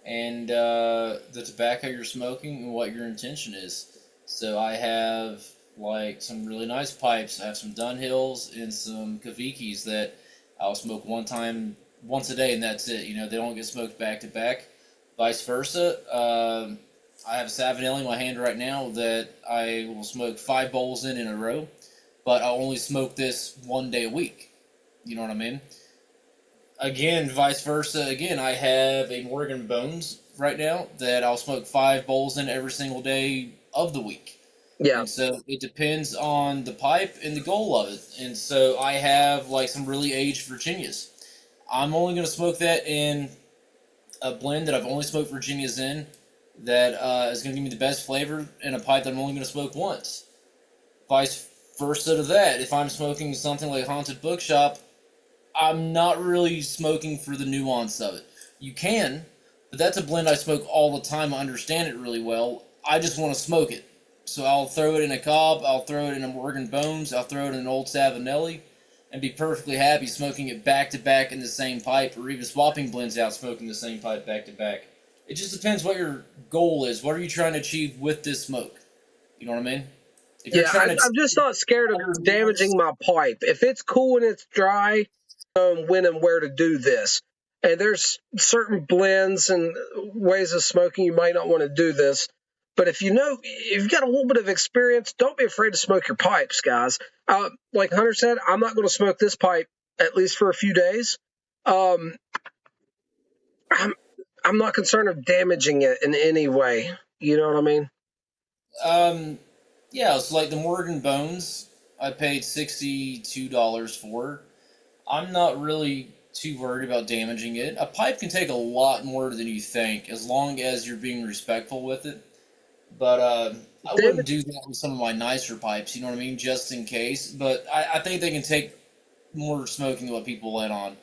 and the tobacco you're smoking and what your intention is. So I have like some really nice pipes. I have some Dunhills and some Kavikis that I'll smoke once a day, and that's it. You know, they don't get smoked back to back. Vice versa. I have a Savinelli in my hand right now that I will smoke 5 bowls in a row, but I'll only smoke this 1 day a week. You know what I mean? Again, vice versa. Again, I have a Morgan Bones right now that I'll smoke 5 bowls in every single day of the week. Yeah. And so it depends on the pipe and the goal of it. And so I have like some really aged Virginias. I'm only going to smoke that in a blend that I've only smoked Virginias in that is going to give me the best flavor in a pipe that I'm only going to smoke once. Vice versa to that, if I'm smoking something like Haunted Bookshop, I'm not really smoking for the nuance of it. You can, but that's a blend I smoke all the time. I understand it really well. I just want to smoke it. So I'll throw it in a Cobb, I'll throw it in a Morgan Bones, I'll throw it in an old Savinelli, and be perfectly happy smoking it back to back in the same pipe, or even swapping blends out, smoking the same pipe back to back. It just depends what your goal is. What are you trying to achieve with this smoke? You know what I mean? If you're trying I'm just not scared of damaging my pipe. If it's cool and it's dry, when and where to do this. And there's certain blends and ways of smoking you might not want to do this. But if you've got a little bit of experience, don't be afraid to smoke your pipes, guys. Like Hunter said, I'm not going to smoke this pipe at least for a few days. I'm not concerned of damaging it in any way. You know what I mean? Yeah, it's like the Morgan Bones. I paid $62 for. I'm not really too worried about damaging it. A pipe can take a lot more than you think, as long as you're being respectful with it. But I wouldn't do that with some of my nicer pipes, you know what I mean, just in case. But I think they can take more smoking than what people let on.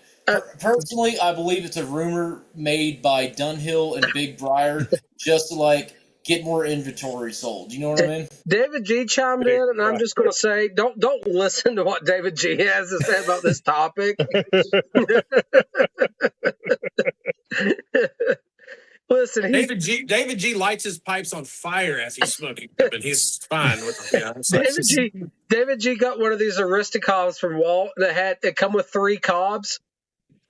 Personally, I believe it's a rumor made by Dunhill and Big Briar just to, like, get more inventory sold. You know what I mean? David G chimed in, and I'm just going to say, don't listen to what David G has to say about this topic. Listen, David G lights his pipes on fire as he's smoking, but he's fine with them. Yeah, David G got one of these Aristocobs from Walt that come with 3 cobs.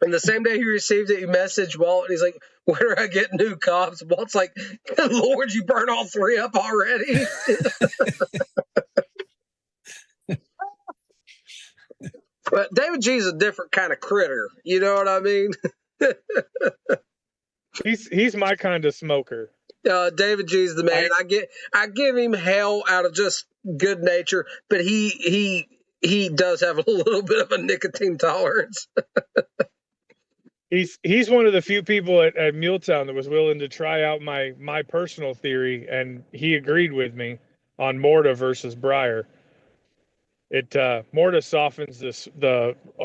And the same day he received it, he messaged Walt, and he's like, "Where do I get new cobs?" Walt's like, "Good Lord, you burn all 3 up already." But David G's a different kind of critter. You know what I mean? He's my kind of smoker. David G's the man. I give him hell out of just good nature, but he does have a little bit of a nicotine tolerance. He's one of the few people at Muletown that was willing to try out my personal theory, and he agreed with me on Morta versus Briar. Morta softens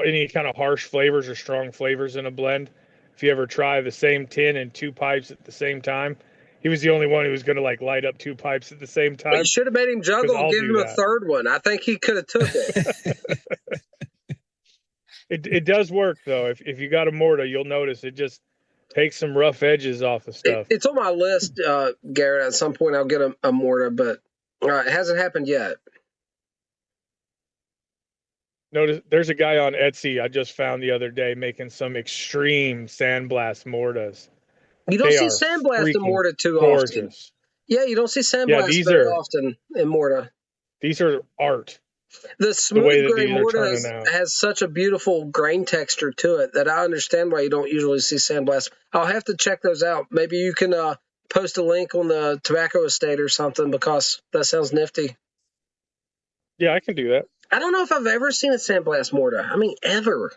any kind of harsh flavors or strong flavors in a blend. If you ever try the same tin and 2 pipes at the same time, he was the only one who was going to like light up 2 pipes at the same time. Well, you should have made him juggle and give him a third one. I think he could have took it. It does work though. If you got a Morta, you'll notice it just takes some rough edges off the stuff. It's on my list, Garrett. At some point, I'll get a Morta, but it hasn't happened yet. Notice there's a guy on Etsy I just found the other day making some extreme sandblast mortas. You don't They see are sandblast in freaking Morta too often. gorgeous. Yeah, you don't see Yeah, sandblast these very are often in Morta. these are art. The way smooth that gray these are Morta turning out. has such a beautiful grain texture to it that I understand why you don't usually see sandblast. I'll have to check those out. Maybe you can post a link on the Tobacco Estate or something, because that sounds nifty. Yeah, I can do that. I don't know if I've ever seen a sandblast Morta. I mean, ever.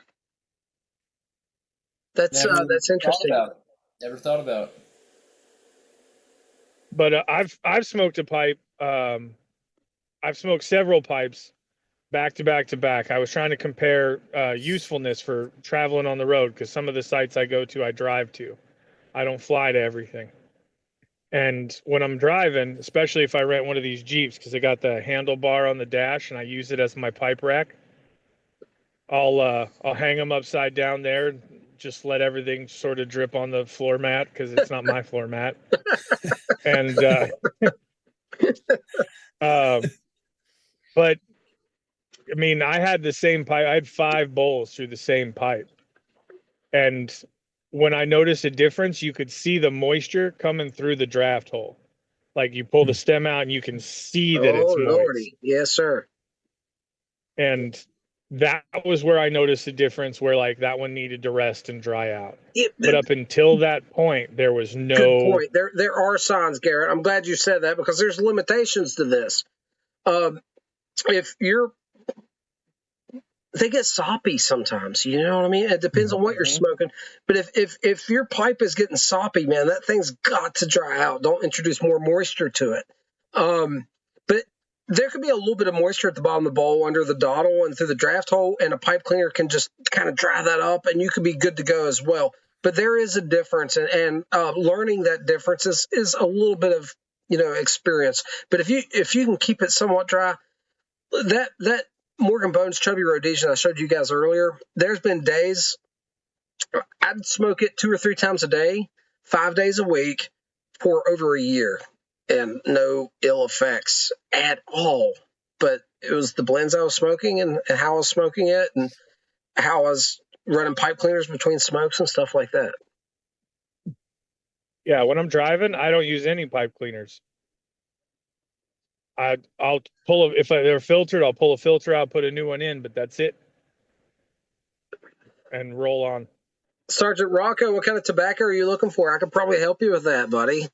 That's interesting. Never thought about it. But I've smoked a pipe. I've smoked several pipes back to back to back. I was trying to compare usefulness for traveling on the road, because some of the sites I go to, I drive to. I don't fly to everything. And when I'm driving, especially if I rent one of these Jeeps, because I got the handlebar on the dash and I use it as my pipe rack, I'll hang them upside down there, just let everything sort of drip on the floor mat, because it's not my floor mat. And but I mean, I had the same pipe. I had 5 bowls through the same pipe, and when I noticed a difference, you could see the moisture coming through the draft hole. Like, you pull the stem out and you can see that it's moist. Lordy. Yes, sir. And that was where I noticed the difference, where like that one needed to rest and dry out. But up until that point, there was no. Good point. There are signs, Garrett. I'm glad you said that, because there's limitations to this. If they get soppy sometimes, you know what I mean? It depends on what you're smoking. But if your pipe is getting soppy, man, that thing's got to dry out. Don't introduce more moisture to it. But there could be a little bit of moisture at the bottom of the bowl under the dottle and through the draft hole, and a pipe cleaner can just kind of dry that up, and you could be good to go as well. But there is a difference, and learning that difference is a little bit of experience. But if you can keep it somewhat dry, that Morgan Bones Chubby Rhodesian I showed you guys earlier, there's been days I'd smoke it 2 or 3 times a day, 5 days a week for over a year, and no ill effects at all. But it was the blends I was smoking, and how I was smoking it, and how I was running pipe cleaners between smokes and stuff like that. Yeah, when I'm driving, I don't use any pipe cleaners. I'll pull if they're filtered, I'll pull a filter out, put a new one in, but that's it, and roll on. Sergeant Rocco, what kind of tobacco are you looking for? I could probably help you with that, buddy.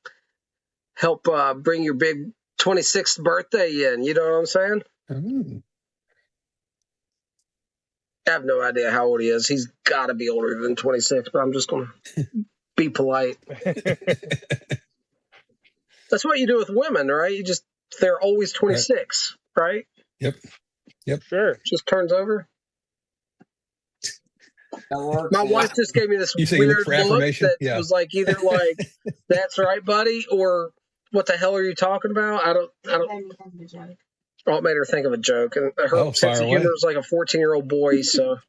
Help bring your big 26th birthday in. You know what I'm saying? I have no idea how old he is. He's got to be older than 26, but I'm just going to be polite. That's what you do with women, right? They're always 26, right? Yep. Sure. Just turns over. My wife just gave me this weird look that was like either like, "That's right, buddy," or "What the hell are you talking about?" I don't. Oh, it made her think of a joke, and her sense of humor is like a 14-year-old boy. So,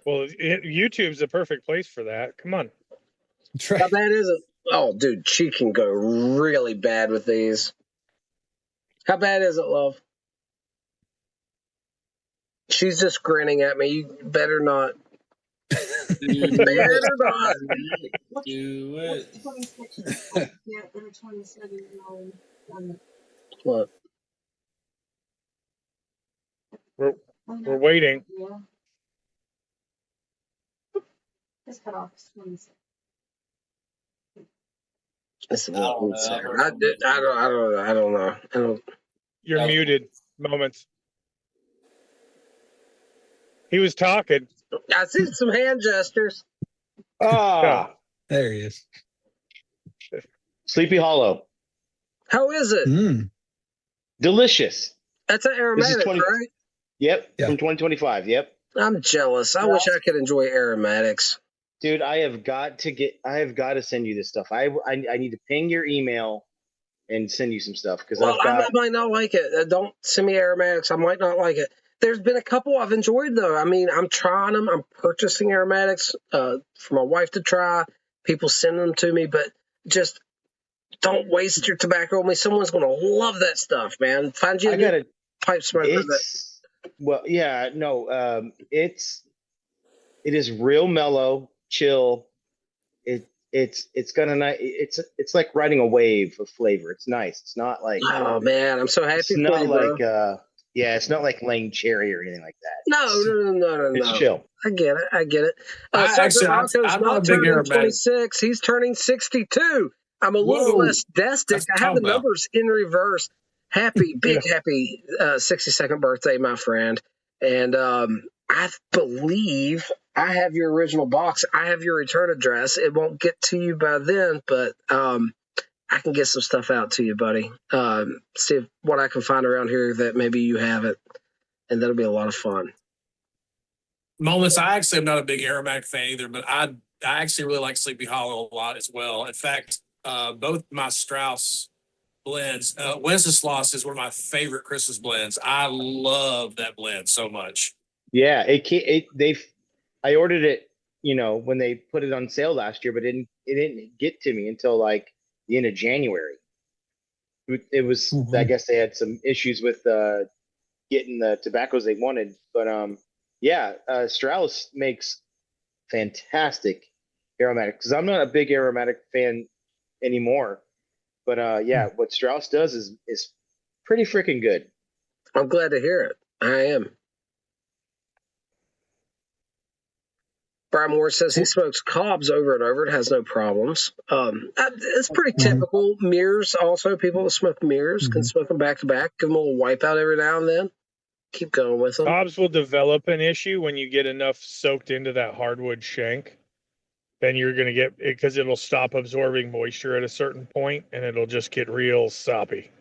well, YouTube's the perfect place for that. Come on. How bad is it? Oh, dude, she can go really bad with these. How bad is it, love? She's just grinning at me. You better not. You better not. Do it. What? We're waiting. This cut off 26. I don't know. You're muted. Moments. He was talking. I see some hand gestures. There he is. Sleepy Hollow. How is it? Delicious. That's an aromatic, right? Yep, from 2025. Yep. I'm jealous. I wish I could enjoy aromatics. Dude, I have got to send you this stuff. I need to ping your email and send you some stuff, because I might not like it. Don't send me aromatics. I might not like it. There's been a couple I've enjoyed, though. I mean, I'm trying them. I'm purchasing aromatics for my wife to try. People send them to me, but just don't waste your tobacco on me. Someone's going to love that stuff, man. Find you a pipe smoker. Well, yeah, no, it is real mellow, chill. It's got a nice. It's like riding a wave of flavor. It's nice. It's not like Oh man, I'm so it's happy for not you, bro. like yeah, it's not like Lane Cherry or anything like that. No. It's chill. I get it. I'm Rocco's not a big turning aromatic. 26. He's turning 62. I'm a little Whoa. less destic. That's I have the talking about. numbers in reverse. Happy 62nd birthday, my friend. And I believe I have your original box. I have your return address. It won't get to you by then, but I can get some stuff out to you, buddy. See what I can find around here that maybe you have it, and that'll be a lot of fun. Moments. I actually am not a big aromatic fan either, but I actually really like Sleepy Hollow a lot as well. In fact, both my Strauss blends, Wenceslas is one of my favorite Christmas blends. I love that blend so much. Yeah, I ordered it, when they put it on sale last year, but it didn't get to me until like the end of January. It was, I guess they had some issues with getting the tobaccos they wanted, but Strauss makes fantastic aromatic, because I'm not a big aromatic fan anymore. But what Strauss does is pretty freaking good. I'm glad to hear it. I am. Brian Moore says he smokes Cobbs over and over. It has no problems. It's pretty typical. Mirrors also. People that smoke mirrors can smoke them back to back. Give them a little wipeout every now and then. Keep going with them. Cobbs will develop an issue when you get enough soaked into that hardwood shank. Then you're going to get it because it'll stop absorbing moisture at a certain point, and it'll just get real soppy.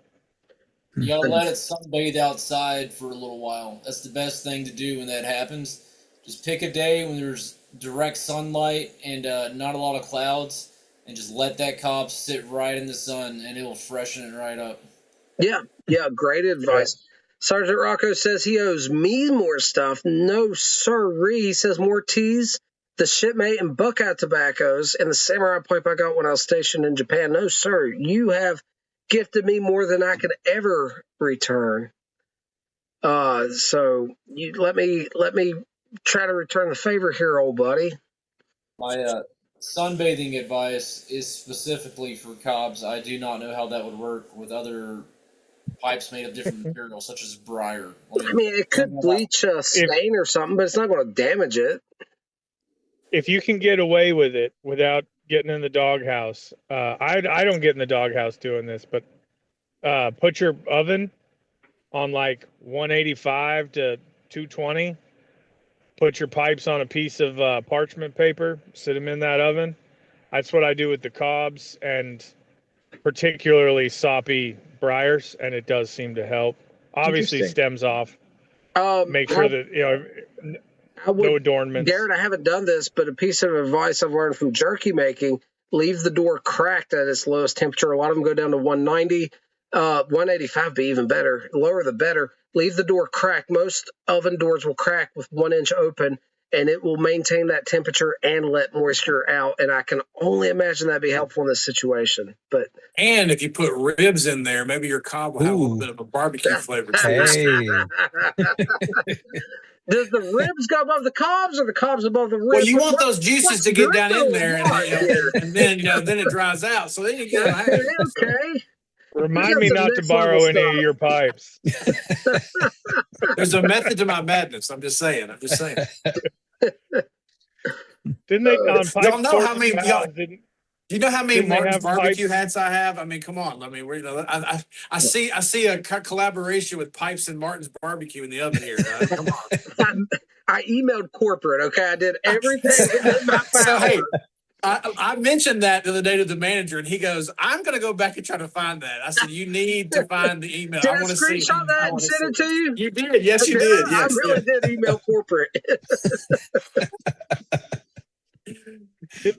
You gotta let it sunbathe outside for a little while. That's the best thing to do when that happens. Just pick a day when there's direct sunlight and not a lot of clouds, and just let that Cobb sit right in the sun, and it'll freshen it right up. Yeah, great advice. Sergeant Rocco says he owes me more stuff. No, sirree. He says more teas, the Shipmate and Buckeye tobaccos, and the Samurai pipe I got when I was stationed in Japan. No, sir. You have gifted me more than I could ever return. So you let me try to return the favor here, old buddy. My sunbathing advice is specifically for Cobbs. I do not know how that would work with other pipes made of different materials, such as briar. I mean, it could bleach a stain or something, but it's not going to damage it. If you can get away with it without getting in the doghouse, I don't get in the doghouse doing this, but put your oven on like 185 to 220. Put your pipes on a piece of parchment paper, sit them in that oven. That's what I do with the Cobbs and particularly soppy briars, and it does seem to help. Obviously, stems off. Make sure that no adornments. Garrett, I haven't done this, but a piece of advice I've learned from jerky making: leave the door cracked at its lowest temperature. A lot of them go down to 190, 185 would be even better. The lower the better. Leave the door cracked. Most oven doors will crack with 1 inch open, and it will maintain that temperature and let moisture out. And I can only imagine that'd be helpful in this situation. And if you put ribs in there, maybe your Cobb will have a little bit of a barbecue flavor too. Does the ribs go above the Cobbs, or the Cobbs above the ribs? Well, you want those juices to get down in there, and then then it dries out. So then you get okay. Remind me not to borrow any of your pipes. There's a method to my madness. I'm just saying. Didn't they on pipe? Y'all know how many? Do you know how many Martin's barbecue hats I have? I mean, come on. I mean, I see a collaboration with Pipes and Martin's barbecue in the oven here. Come on. I emailed corporate. Okay, I did everything in my power. So, hey, I mentioned that the other day to the manager, and he goes, "I'm going to go back and try to find that." I said, "You need to find the email. Did I want to see it. Screenshot that and send it to you? You did. Yes, you did. Yes, I really did email corporate.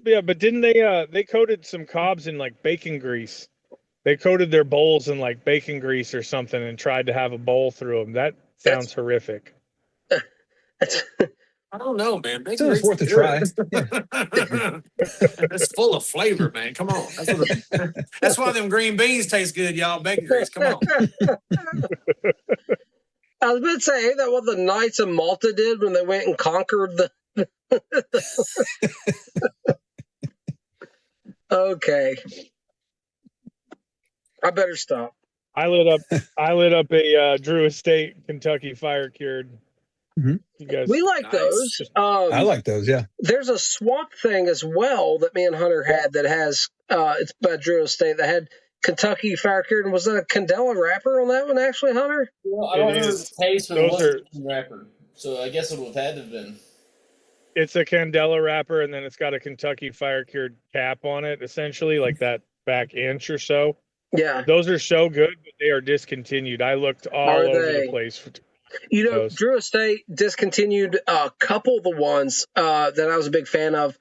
Yeah, but didn't they coated some Cobbs in like bacon grease? They coated their bowls in like bacon grease or something and tried to have a bowl through them. That sounds horrific. I don't know, man. So it's worth a try. It's full of flavor, man. Come on. That's why them green beans taste good, y'all. Bacon grease. Come on. I was about to say, ain't that what the Knights of Malta did when they went and conquered the? Okay, I better stop. I lit up a Drew Estate Kentucky fire cured. Mhm. You guys, We like Nice. those. I like those. Yeah. There's a swamp thing as well that me and Hunter had that has it's by Drew Estate that had Kentucky fire cured. And was that a Candela wrapper on that one actually, Hunter? Well, I don't It remember is. the taste, but it Those wasn't a wrapper. So I guess it would have had to have been. it's a Candela wrapper, and then it's got a Kentucky fire cured cap on it, essentially like that back inch or so. Yeah. Those are so good, but they are discontinued. I looked all Are over they? the place. You know, Those. Drew Estate discontinued a couple of the ones that I was a big fan of.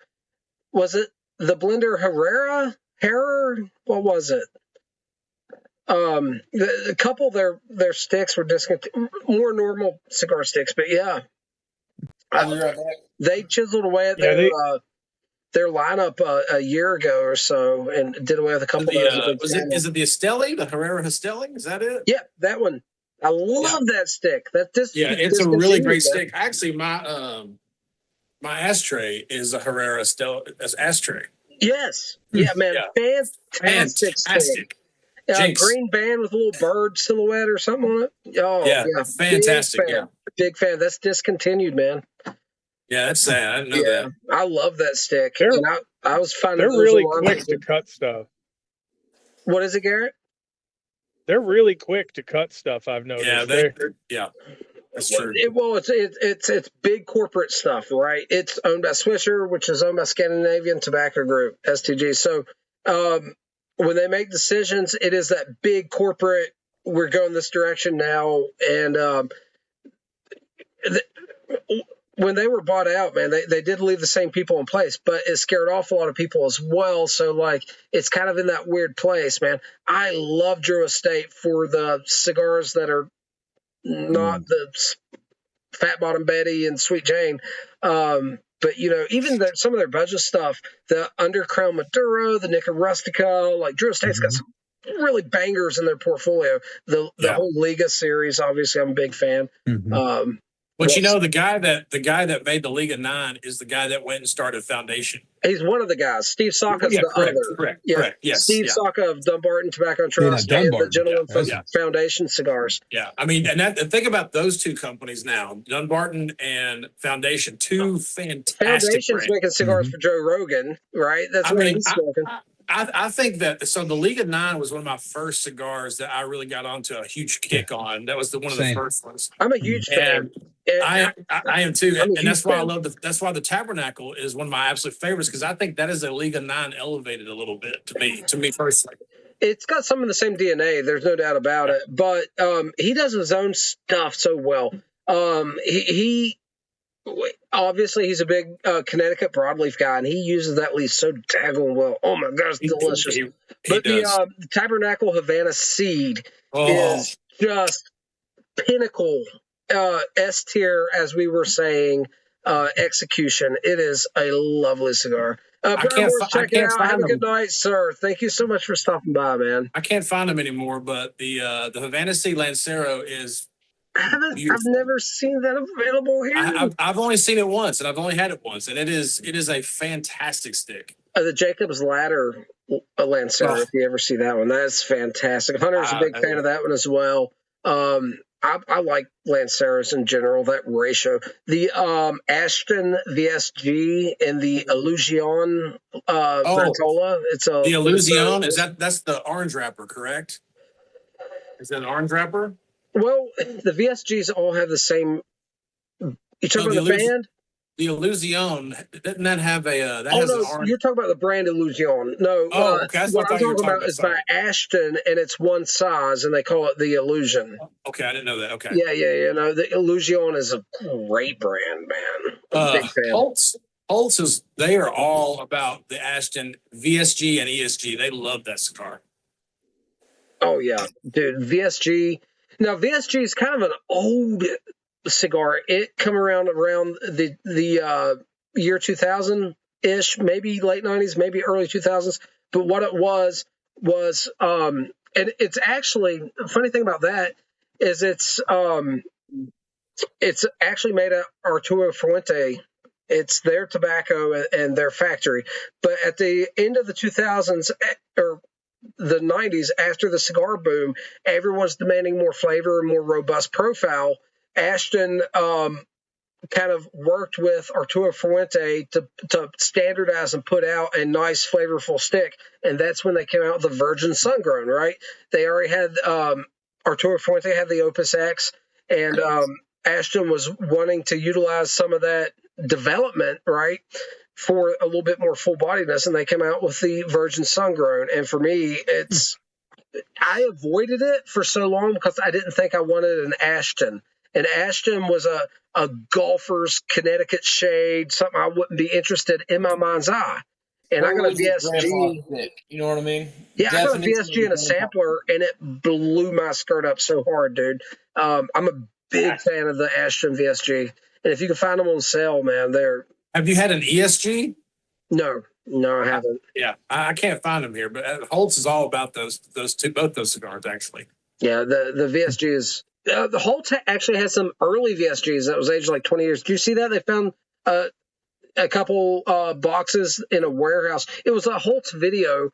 Was it the blender Herrera? What was it? A couple of their sticks were discontinued, more normal cigar sticks, but yeah, I'll be right back. they chiseled away at Yeah, their lineup a year ago or so, and did away with a couple of those. Is it the Esteli, the Herrera Esteli? Is that it? Yeah, that one. I love that stick. It's a really great stick. Actually, my ashtray is a Herrera ashtray. Yes. Yeah, man. Yeah. Fantastic stick. Fantastic. Jinx. Green band with a little bird silhouette or something on it. Oh, Yeah, fantastic. Big fan. That's discontinued, man. Yeah, that's sad. I didn't know that. I love that stick. They're- And I was finding They're those really along quick with to it. cut stuff. What is it, Garrett? They're really quick to cut stuff. I've noticed. Yeah, that's true. It's big corporate stuff, right? It's owned by Swisher, which is owned by Scandinavian Tobacco Group, STG. So when they make decisions, it is that big corporate, we're going this direction now. And when they were bought out, man, they did leave the same people in place, but it scared off a lot of people as well. So, like, it's kind of in that weird place, man. I love Drew Estate for the cigars that are not the Fat Bottom Betty and Sweet Jane. But, you know, even some of their budget stuff, the Undercrown Maduro, the Nica Rustica, like Drew Estate's got some really bangers in their portfolio. The whole Liga series, obviously, I'm a big fan. Mhm. But you know, the guy that made the League of Nine is the guy that went and started Foundation. He's one of the guys. Steve Saka's the other. Correct. Yes. Steve Saka of Dumbarton Tobacco Trust and the gentleman from Foundation Cigars. Yeah, I mean, and think about those two companies now, Dumbarton and Foundation, two fantastic Foundation's brands. making cigars for Joe Rogan, right? That's what he's smoking. I think that so the League of Nine was one of my first cigars that I really got onto a huge kick on. That was one of the first ones. I'm a huge fan. I am too, I'm a and that's huge why I fan. love that's why the Tabernacle is one of my absolute favorites, because I think that is a League of Nine elevated a little bit to me personally. It's got some of the same DNA. There's no doubt about it. But he does his own stuff so well. He obviously he's a big Connecticut broadleaf guy, and he uses that leaf so daggone well. Oh my gosh, it's delicious. But the Tabernacle Havana Seed is just pinnacle S tier, as we were saying, execution. It is a lovely cigar. Check it out. Have a good night, sir. Thank you so much for stopping by, man. I can't find them anymore, but the Havana Seed Lancero is I've never seen that available here. I've only seen it once, and I've only had it once, and it is a fantastic stick. The Jacob's Ladder Lancero, if you ever see that one, that's fantastic. Hunter's a big fan of that one as well. I like Lanceros in general, that ratio. The Ashton VSG and the Illusion Gratola. It's a the Illusion, that's the orange wrapper, correct? Is that an orange wrapper? Well, the VSGs all have the same. You talking about the band? The Illusion, doesn't that have a has an orange? You're talking about the brand Illusion. No, okay. What I'm talking about is by Ashton, and it's one size, and they call it the Illusion. Okay, I didn't know that. Okay. Yeah. No, the Illusion is a great brand, man. Big fan. Holtz they are all about the Ashton VSG and ESG. They love that cigar. Oh yeah, dude. VSG. Now VSG is kind of an old cigar. It come around the year 2000 ish, maybe late 90s, maybe early 2000s. But what it was and it's actually, the funny thing about that is it's It's actually made at Arturo Fuente. It's their tobacco and their factory. But at the end of the 2000s or the 90s, after the cigar boom, everyone's demanding more flavor and more robust profile. Ashton kind of worked with Arturo Fuente to standardize and put out a nice, flavorful stick. And that's when they came out with the Virgin Sun-Grown, right? They already had, Arturo Fuente had the Opus X, and Ashton was wanting to utilize some of that development, right, for a little bit more full-bodiedness, and they came out with the Virgin Sun-Grown. And for me, I avoided it for so long because I didn't think I wanted an Ashton. And Ashton was a golfer's Connecticut shade, something I wouldn't be interested in my mind's eye. And I got a VSG. You know what I mean? Yeah, I got a VSG and a sampler, and it blew my skirt up so hard, dude. I'm a big fan of the Ashton VSG. And if you can find them on sale, man, they're. Have you had an ESG? No, I haven't. Yeah, I can't find them here, but Holtz is all about both those cigars, actually. Yeah, the VSG is. The Holt actually has some early VSGs that was aged like 20 years. Did you see that? They found a couple boxes in a warehouse. It was a Holtz video.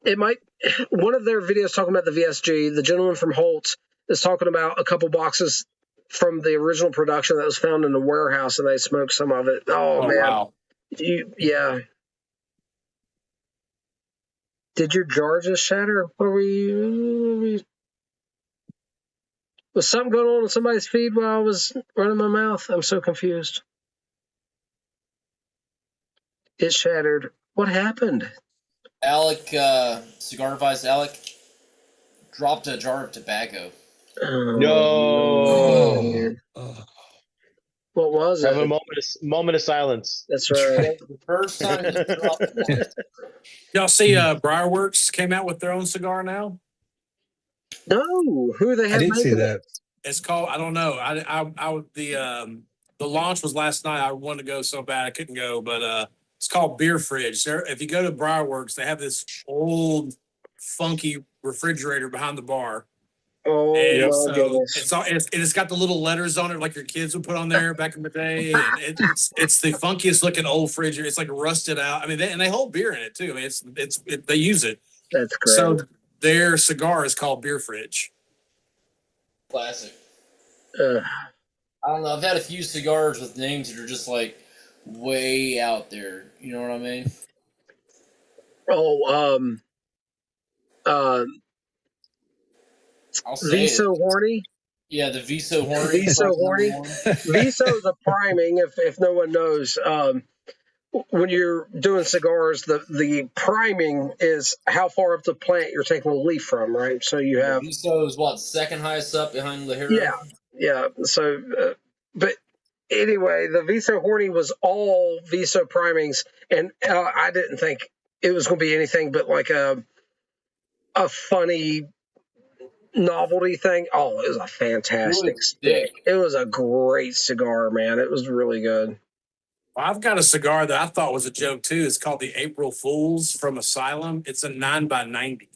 One of their videos talking about the VSG, the gentleman from Holtz is talking about a couple boxes from the original production that was found in a warehouse, and they smoked some of it. Oh man. Wow. Yeah. Did your jar just shatter? Was something going on in somebody's feed while I was running my mouth? I'm so confused. It shattered. What happened? Alec, Cigar Advice Alec, dropped a jar of tobacco. No. What was Have it? a moment of silence. That's right. The first time he dropped it. Y'all see Briarworks came out with their own cigar now? No, who they I have did see making that. It's called, I don't know. The launch was last night. I wanted to go so bad I couldn't go, but it's called Beer Fridge. If you go to Briarworks, they have this old funky refrigerator behind the bar. Oh And my goodness. it's got the little letters on it like your kids would put on there back in the day. And it's the funkiest looking old fridge. It's like rusted out. I mean, they hold beer in it too. I mean, they use it. That's great. So their cigar is called Beer Fridge. Classic. Ugh. I don't know. I've had a few cigars with names that are just like way out there. You know what I mean? I'll say Viso it. Horny. Yeah, the Viso Horny. Viso Horny. Viso is a priming. If no one knows, when you're doing cigars, the priming is how far up the plant you're taking the leaf from, right? So you have Viso is what, second highest up behind Lajero? yeah. So, but anyway, the Viso Horny was all Viso primings, and I didn't think it was going to be anything but like a funny novelty thing. Oh, it was a fantastic stick. It was a great cigar, man. It was really good. Well, I've got a cigar that I thought was a joke too. It's called the April Fools from Asylum. It's a 9x90.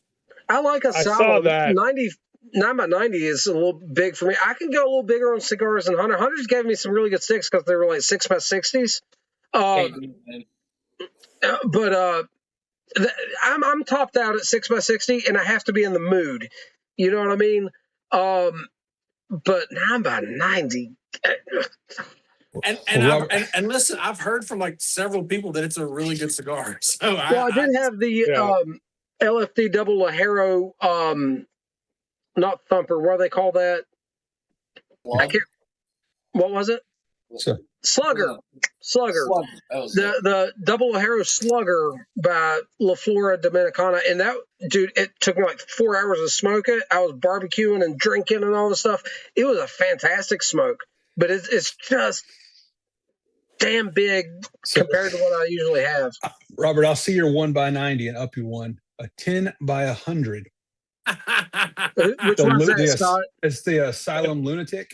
I like Asylum. I saw that. 9x90 is a little big for me. I can go a little bigger on cigars than Hunter. Hunter's gave me some really good sticks because they were like 6x60s. But I'm topped out at 6x60, and I have to be in the mood. You know what I mean? But 9x90. And listen, I've heard from like several people that it's a really good cigar. So I did have the LFD Double Lajero, not Thumper. What do they call that? I can't. What was it? Slugger. The Double Lajero Slugger by La Flora Dominicana. And that, dude, it took me like 4 hours to smoke it. I was barbecuing and drinking and all this stuff. It was a fantastic smoke, but it's just damn big compared to what I usually have. Robert, I'll see your 1x90 and up you one. A 10x100. Which one's that, Scott? It's the Asylum Lunatic.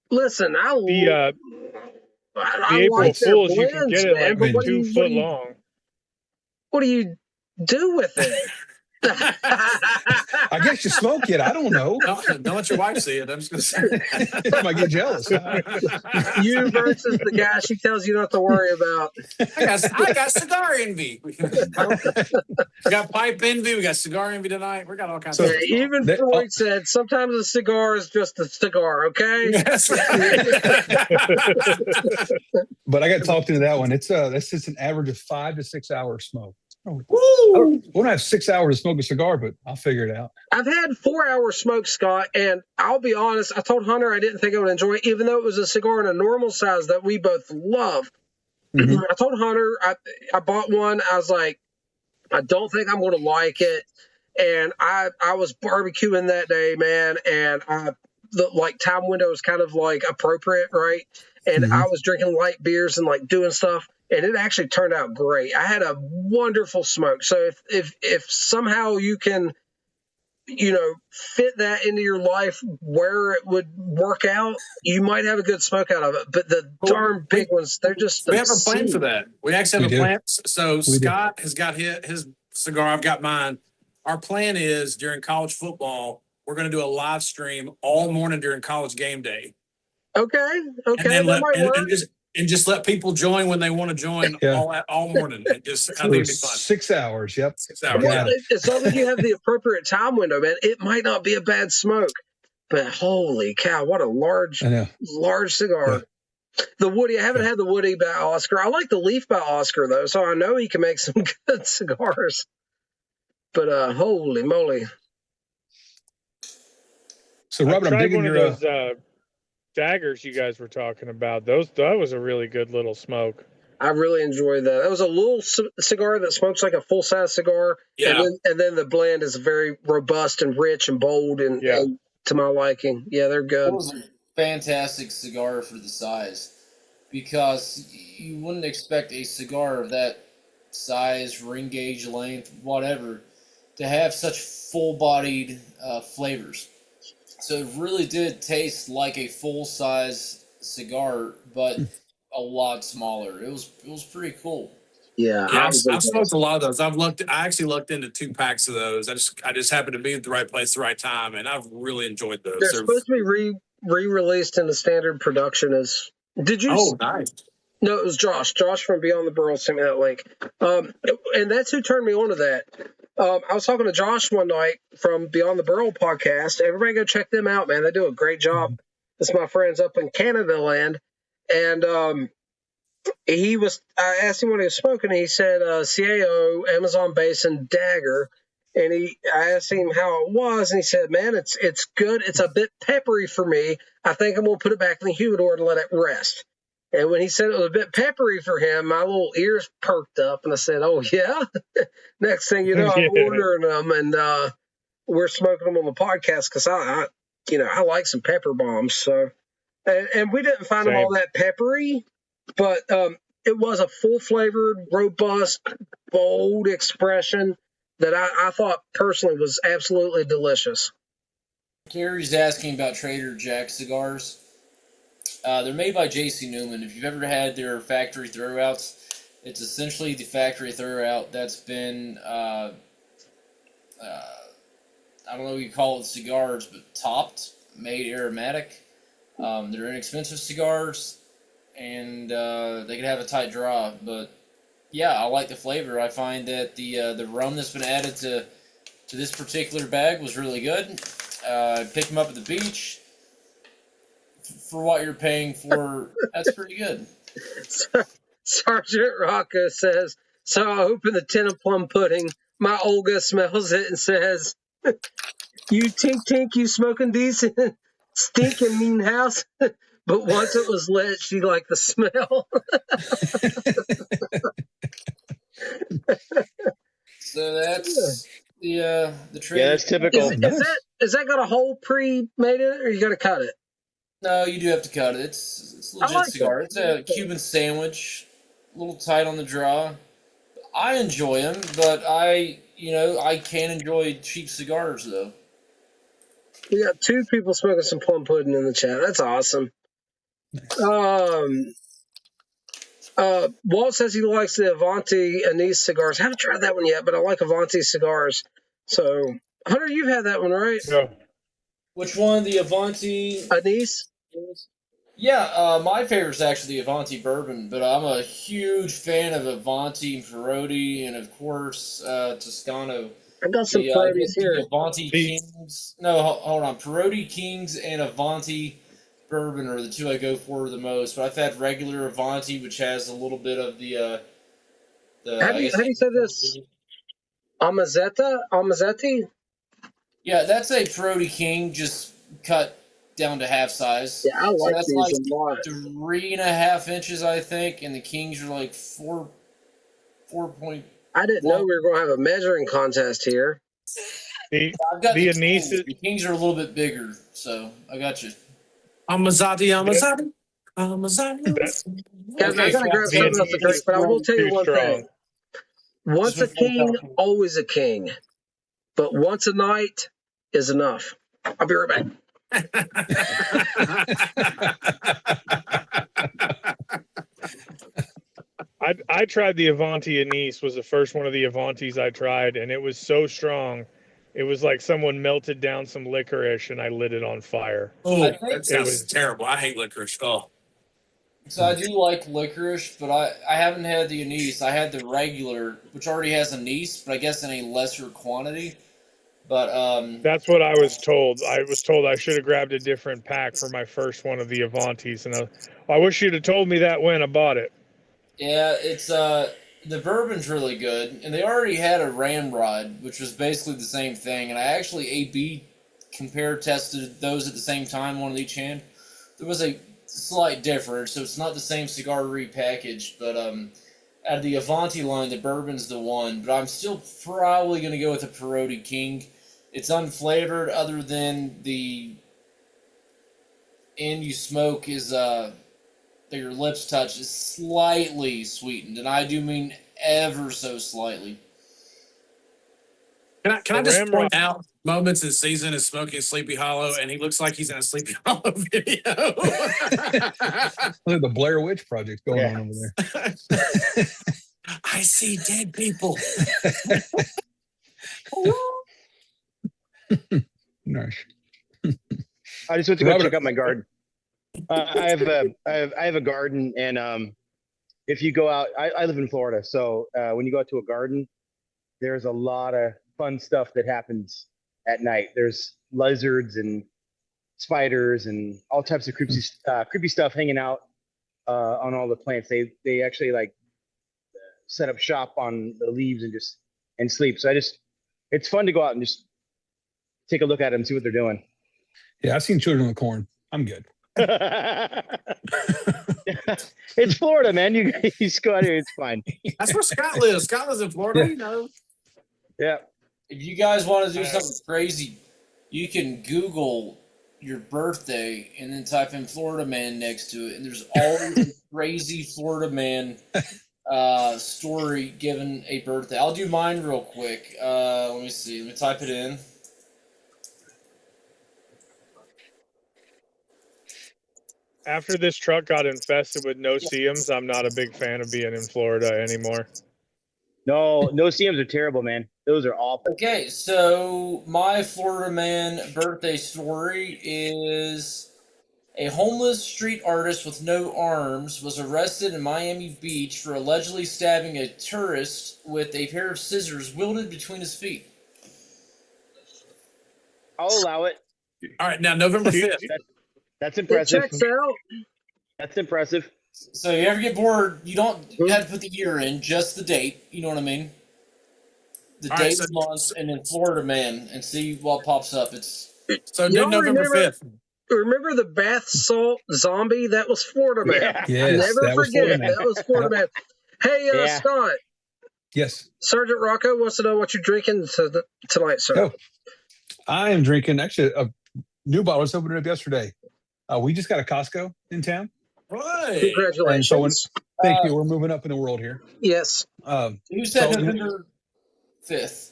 Listen, I The April like their Fools, you blends, can get it man, like but 2 foot long. What do you do with it? I guess you smoke it. I don't know. Don't let your wife see it. I'm just gonna say. I might get jealous. You versus the guy she tells you not to worry about. I got cigar envy. We got pipe envy. We got cigar envy tonight. We got all kinds So- of Yeah, stuff. even That- Freud said sometimes a cigar is just a cigar, okay? Yes. But I got to talk to that one. It's just an average of 5 to 6 hours smoke. Woo! I won't have 6 hours to smoke a cigar, but I'll figure it out. I've had 4 hour smoke, Scott, and I'll be honest, I told Hunter I didn't think I would enjoy it, even though it was a cigar in a normal size that we both love. Mhm. I told Hunter I bought one. I was like, I don't think I'm going to like it. And I was barbecuing that day, man, and the like time window was kind of like appropriate, right? And Mhm. I was drinking light beers and like doing stuff, and it actually turned out great. I had a wonderful smoke. So if somehow you can, fit that into your life where it would work out, you might have a good smoke out of it. But the Well, darn big ones, they're just We have a plan for that. We actually have We a do. plan. So We do. Scott has got his cigar. I've got mine. Our plan is during college football, we're going to do a live stream all morning during college game day, Okay, and that then might work. and just let people join when they want to join Yeah. all morning. It just I For think it'd be fun. 6 hours. Yep. 6 hours. Got Well, it. as long as you have the appropriate time window, man, it might not be a bad smoke. But holy cow, what a large I know. cigar. The Woody, I haven't had the Woody by Oscar. I like the Leaf by Oscar, though, so I know he can make some good cigars. But holy moly. So, I Robin, I'm tried digging one of your. those daggers you guys were talking about. That was a really good little smoke. I really enjoyed that. That was a little cigar that smokes like a full-size cigar. Yeah. And then the blend is very robust and rich and bold and to my liking. Yeah, they're good. It was a fantastic cigar for the size, because you wouldn't expect a cigar of that size, ring gauge, length, whatever, to have such full-bodied flavors. So it really did taste like a full-size cigar, but a lot smaller. It was pretty cool. Yeah. Yeah, I've smoked a lot of those. I actually looked into 2 packs of those. I just happened to be at the right place, at the right time, and I've really enjoyed those. They're supposed to be re-released into standard production. Did you? Oh, nice. No, it was Josh. Josh from Beyond the Burrow sent me that link. And that's who turned me on to that. I was talking to Josh one night from Beyond the Burrow podcast. Everybody go check them out, man. They do a great job. It's my friends up in Canada land. And I asked him what he was smoking. And he said CAO, Amazon Basin Dagger. And I asked him how it was, and he said, man, it's good. It's a bit peppery for me. I think I'm going to put it back in the humidor and let it rest. And when he said it was a bit peppery for him, my little ears perked up, and I said, oh, yeah? Next thing you know, I'm ordering them, and we're smoking them on the podcast because I like some pepper bombs. So, and we didn't find them all that peppery, but it was a full-flavored, robust, bold expression that I thought personally was absolutely delicious. Gary's asking about Trader Jack cigars. They're made by J.C. Newman. If you've ever had their factory throw-outs, it's essentially the factory throw-out that's been, I don't know what you call it, cigars, but topped, made aromatic. They're inexpensive cigars, and they can have a tight draw. But yeah, I like the flavor. I find that the rum that's been added to this particular bag was really good. Picked them up at the beach. For what you're paying for, that's pretty good. Sergeant Rocco says, so I open the tin of plum pudding. My Olga smells it and says, you tink, you smoking decent, stinking mean house. But once it was lit, she liked the smell. So that's the trade. Yeah, that's typical. Is that got a hole pre-made in it, or you got to cut it? No, you do have to cut it. It's a legit like cigar. it. It's a Cuban sandwich, a little tight on the draw. I enjoy them, but I can't enjoy cheap cigars though. We got 2 people smoking some plum pudding in the chat. That's awesome. Walt says he likes the Avanti Anise cigars. I haven't tried that one yet, but I like Avanti cigars. So, Hunter, you've had that one, right? No. Which one? The Avanti? Anise? Yeah, my favorite is actually the Avanti bourbon, but I'm a huge fan of Avanti and Perotti, and of course Toscano. I got some I Perotis think the here. Avanti Kings. No, hold on. Perotti Kings and Avanti bourbon are the two I go for the most. But I've had regular Avanti, which has a little bit of the How do you say this? Amazetti? Yeah, that's a Perotti King, just cut down to half size. Yeah, I So like that's these like a lot. 3.5 inches, I think, and the Kings are like 4 point. I didn't know we were going to have a measuring contest here. I've got The the anise Kings. The Kings are a little bit bigger, so I got you. Amazati. Guys, I got to grab The something else to drink, but I will tell you too one strong. thing. Once a king, always a king. But once a night is enough. I'll be right back. I tried the Avanti Anise, was the first one of the Avantis I tried, and it was so strong. It was like someone melted down some licorice and I lit it on fire. Oh, I think- that sounds terrible. I hate licorice. Oh. So I do like licorice, but I haven't had the anise. I had the regular, which already has anise, but I guess in a lesser quantity. But That's what I was told. I was told I should have grabbed a different pack for my first one of the Avantis, and I wish you'd have told me that when I bought it. yeah, it's the bourbon's really good, and they already had a Ramrod, which was basically the same thing. And I actually A/B compare tested those at the same time, one in each hand. There was a slight difference, so it's not the same cigar repackaged, but out of the Avanti line, the bourbon's the one. But I'm still probably going to go with the Perotti King. It's unflavored, other than the end you smoke is that your lips touch is slightly sweetened, and I do mean ever so slightly. Can I The just Ramrod- point out moments in season is smoking Sleepy Hollow, and he looks like he's in a Sleepy Hollow video. Look at the Blair Witch Project going Yeah. on over there. I see dead people. Nice. I just went to go Robert- check out my garden. I have a garden, and if you go out, I live in Florida, so when you go out to a garden, there's a lot of fun stuff that happens at night. There's lizards and spiders and all types of creepy stuff hanging out on all the plants. They actually like set up shop on the leaves and sleep. So it's fun to go out and just take a look at them, see what they're doing. Yeah, I've seen Children of the Corn. I'm good. It's Florida, man. You just go out here. It's fine. That's where Scott lives. Scott lives in Florida, Yeah. you know. Yeah. If you guys want to do something crazy, you can Google your birthday and then type in Florida Man next to it, and there's always a crazy Florida Man story given a birthday. I'll do mine real quick. Let me see. Let me type it in. After this truck got infested with no-see-ums, I'm not a big fan of being in Florida anymore. No CMs are terrible, man. Those are awful. Okay, so my Florida Man birthday story is a homeless street artist with no arms was arrested in Miami Beach for allegedly stabbing a tourist with a pair of scissors wielded between his feet. I'll allow it. All right, now November 5th. That's It impressive. checks out. That's impressive. So you ever get bored, you don't have to put the year in, just the date. You know what I mean? The All right, date, so- month, and then Florida Man, and see what pops up. It's So Y'all then November remember- 5th. Remember the bath salt zombie? That was Florida Man. Yeah. Yes, Never that was forget Florida it. Man. That was Florida Man. Hey, Yeah. Scott, Yes. Sergeant Rocco wants to know what you're drinking tonight, sir. Oh. I am drinking actually a new bottle. I just opened it up yesterday. We just got a Costco in town. Right. Congratulations. Thank you. We're moving up in the world here. Yes. who said So- November 5th?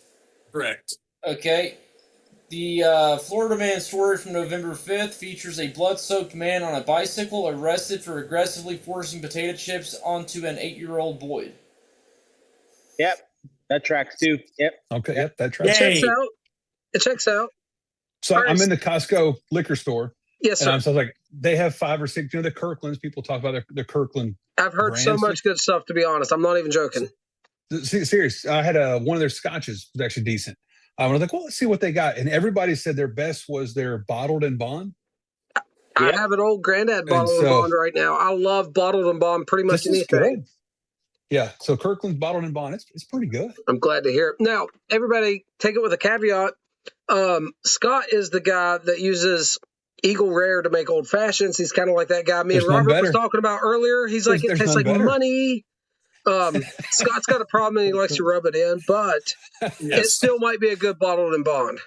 Correct. Okay. The Florida Man story from November 5th features a blood-soaked man on a bicycle arrested for aggressively forcing potato chips onto an 8-year-old boy. Yep. That tracks too. Yep. Okay, yep, that tracks. Checks Yay. out. It checks out. So All right. I'm in the Costco liquor store, Yes, and sir. I was like, they have 5 or 6. The Kirklands. People talk about the Kirkland. I've heard so brands. much good stuff, to be honest. I'm not even joking. Serious. I had one of their scotches was actually decent. I was like, well, let's see what they got, and everybody said their best was their bottled and bond. I Yeah. have an old granddad And bottled and so- bond right now. I love bottled and bond pretty much This is anything. good. Yeah. So Kirkland's bottled and bond. It's pretty good. I'm glad to hear it. Now, everybody take it with a caveat. Scott is the guy that uses Eagle Rare to make old fashions. He's kind of like that guy me There's and none Robert was better. talking about earlier. He's like, it There's tastes none like better. money. Scott's got a problem and he likes to rub it in, but it Yes. still might be a good bottled and bond.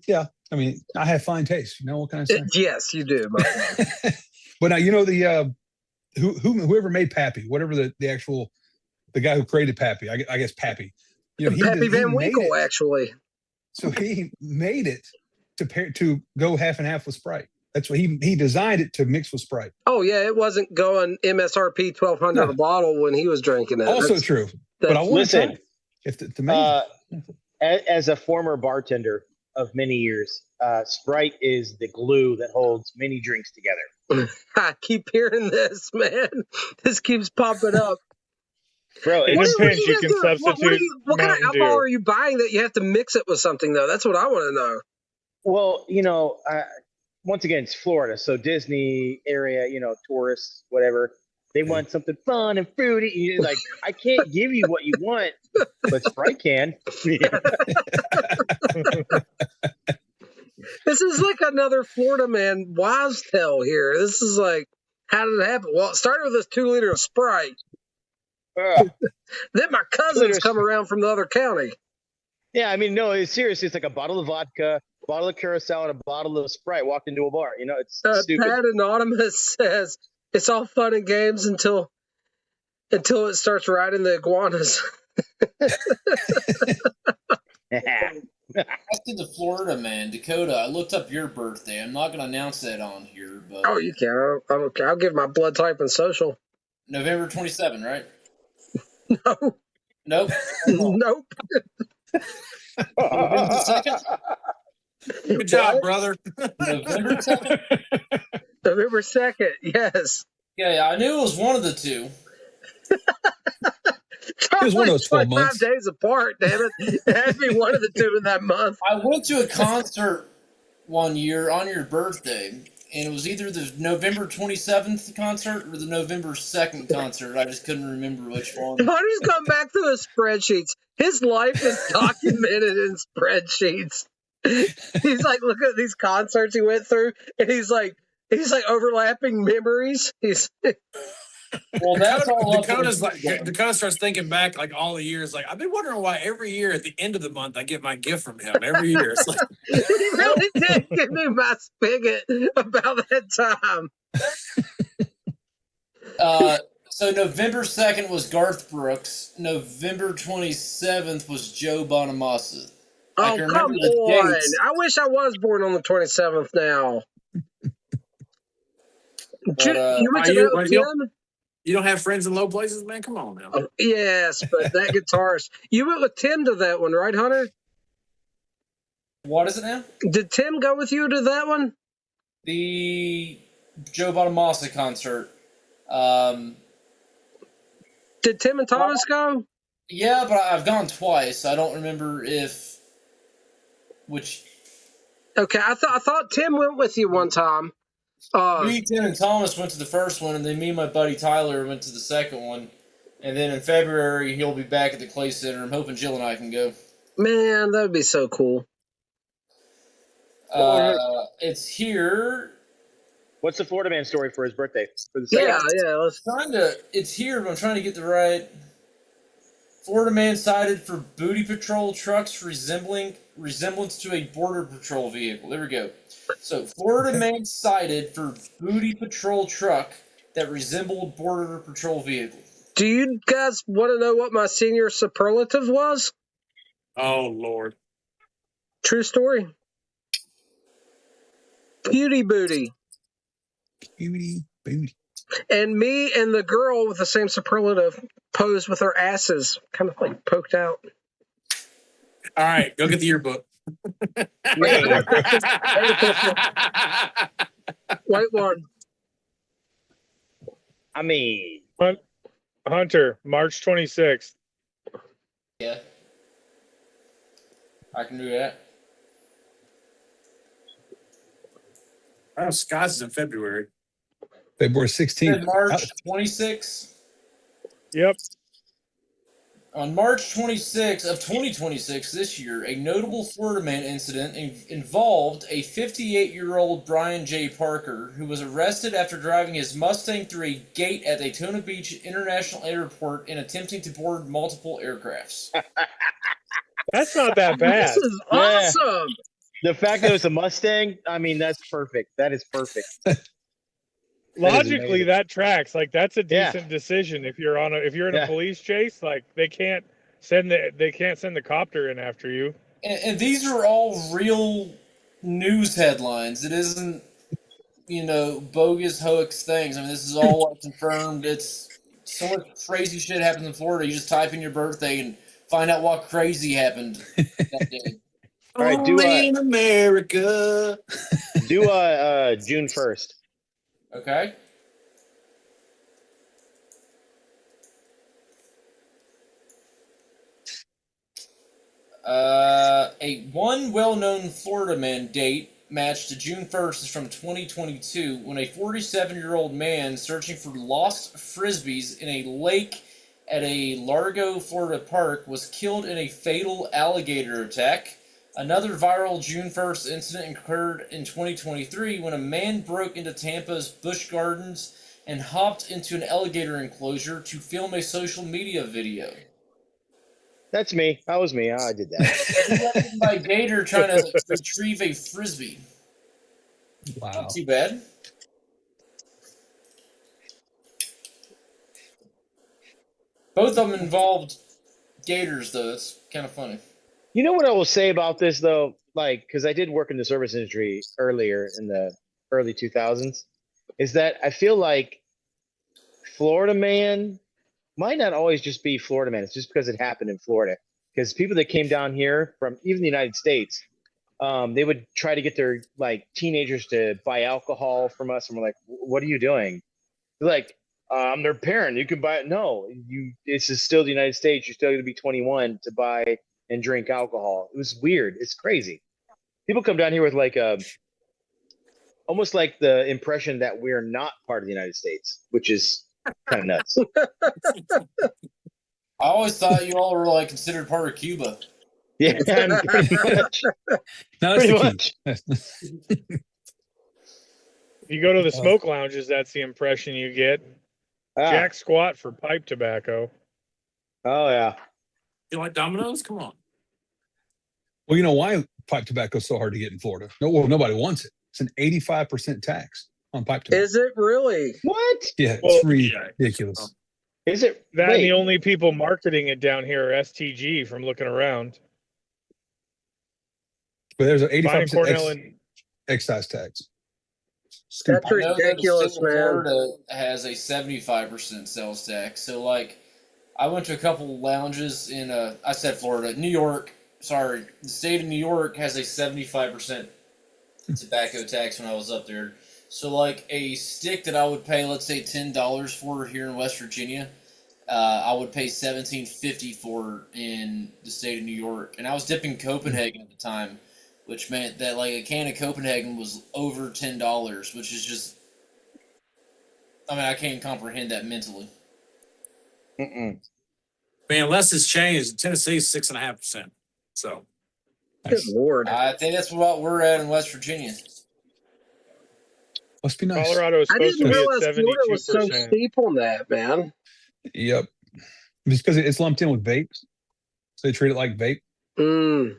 Yeah. I mean, I have fine taste. You know what can I say? Yes, you do. But But now you know the whoever made Pappy, whatever the actual the guy who created Pappy, I guess Pappy. You know, Pappy he Van made Winkle, it. actually. So he made it to go half and half with Sprite. That's what he designed it to mix with Sprite. Oh yeah, it wasn't going MSRP $1,200 No. a bottle when he was drinking it. Also That's- true. But I that's- want to Listen, try it. If it's amazing. As a former bartender of many years, Sprite is the glue that holds many drinks together. I keep hearing this, man. This keeps popping up. Bro, It it's, depends. You guys can do? substitute What kind of Mountain alcohol Dew. are you buying that you have to mix it with something, though? That's what I want to know. well, once again, it's Florida, so Disney area, tourists, whatever. They want something fun and fruity. You're like, I can't give you what you want, but Sprite can. This is like another Florida man wise tale here. This is like, how did it happen? Well, it started with this 2 liter of Sprite. Ugh. Then my cousins Liters. come around from the other county. Yeah, I mean, no, it's serious. It's like a bottle of vodka, a bottle of Curacao, and a bottle of Sprite walked into a bar. It's stupid. Pat Anonymous says it's all fun and games until it starts riding the iguanas. Back to the Florida man, Dakota. I looked up your birthday. I'm not going to announce that on here, but Oh, you can. I don't care. I'll give my blood type and social. November 27, right? No, Nope. nope. November 2nd? Good job, brother. November 2nd? November 2nd. Yes. Yeah, I knew it was one of the two. It was one of those 12 25 months. days apart, damn it. It had to be one of the two in that month. I went to a concert one year on your birthday, and it was either the November 27th concert or the November 2nd concert. I just couldn't remember which one. Hunter's gone back through his spreadsheets. His life is documented in spreadsheets. He's like, look at these concerts he went through, and he's like overlapping memories. He's Well, that's all up Dakota's there. like Dakota starts thinking back like all the years. Like I've been wondering why every year at the end of the month I get my gift from him. Every year it's like he really did give me my spigot about that time. So November 2nd was Garth Brooks. November 27th was Joe Bonamassa. I Oh, can come remember the on. dates. I wish I was born on the 27th now. But, You went to are you- that with Tim? you don't have friends in low places, man. Come on now. Oh, yes, but that guitarist. You went with Tim to that one, right, Hunter? What is it now? Did Tim go with you to that one? The Joe Bonamassa concert. Did Tim and Thomas go? Yeah, but I've gone twice. I don't remember which. Okay, I thought Tim went with you one time. Me, Tim, and Thomas went to the first one, and then me and my buddy Tyler went to the second one. And then in February, he'll be back at the Clay Center. I'm hoping Jill and I can go. Man, that would be so cool. It's here. What's the Florida man story for his birthday? For the Yeah, second? yeah. It's here, but I'm trying to get the right. Florida man cited for booty patrol trucks resemblance to a border patrol vehicle. There we go. So Florida man cited for booty patrol truck that resembled border patrol vehicle. Do you guys want to know what my senior superlative was? Oh Lord. True story. Beauty booty. Beauty, beauty. And me and the girl with the same superlative posed with our asses kind of like poked out. All right, go get the yearbook. Man, White one. I mean, Hunter, March 26th. Yeah. I can do that. Oh, Scott's is in February. February Said 16th. March 26th. Yep. On March 26th of 2026 this year, a notable Florida man incident involved a 58-year-old Brian J. Parker, who was arrested after driving his Mustang through a gate at Daytona Beach International Airport and attempting to board multiple aircrafts. That's not that bad. This is awesome. the fact that it was a Mustang, I mean, that's perfect. That is perfect. Logically, amazing. that tracks. Like that's a Yeah. decent decision. If you're in Yeah. a police chase, like they can't send the copter in after you. And these are all real news headlines. It isn't, bogus hoax things. I mean, this is all like, confirmed. It's so much crazy shit happens in Florida. You just type in your birthday and find out what crazy happened that day. All right, Only in America. Do June 1st. Okay? One well-known Florida man date match to June 1st is from 2022 when a 47-year-old man searching for lost frisbees in a lake at a Largo, Florida park was killed in a fatal alligator attack. Another viral June 1st incident occurred in 2023 when a man broke into Tampa's Busch Gardens and hopped into an alligator enclosure to film a social media video. That's me. That was me. I did that. He got eaten by a gator trying to retrieve a frisbee. Wow. Not too bad. Both of them involved gators, though. It's kind of funny. You know what I will say about this though? Like, because I did work in the service industry earlier in the early 2000s, is that I feel like Florida man might not always just be Florida man. It's just because it happened in Florida. Because people that came down here from even the United States, they would try to get their like teenagers to buy alcohol from us, and we're like, "What are you doing?" They're like, "I'm their parent. You can buy it." No, this is still the United States. You're still going to be 21 to buy and drink alcohol. It was weird. It's crazy. People come down here with like almost like the impression that we're not part of the United States, which is kind of nuts. I always thought you all were like considered part of Cuba. Yeah, pretty much. No, Pretty that's much. the key. If you go to the smoke lounges, that's the impression you get. Ah, Jack squat for pipe tobacco. oh yeah. You like Domino's? Come on. Well, you know why pipe tobacco is so hard to get in Florida? Nobody wants it. It's an 85% tax on pipe tobacco. Is it really? What Yeah, Well, it's ridiculous. is it? That Wait, and the only people marketing it down here are STG from looking around. But there's an Mine and 85% Cornell and excise tax. That's I know that the ridiculous, state of man. Florida has a 75% sales tax. So, like, I went to a couple lounges in, I said Florida, New York. Sorry, the state of New York has a 75% tobacco tax when I was up there. So, like, a stick that I would pay, let's say, $10 for here in West Virginia, I would pay $17.50 for in the state of New York. And I was dipping Copenhagen at the time, which meant that like a can of Copenhagen was over $10, which is just, I mean, I can't comprehend that mentally. mm-mm. Man, unless it's changed, Tennessee's 6.5%. So Good lord. I think that's what we're at in West Virginia. Must be nice. Colorado is I supposed didn't to be realize at Florida was so 72%. steep on that, man. Yep. It's because it's lumped in with vapes. So they treat it like vape. Mm.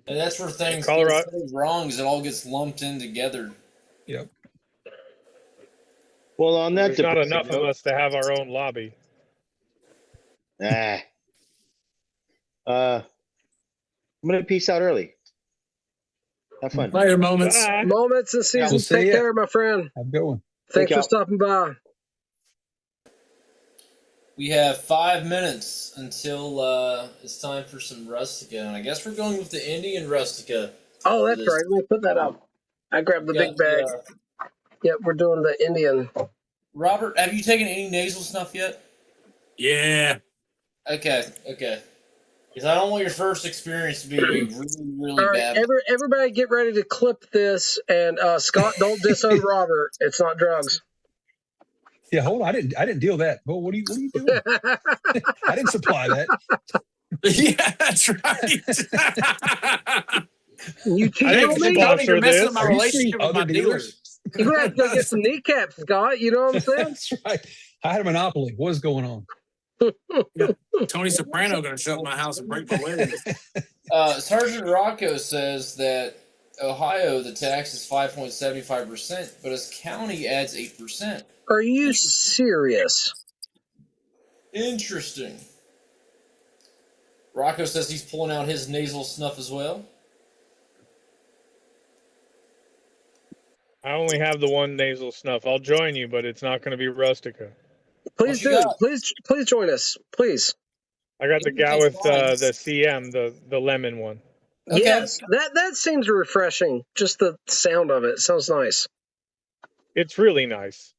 And that's where things Colorado- get so wrong, is it all gets lumped in together. Yep. Well, on that There's not depressing enough of note- us to have our own lobby. Ah. I'm gonna peace out early. Have fun. player moments. Bye. Moments and seasons. we'll see Take ya. care, my friend. Have a good one. Thanks for y'all. stopping by. We have 5 minutes until it's time for some Rustica, and I guess we're going with the Indian Rustica. Oh, for that's this. right. Let me put that up. I grabbed the We big got bag. Yep, we're doing the Indian. Robert, have you taken any nasal snuff yet? Yeah. Okay. Because I don't want your first experience to be really, really All right, bad. everybody get ready to clip this. And Scott, don't disown Robert. It's not drugs. Yeah, hold on. I didn't deal that. Well, what are you doing? I didn't supply that. Yeah, that's right. You I cheating didn't on me? sponsor You're messing this. up my Are you seeing relationship with other my dealer. dealers? You're going to have to go get some kneecaps, Scott. You know what I'm saying? That's right. I had a monopoly. What is going on? Tony Soprano going to show up at my house and break my windows. Sergeant Rocco says that Ohio, the tax is 5.75%, but his county adds 8%. Are you serious? Interesting. Rocco says he's pulling out his nasal snuff as well. I only have the one nasal snuff. I'll join you, but it's not going to be Rustica. Please you do. got? Please join us. Please. I got the guy with the CM, the lemon one. Okay. Yes, that seems refreshing. Just the sound of it sounds nice. It's really nice.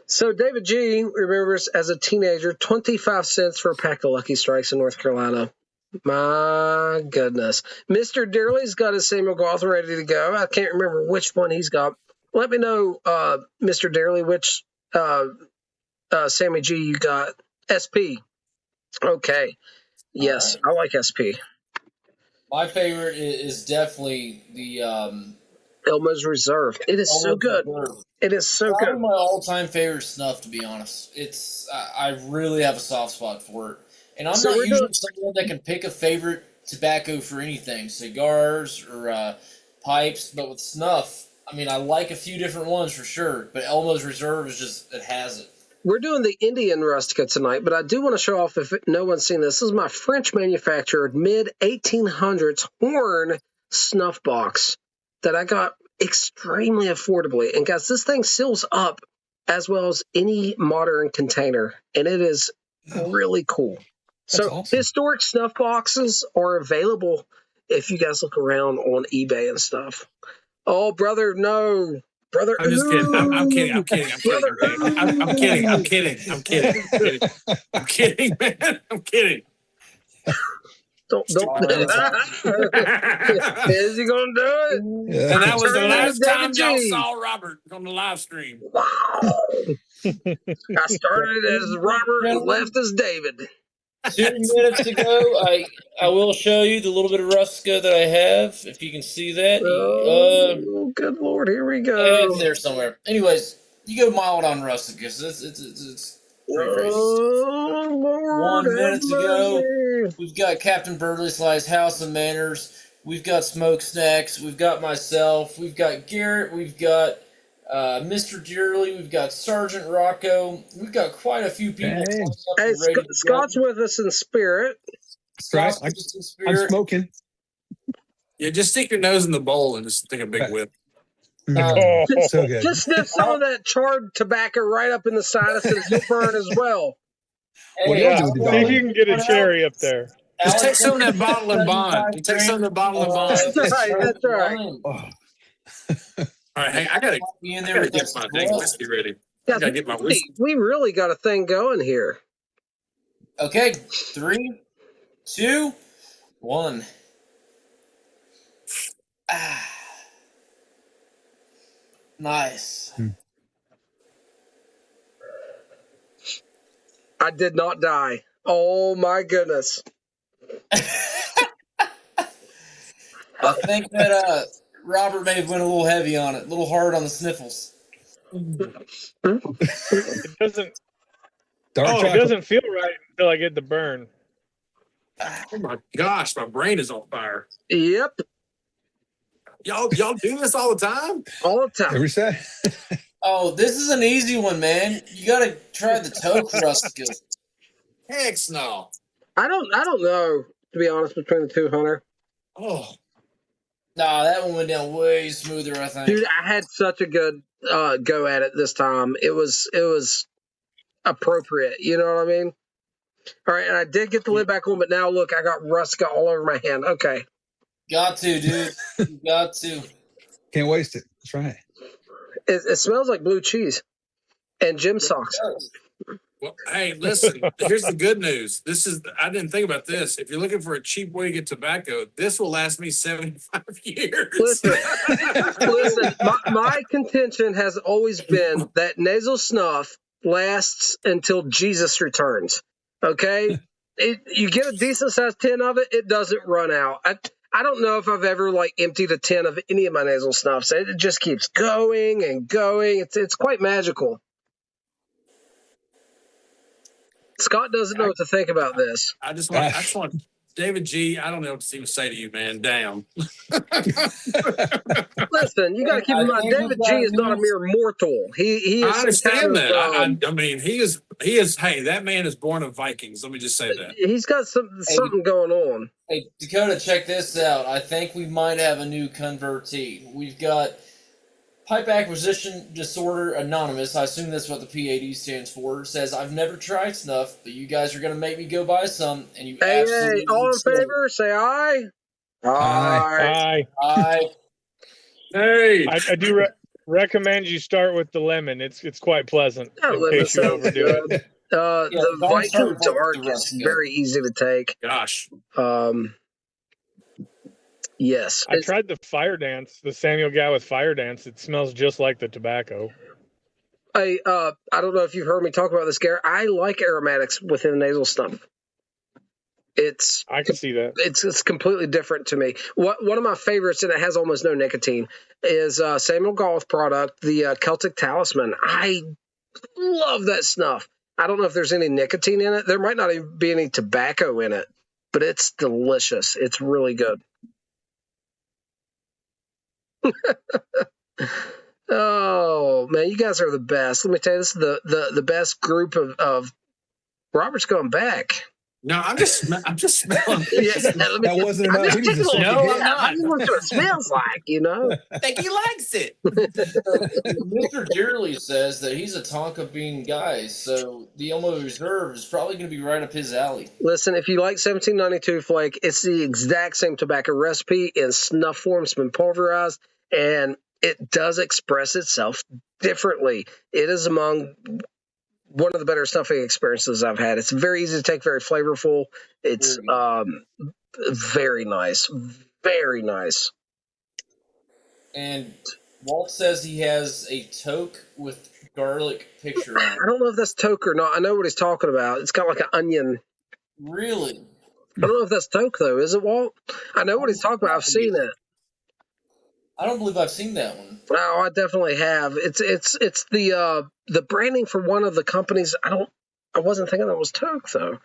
So David G remembers as a teenager, 25 cents for a pack of Lucky Strikes in North Carolina. My goodness. Mr. Dearly's got his Samuel Goth ready to go. I can't remember which one he's got. Let me know, Mr. Dearly, which Sammy G you got. SP. Okay. Yes, I like SP. My favorite is definitely the Elmo's Reserve. It is so good. It is so Probably good. my all-time favorite snuff, to be honest. It's I really have a soft spot for it, and I'm So not we're usually doing- someone that can pick a favorite tobacco for anything, cigars or pipes. But with snuff, I mean, I like a few different ones for sure. But Elmo's Reserve is just it has it. We're doing the Indian Rustica tonight, but I do want to show off, if no one's seen this, this is my French manufactured mid-1800s horn snuff box that I got extremely affordably. And guys, this thing seals up as well as any modern container, and it is really cool. So awesome. historic snuff boxes are available if you guys look around on eBay and stuff. Oh, brother, no. Brother, I'm just kidding. I'm kidding. I'm kidding, man. I'm kidding. Don't. Is he gonna do it? And that was the Turn last to time David y'all G. saw Robert on the live stream. Wow. I started as Robert and left as David. 2 minutes to go. I will show you the little bit of Rustica that I have, if you can see that. Oh, good Lord, here we go. It's there somewhere. Anyways, you go mild on Rustica. It's pretty crazy. Oh, Lord, 1 minute to go. mercy. We've got Captain Burley Sly's House of Manners. We've got Smoke Snacks. We've got myself. We've got Garrett. We've got Mr. Dearly. We've got Sergeant Rocco. We've got quite a few people. Hey. lined up Hey, and ready to go. Scott's with us in spirit. Right. Scott's with us in I'm spirit. smoking. Yeah, just stick your nose in the bowl and just take a big whip. Oh, So good. Just sniff some of that charred tobacco right up in the sinuses. You'll burn as well. What do Hey, you do with the see if dog? you can get a cherry up there. Just take some of that bottle and bond. Take some of the bottle and bond. That's right. That's right. Oh. All right, hey, I gotta Be in I there gotta with get us my as dang well. whiskey ready. I Guys, gotta get my whiskey. we really got a thing going here. Okay, 3, 2, 1. Ah. Nice. I did not die. Oh my goodness. I think that Robert may have went a little heavy on it, a little hard on the sniffles. It doesn't. Dark It chocolate. doesn't feel right until I get the burn. Oh my gosh, my brain is on fire. Yep. Y'all do this all the time? All the time. Every set. Oh, this is an easy one, man. You gotta try the Toke Rustica. Heck no. I don't know, to be honest, between the two, Hunter. Oh, Nah, that one went down way smoother, I think. Dude, I had such a good go at it this time. It was appropriate. You know what I mean? All right, and I did get the lid back on, but now look, I got rust all over my hand. Okay. Got to, dude. You got to. Can't waste it. That's right. It smells like blue cheese and gym socks. Well, hey, listen, here's the good news. I didn't think about this. If you're looking for a cheap way to get tobacco, this will last me 75 years. Listen, my contention has always been that nasal snuff lasts until Jesus returns. Okay? You get a decent sized tin of it, it doesn't run out. I don't know if I've ever emptied a tin of any of my nasal snuffs. It just keeps going and going. It's quite magical. Scott doesn't know what to think about this. I just want David G. I don't know what to even say to you, man. Damn. Listen, you got to keep in mind, David G. is not a mere mortal. He is. I understand that. I mean, he is. Hey, that man is born of Vikings. Let me just say that. He's got something going on. Hey, Dakota, check this out. I think we might have a new convertee. We've got Pipe Acquisition Disorder Anonymous. I assume that's what the PAD stands for. Says, I've never tried snuff, but you guys are going to make me go buy some. And you absolutely all in favor, say aye. Aye. Aye. Hey. I do recommend you start with the lemon. It's quite pleasant in case you overdo it. The Viking Dark is very easy to take. Gosh. Yes. I tried the Fire Dance, the Samuel guy with Fire Dance. It smells just like the tobacco. I don't know if you've heard me talk about this, Gary. I like aromatics within nasal snuff. I can see that. It's completely different to me. One of my favorites, and it has almost no nicotine, is Samuel Goth product, the Celtic Talisman. I love that snuff. I don't know if there's any nicotine in it. There might not even be any tobacco in it, but it's delicious. It's really good. Oh man, you guys are the best. Let me tell you, this is the best group of Robert's going back. No, I'm just smelling. That wasn't enough. We need to second No, hit. I'm not. I know what it smells like, you know. I think he likes it. Mr. Dearly says that he's a Tonka bean guy, so the Elmo Reserve is probably going to be right up his alley. Listen, if you like 1792 flake, it's the exact same tobacco recipe in snuff form. It's been pulverized, and it does express itself differently. It is among one of the better snuffing experiences I've had. It's very easy to take, very flavorful. It's very nice. Very nice. And Walt says he has a toque with garlic picture on it. I don't know if that's toque or not. I know what he's talking about. It's got like an onion. Really? I don't know if that's toque, though. Is it, Walt? I know what he's talking about. I've seen it. I don't believe I've seen that one. No, I definitely have. It's the branding for one of the companies. I wasn't thinking that was toque, though.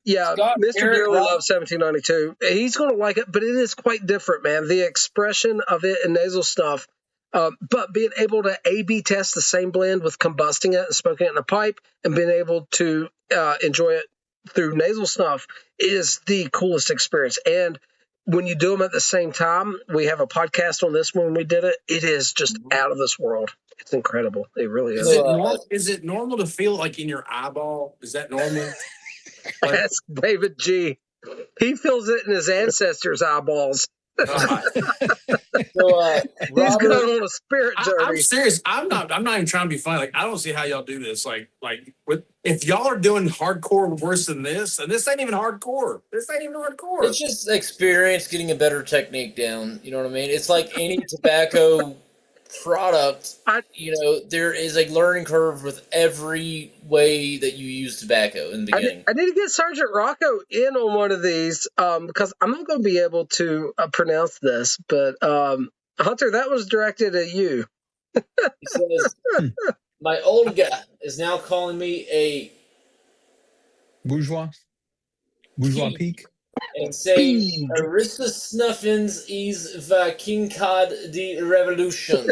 Yeah, Scott Mr. Garrett Dearly Rob- loves 1792. He's going to like it, but it is quite different, man. The expression of it in nasal snuff, but being able to A/B test the same blend with combusting it and smoking it in a pipe and being able to enjoy it through nasal snuff is the coolest experience. And when you do them at the same time, we have a podcast on this when we did it. It is just out of this world. It's incredible. It really is. Is it normal to feel like in your eyeball? Is that normal? That's David G. He feels it in his ancestors' eyeballs. So, He's Robert, going on a spirit journey. I'm serious. I'm not even trying to be funny. Like, I don't see how y'all do this. If y'all are doing hardcore worse than this, and this ain't even hardcore. This ain't even hardcore. it's just experience getting a better technique down. You know what I mean? It's like any tobacco product. There is a learning curve with every way that you use tobacco in the beginning. I need to get Sergeant Rocco in on one of these because I'm not going to be able to pronounce this, but Hunter, that was directed at you. He says, my old guy is now calling me a Bourgeois peak. and saying Arista Snuffins is the King Cod the Revolution.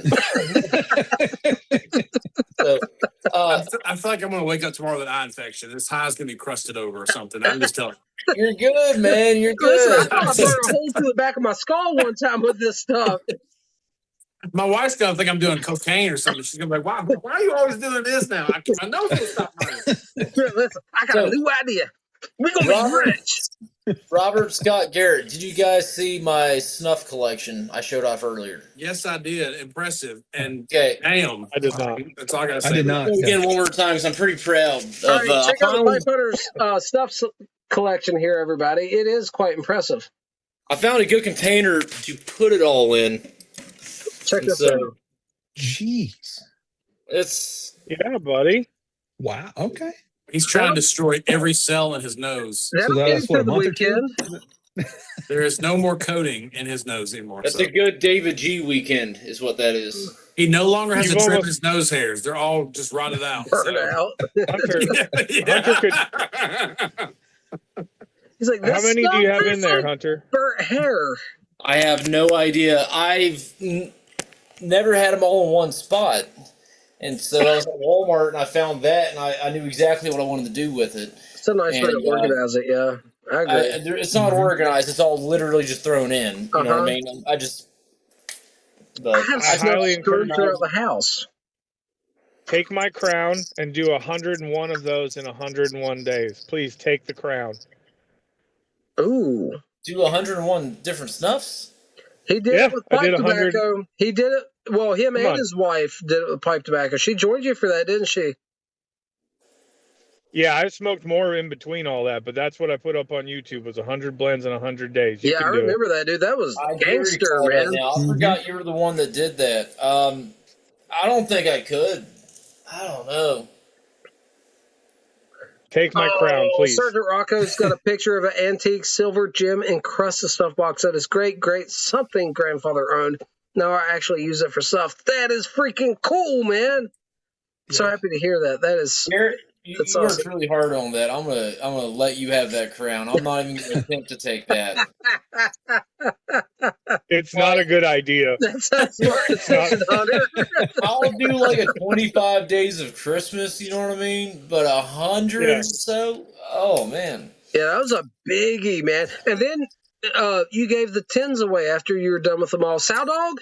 So, I feel like I'm going to wake up tomorrow with an eye infection. This high is going to be crusted over or something. I'm just telling you. You're good, man. You're Listen, I good. thought I burned a hole through the back of my skull one time with this stuff. My wife's gonna think I'm doing cocaine or something. She's gonna be like, why are you always doing this now? My nose will stop burning. Listen, I got a new idea. We're going to be rich. Robert Scott Garrett, did you guys see my snuff collection I showed off earlier? Yes, I did. Impressive. And Okay. damn. I did not. That's all I gotta say. I did not. Again, one more time, because I'm pretty proud of. All right, check out the finally- Pipe Hunters stuff collection here, everybody. It is quite impressive. I found a good container to put it all in. Check this So- out. Jeez. It's Yeah, buddy. Wow. Okay. He's trying to destroy every cell in his nose. That'll that get was you what, to a the month or two? weekend. There is no more coating in his nose anymore. that's So. a good David G weekend, is what that is. He no longer has You've to trim almost- his nose hairs. They're all just rotted out. Burn so. out. Hunter, Yeah. He's like, how this many do stuff you have in tastes there, like Hunter? burnt hair. I have no idea. I've never had them all in one spot. And so I was at Walmart and I found that, and I knew exactly what I wanted to do with it. It's a nice way to And, organize it, yeah. I agree. It's not organized. It's all literally just thrown in. You know what I mean? I just. But I have I stuff highly strewn encourage- throughout the house. Take my crown and do 101 of those in 101 days. Please take the crown. Ooh. do 101 different snuffs. He did Yeah, it with I pipe did 100. tobacco. He did it. Well, him Come and on. his wife did it with pipe tobacco. She joined you for that, didn't she? Yeah, I smoked more in between all that, but that's what I put up on YouTube was 100 blends in 100 days. You Yeah, I can do it. remember that, dude. That was I do gangster, recall that man. now. I forgot you were the one that did that. I don't think I could. I don't know. Take my crown, please. Sergeant Rocco's got a picture of an antique silver gem encrusted stuff box that his great something grandfather owned. Now I actually use it for stuff. That is freaking cool, man. So happy to hear that. That is Garrett, you That's worked awesome. really hard on that. I'm gonna let you have that crown. I'm not even gonna attempt to take that. It's not a good idea. that's a smart decision, Hunter. I'll do like a 25 days of Christmas, you know what I mean? But 100 Yeah. or so? Oh man. Yeah, that was a biggie, man. And then you gave the tins away after you were done with them all. Sow Dog?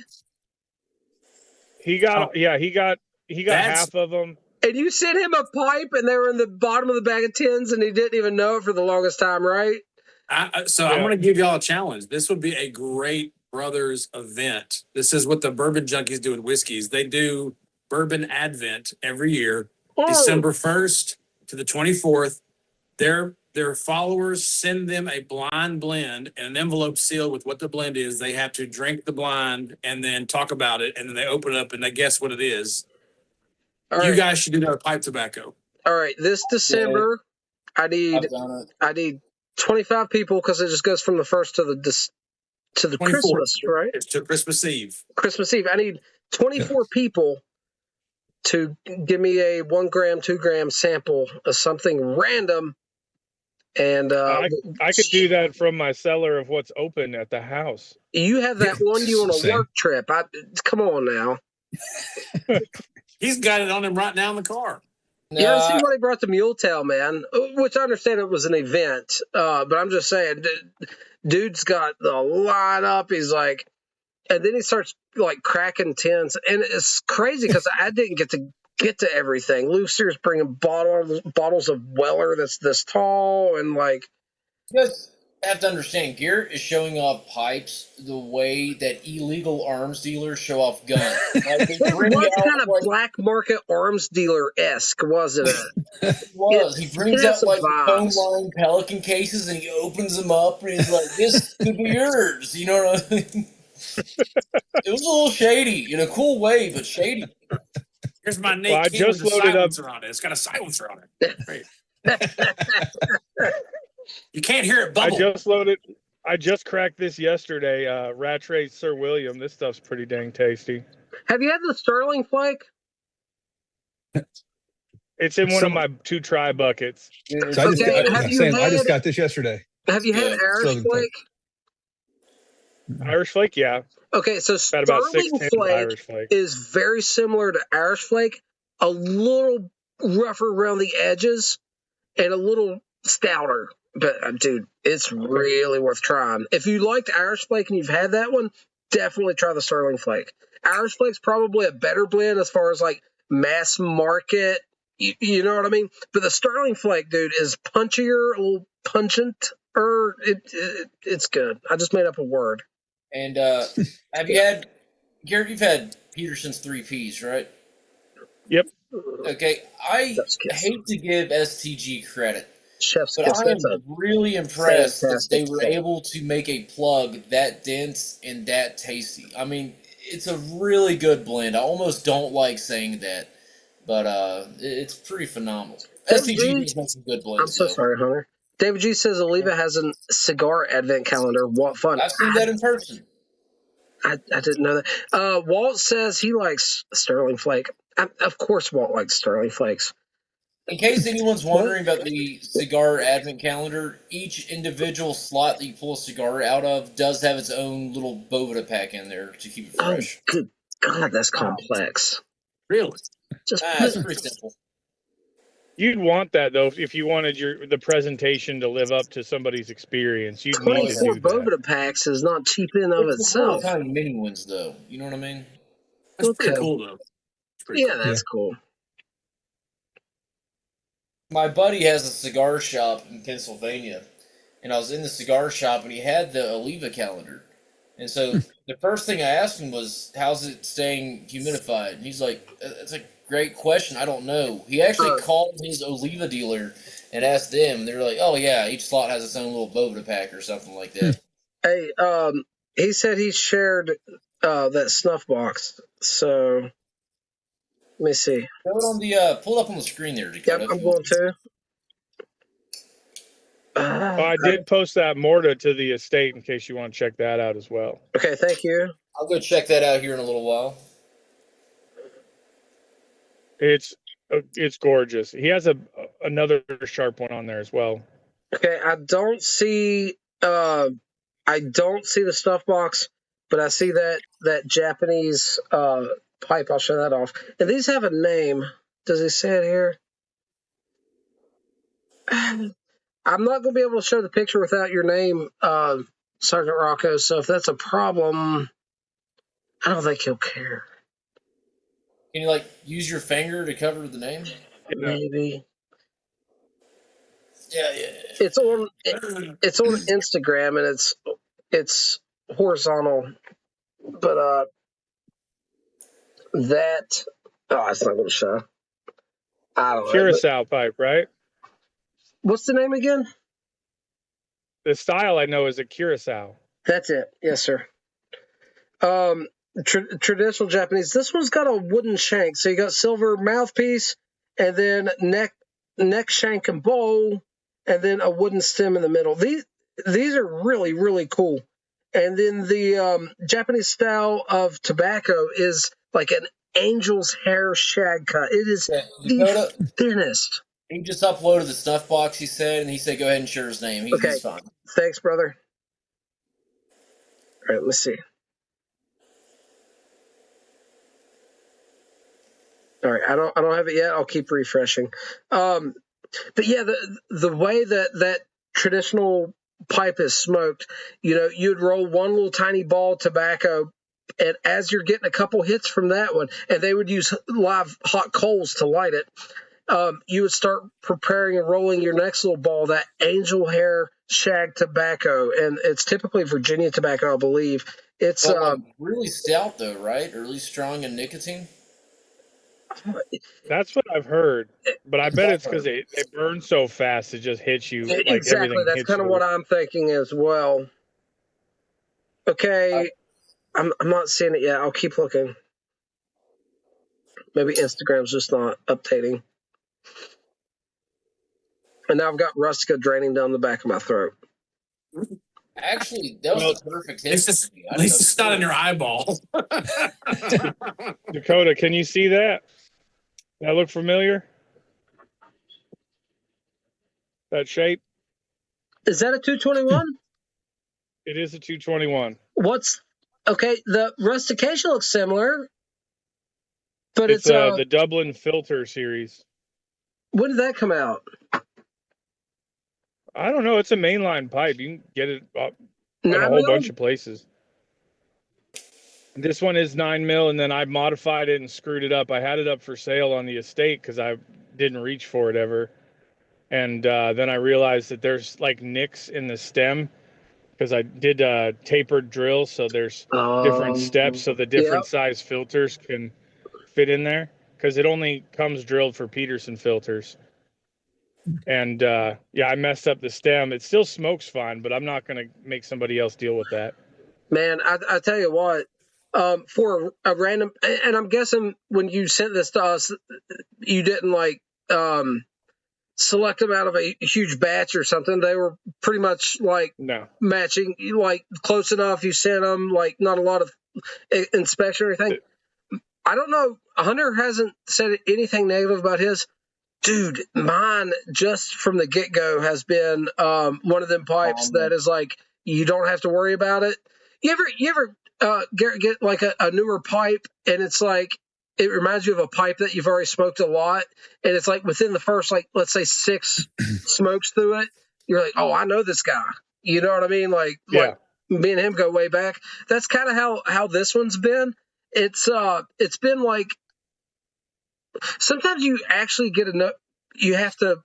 He got he got That's- half of them. And you sent him a pipe and they were in the bottom of the bag of tins and he didn't even know it for the longest time, right? So I'm going to give y'all a challenge. This would be a great brothers event. This is what the Bourbon Junkies do with whiskeys. They do Bourbon Advent every year, Oh, December 1st to the 24th. Their followers send them a blind blend and an envelope sealed with what the blend is. They have to drink the blind and then talk about it, and then they open it up and they guess what it is. all right. You guys should do that with pipe tobacco. All right, this December, I I've done it. need 25 people because it just goes from the first to the 24th. Christmas, right? It's to Christmas Eve. Christmas Eve. I need 24 people to give me a 1 gram, 2 gram sample of something random. And I could do that from my cellar of what's open at the house. you have that Yeah, on you on a same. work trip. Come on now. He's got it on him right now in the car. Yeah, Nah, see why they brought the Mule Tail, man. Which I understand it was an event, but I'm just saying, dude's got the line up. He's like, and then he starts like cracking tins, and it's crazy because I didn't get to everything. Lucy's bringing bottles of Weller that's this tall, and like, you guys have to understand, Garrett is showing off pipes the way that illegal arms dealers show off guns. Like, they it bring was out, kind of like, black market arms dealer esque, wasn't it? it was. He brings it has out some like the foam vibes. line Pelican cases and he opens them up and he's like, "This could be yours." You know what I mean? It was a little shady in a cool way, but shady. Here's my Nate Well, I King just with a loaded up- silencer on it. It's got a silencer on it. Right. You can't hear it bubble. I just cracked this yesterday. Rattray Sir William. This stuff's pretty dang tasty. Have you had the Sterling Flake? It's in one of my 2 try buckets. So I just, Okay, got, have you same, I just had- got this yesterday. Have you had Yeah, Irish Sterling Flake? Irish Flake, yeah. Okay, so Got about 6 Sterling tins of Flake Irish Flake. is very similar to Irish Flake, a little rougher around the edges and a little stouter. But dude, it's really worth trying. If you liked Irish Flake and you've had that one, definitely try the Sterling Flake. Irish Flake's probably a better blend as far as like mass market. You know what I mean? But the Sterling Flake, dude, is punchier, a little pungent. It's good. I just made up a word. And have you had, Garrett? You've had Peterson's 3Ps, right? Yep. Okay, I Chef's kiss. hate to give STG credit, Chef's but kiss. I am That's a really impressed that they fantastic were plug. able to make a plug that dense and that tasty. I mean, it's a really good blend. I almost don't like saying that, but it's pretty phenomenal. STG does make some good blends. I'm so though. sorry, Hunter. David G says Oliva has a cigar advent calendar. What fun! I've seen that in person. I didn't know that. Walt says he likes Sterling Flake. Of course, Walt likes Sterling Flakes. In case anyone's wondering about the cigar advent calendar, each individual slot that you pull a cigar out of does have its own little Boveda pack in there to keep it Oh, fresh. good God, that's complex. Really? Just It's pretty simple. You'd want that though if you wanted the presentation to live up to somebody's experience. You'd need to 24 do that. Boveda packs is not cheap in of It's the little itself. tiny mini ones, though. You know what I mean? That's Okay. pretty cool, though. It's pretty Yeah, cool. that's cool. My buddy has a cigar shop in Pennsylvania, and I was in the cigar shop, and he had the Oliva calendar. And so the first thing I asked him was, "How's it staying humidified?" And he's like, "That's a great question. I don't know." He actually called his Oliva dealer and asked them, and they were like, "Oh yeah, each slot has its own little Boveda pack or something like that." Hey, he said he shared that snuff box. So let me see. Throw it on the pull it up on the screen there, Dakota. Yep, I'm going to. I did post that Morta to the estate in case you want to check that out as well. Okay, thank you. I'll go check that out here in a little while. It's gorgeous. He has another sharp one on there as well. Okay, I don't see the stuff box, but I see that Japanese pipe. I'll show that off. And these have a name. Does he say it here? I'm not going to be able to show the picture without your name, Sergeant Rocco. So if that's a problem, I don't think he'll care. Can you use your finger to cover the name? Maybe. Yeah. It's on Instagram and it's horizontal, but it's not going to show. I don't know. Curacao pipe, right? What's the name again? The style I know is a Curacao. That's it. Yes, sir. Traditional Japanese. This one's got a wooden shank, so you got silver mouthpiece, and then neck shank and bowl, and then a wooden stem in the middle. These are really, really cool. And then the Japanese style of tobacco is like an angel's hair shag cut. It is the thinnest. He just uploaded the snuff box, he said, and he said go ahead and share his name. He's fine. Thanks, brother. All right, let's see. All right, I don't have it yet. I'll keep refreshing. But yeah, the way that traditional pipe is smoked, you'd roll one little tiny ball of tobacco, and as you're getting a couple hits from that one, and they would use live hot coals to light it, you would start preparing and rolling your next little ball, that angel hair shag tobacco, and it's typically Virginia tobacco, I believe. It's really stout though, right? Or at least strong in nicotine. That's what I've heard, but I bet it's because they burn so fast it just hits you. Exactly, that's kind of what I'm thinking as well. Okay, I'm not seeing it yet. I'll keep looking. Maybe Instagram's just not updating. And now I've got Rustica draining down the back of my throat. Actually, that was the perfect hit. At least it's not in your eyeball. Dakota, can you see that? That look familiar? That shape? Is that a 221? It is a 221. The rustication looks similar, but it's the Dublin Filter series. When did that come out? I don't know. It's a mainline pipe. You can get it in a 9 whole mil? bunch of places. This one is 9 mil, and then I modified it and screwed it up. I had it up for sale on the estate because I didn't reach for it ever. And then I realized that there's like nicks in the stem because I did a tapered drill. So there's different steps so the different size filters can fit in there because it only comes drilled for Peterson filters. And yeah, I messed up the stem. It still smokes fine, but I'm not going to make somebody else deal with that. Man, I tell you what, for a random, and I'm guessing when you sent this to us, you didn't like select them out of a huge batch or something. They were pretty much like No. matching, like close enough. You sent them, like not a lot of inspection or anything. I don't know. Hunter hasn't said anything negative about his. Dude, mine just from the get-go has been one of them pipes that is like you don't have to worry about it. You ever get like a newer pipe and it's like it reminds you of a pipe that you've already smoked a lot, and it's like within the first, like, let's say 6 smokes through it, you're like, oh, I know this guy. You know what I mean? Like me and him go way back. That's kind of how this one's been. It's been like sometimes you actually get you have to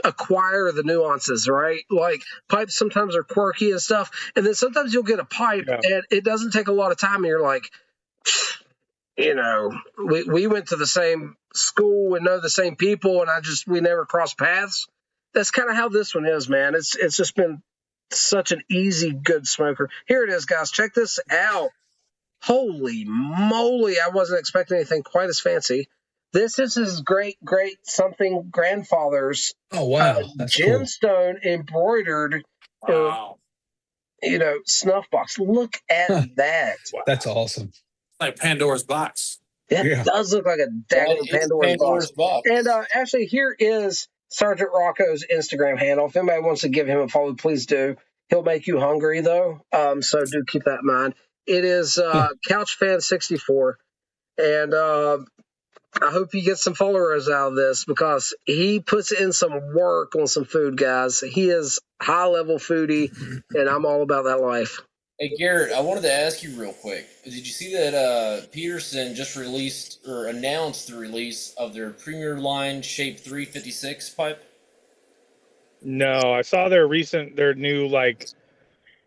acquire the nuances, right? Like pipes sometimes are quirky and stuff, and then sometimes you'll get a pipe and it doesn't take a lot of time, and you're like, you know, we went to the same school and know the same people, and we never crossed paths. That's kind of how this one is, man. It's just been such an easy, good smoker. Here it is, guys. Check this out. Holy moly! I wasn't expecting anything quite as fancy. This is his great something grandfather's. Oh wow, that's cool. Gemstone embroidered. Wow. Snuff box. Look at that. That's awesome. Like Pandora's box. It does look like a daggone Pandora's box. And actually, here is Sergeant Rocco's Instagram handle. If anybody wants to give him a follow, please do. He'll make you hungry, though, so do keep that in mind. It is CouchFan64, and I hope you get some followers out of this because he puts in some work on some food, guys. He is high-level foodie, and I'm all about that life. Hey, Garrett, I wanted to ask you real quick. Did you see that Peterson just released or announced the release of their Premier Line Shape 356 pipe? No, I saw their new like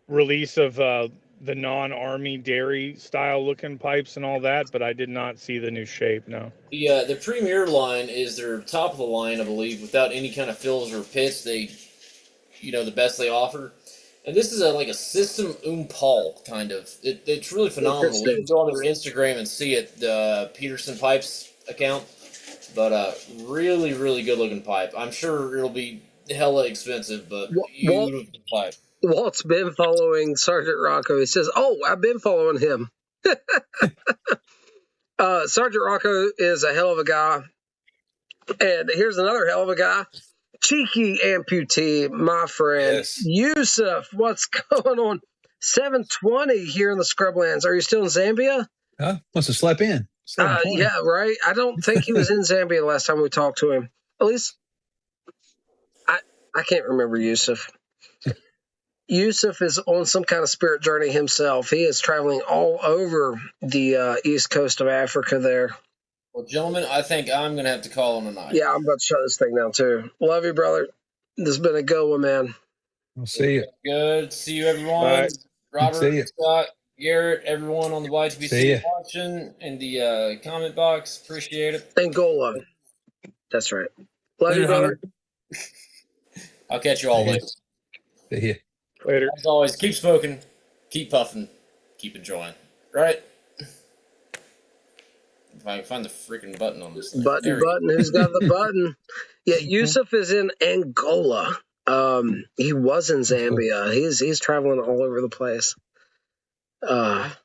release of the non-army dairy style looking pipes and all that, but I did not see the new shape. No. The Premier Line is their top of the line, I believe, without any kind of fills or pits. They, the best they offer. And this is like a system Paul kind of. It's really phenomenal. You can go on their Instagram and see it, the Peterson Pipes account. But really, really good looking pipe. I'm sure it'll be hella expensive, but beautiful pipe. Walt's been following Sergeant Rocco. He says, "Oh, I've been following him." Sergeant Rocco is a hell of a guy. And here's another hell of a guy. Cheeky amputee, my friend. Yes. Yusuf, what's going on? 720 here in the Scrublands. Are you still in Zambia? Must have slept in. Yeah, right. I don't think he was in Zambia last time we talked to him. At least, I can't remember Yusuf. Yusuf is on some kind of spirit journey himself. He is traveling all over the east coast of Africa there. Well, gentlemen, I think I'm going to have to call him a night. Yeah, I'm about to shut this thing down, too. Love you, brother. This has been a good one, man. I'll see you. Good. See you, everyone. Bye. Robert, Scott, Garrett, everyone on the YTBC watching in the comment box. Appreciate it. Angola. That's right. Love you, brother. I'll catch you all later. See you. Later. As always, keep smoking, keep puffing, keep enjoying. Right? If I can find the freaking button on this thing. Button. Who's got the button? Yeah, Yusuf is in Angola. He was in Zambia. He's traveling all over the place. Guys,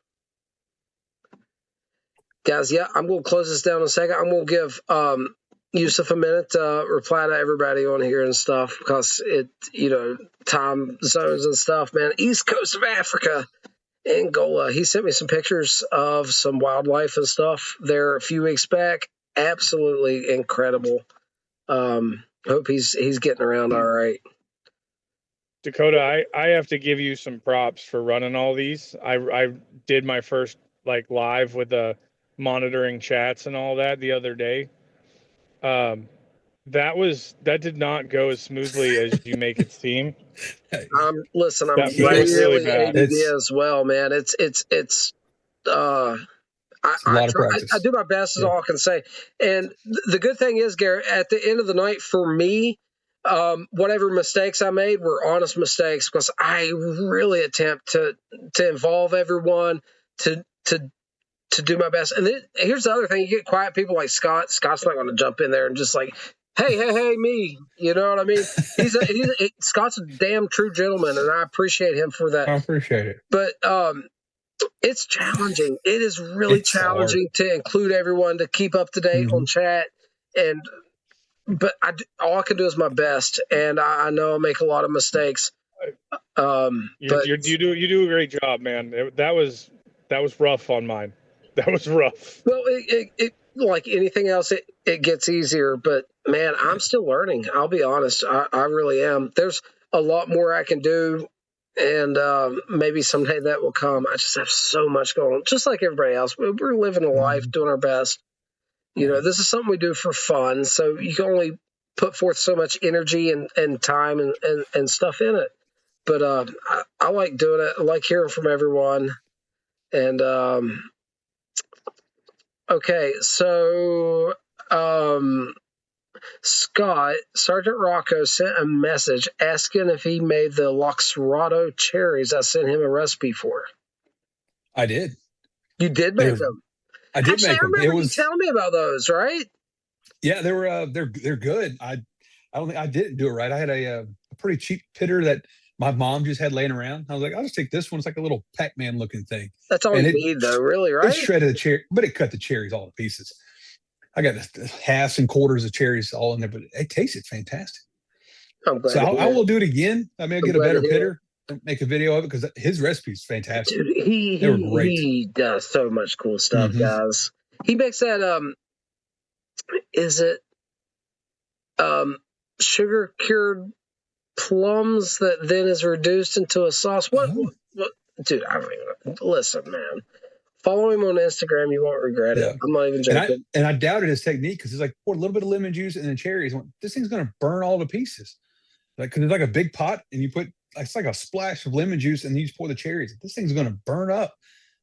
yeah, I'm going to close this down in a second. I'm going to give Yusuf a minute to reply to everybody on here and stuff because time zones and stuff, man. East coast of Africa. Angola. He sent me some pictures of some wildlife and stuff there a few weeks back. Absolutely incredible. Hope he's getting around all right. Dakota, I have to give you some props for running all these. I did my first like live with the monitoring chats and all that the other day. That did not go as smoothly as you make it seem. Listen, I'm That was really really bad. ADD as well, man. It's I It's a lot of try, practice. I do my best is Yeah. all I can say. And the good thing is, Garrett, at the end of the night for me, whatever mistakes I made were honest mistakes because I really attempt to involve everyone to do my best. And then, here's the other thing: you get quiet people like Scott. Scott's not going to jump in there and just like, hey, me. You know what I mean? Scott's a damn true gentleman, and I appreciate him for that. I appreciate it. But it's challenging. It is really It's hard. challenging to include everyone to keep up to date on chat. But all I can do is my best, and I know I make a lot of mistakes. But You do a great job, man. That was rough on mine. That was rough. well, it like anything else, it gets easier. But man, I'm still learning. I'll be honest. I really am. There's a lot more I can do. And maybe someday that will come. I just have so much going on, just like everybody else. We're living a life, doing our best. You know, this is something we do for fun. So you can only put forth so much energy and time and stuff in it. But I like doing it. I like hearing from everyone. And okay, so Scott, Sergeant Rocco sent a message asking if he made the Luxardo cherries I sent him a recipe for. I did. You did make them. I did Actually, make I them. remember you telling me about those, right? Yeah, they were they're good. I don't think I didn't do it right. I had a pretty cheap pitter that my mom just had laying around. I was like, I'll just take this one. It's like a little Pac-Man looking thing. That's all you need, though, really, right? It shredded the cherry, but it cut the cherries all to pieces. I got the halves and quarters of cherries all in there, but it tasted fantastic. I'm glad. So I will do it again. I mean, I'll get a better pitter and make a video of it because his recipe is fantastic. Dude, they were great. He does so much cool stuff, guys. He makes that is it sugar cured plums that then is reduced into a sauce? What dude, I don't even know. Listen, man. Follow him on Instagram. You won't regret it. I'm not even joking. And I doubted his technique because he's like, pour a little bit of lemon juice and then cherries. I went, this thing's going to burn all to pieces. Like, because it's like a big pot and you put, it's like a splash of lemon juice and then you just pour the cherries. This thing's going to burn up.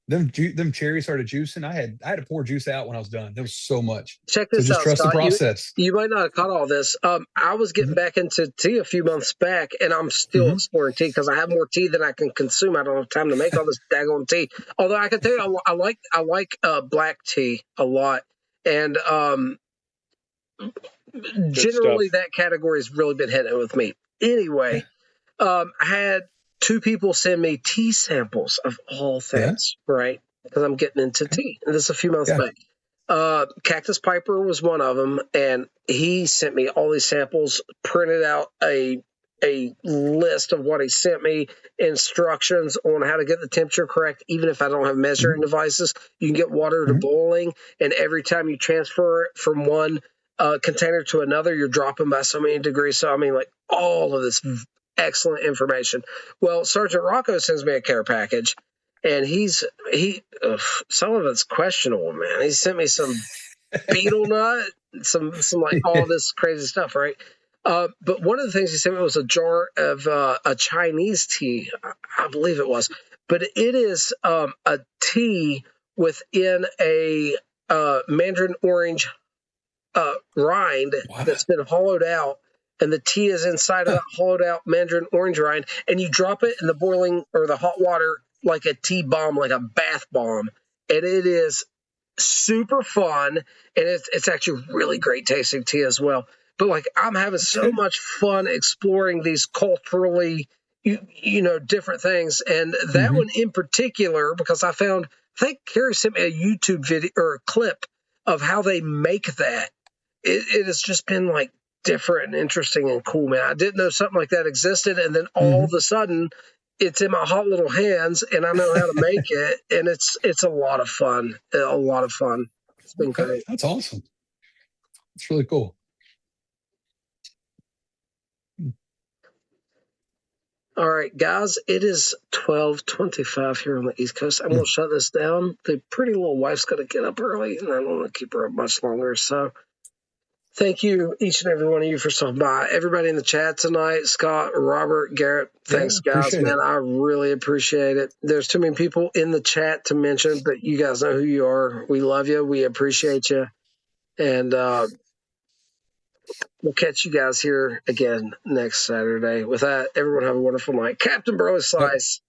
Them cherries started juicing. I had to pour juice out when I was done. There was so much. Check this out, just trust Scott. the process. You might not have caught all this. I was getting back into tea a few months back, and I'm still exploring tea because I have more tea than I can consume. I don't have time to make all this daggone tea. Although I can tell you, I like black tea a lot, and generally that category has really been hitting with me. Anyway, I had two people send me tea samples of all things, right? Because I'm getting into tea. And this is a few months back. Cactus Piper was one of them, and he sent me all these samples, printed out a list of what he sent me, instructions on how to get the temperature correct, even if I don't have measuring devices. You can get water to boiling, and every time you transfer it from one container to another, you're dropping by so many degrees. So, I mean, like, all of this excellent information. Well, Sergeant Rocco sends me a care package, and some of it's questionable, man. He sent me some beetle nut, some like all this crazy stuff, right? But one of the things he sent me was a jar of a Chinese tea, I believe it was. But it is a tea within a mandarin orange rind that's been hollowed out. And the tea is inside of that hollowed out mandarin orange rind, and you drop it in the boiling or the hot water like a tea bomb, like a bath bomb, and it is super fun, and it's actually really great tasting tea as well. But like, I'm having so much fun exploring these culturally, different things, and that one in particular, because I think Carrie sent me a YouTube video or a clip of how they make that. It has just been like different and interesting and cool, man. I didn't know something like that existed, and then all of a sudden it's in my hot little hands and I know how to make it, and it's a lot of fun. It's been great. That's awesome. It's really cool. All right, guys, it is 12:25 here on the East Coast. I'm going to shut this down. The pretty little wife's going to get up early, and I don't want to keep her up much longer. So thank you, each and every one of you, for stopping by. Everybody in the chat tonight, Scott, Robert, Garrett, thanks, guys. appreciate Man, it. I really appreciate it. There's too many people in the chat to mention, but you guys know who you are. We love you. We appreciate you. And we'll catch you guys here again next Saturday. With that, everyone have a wonderful night. Captain Bro Slice.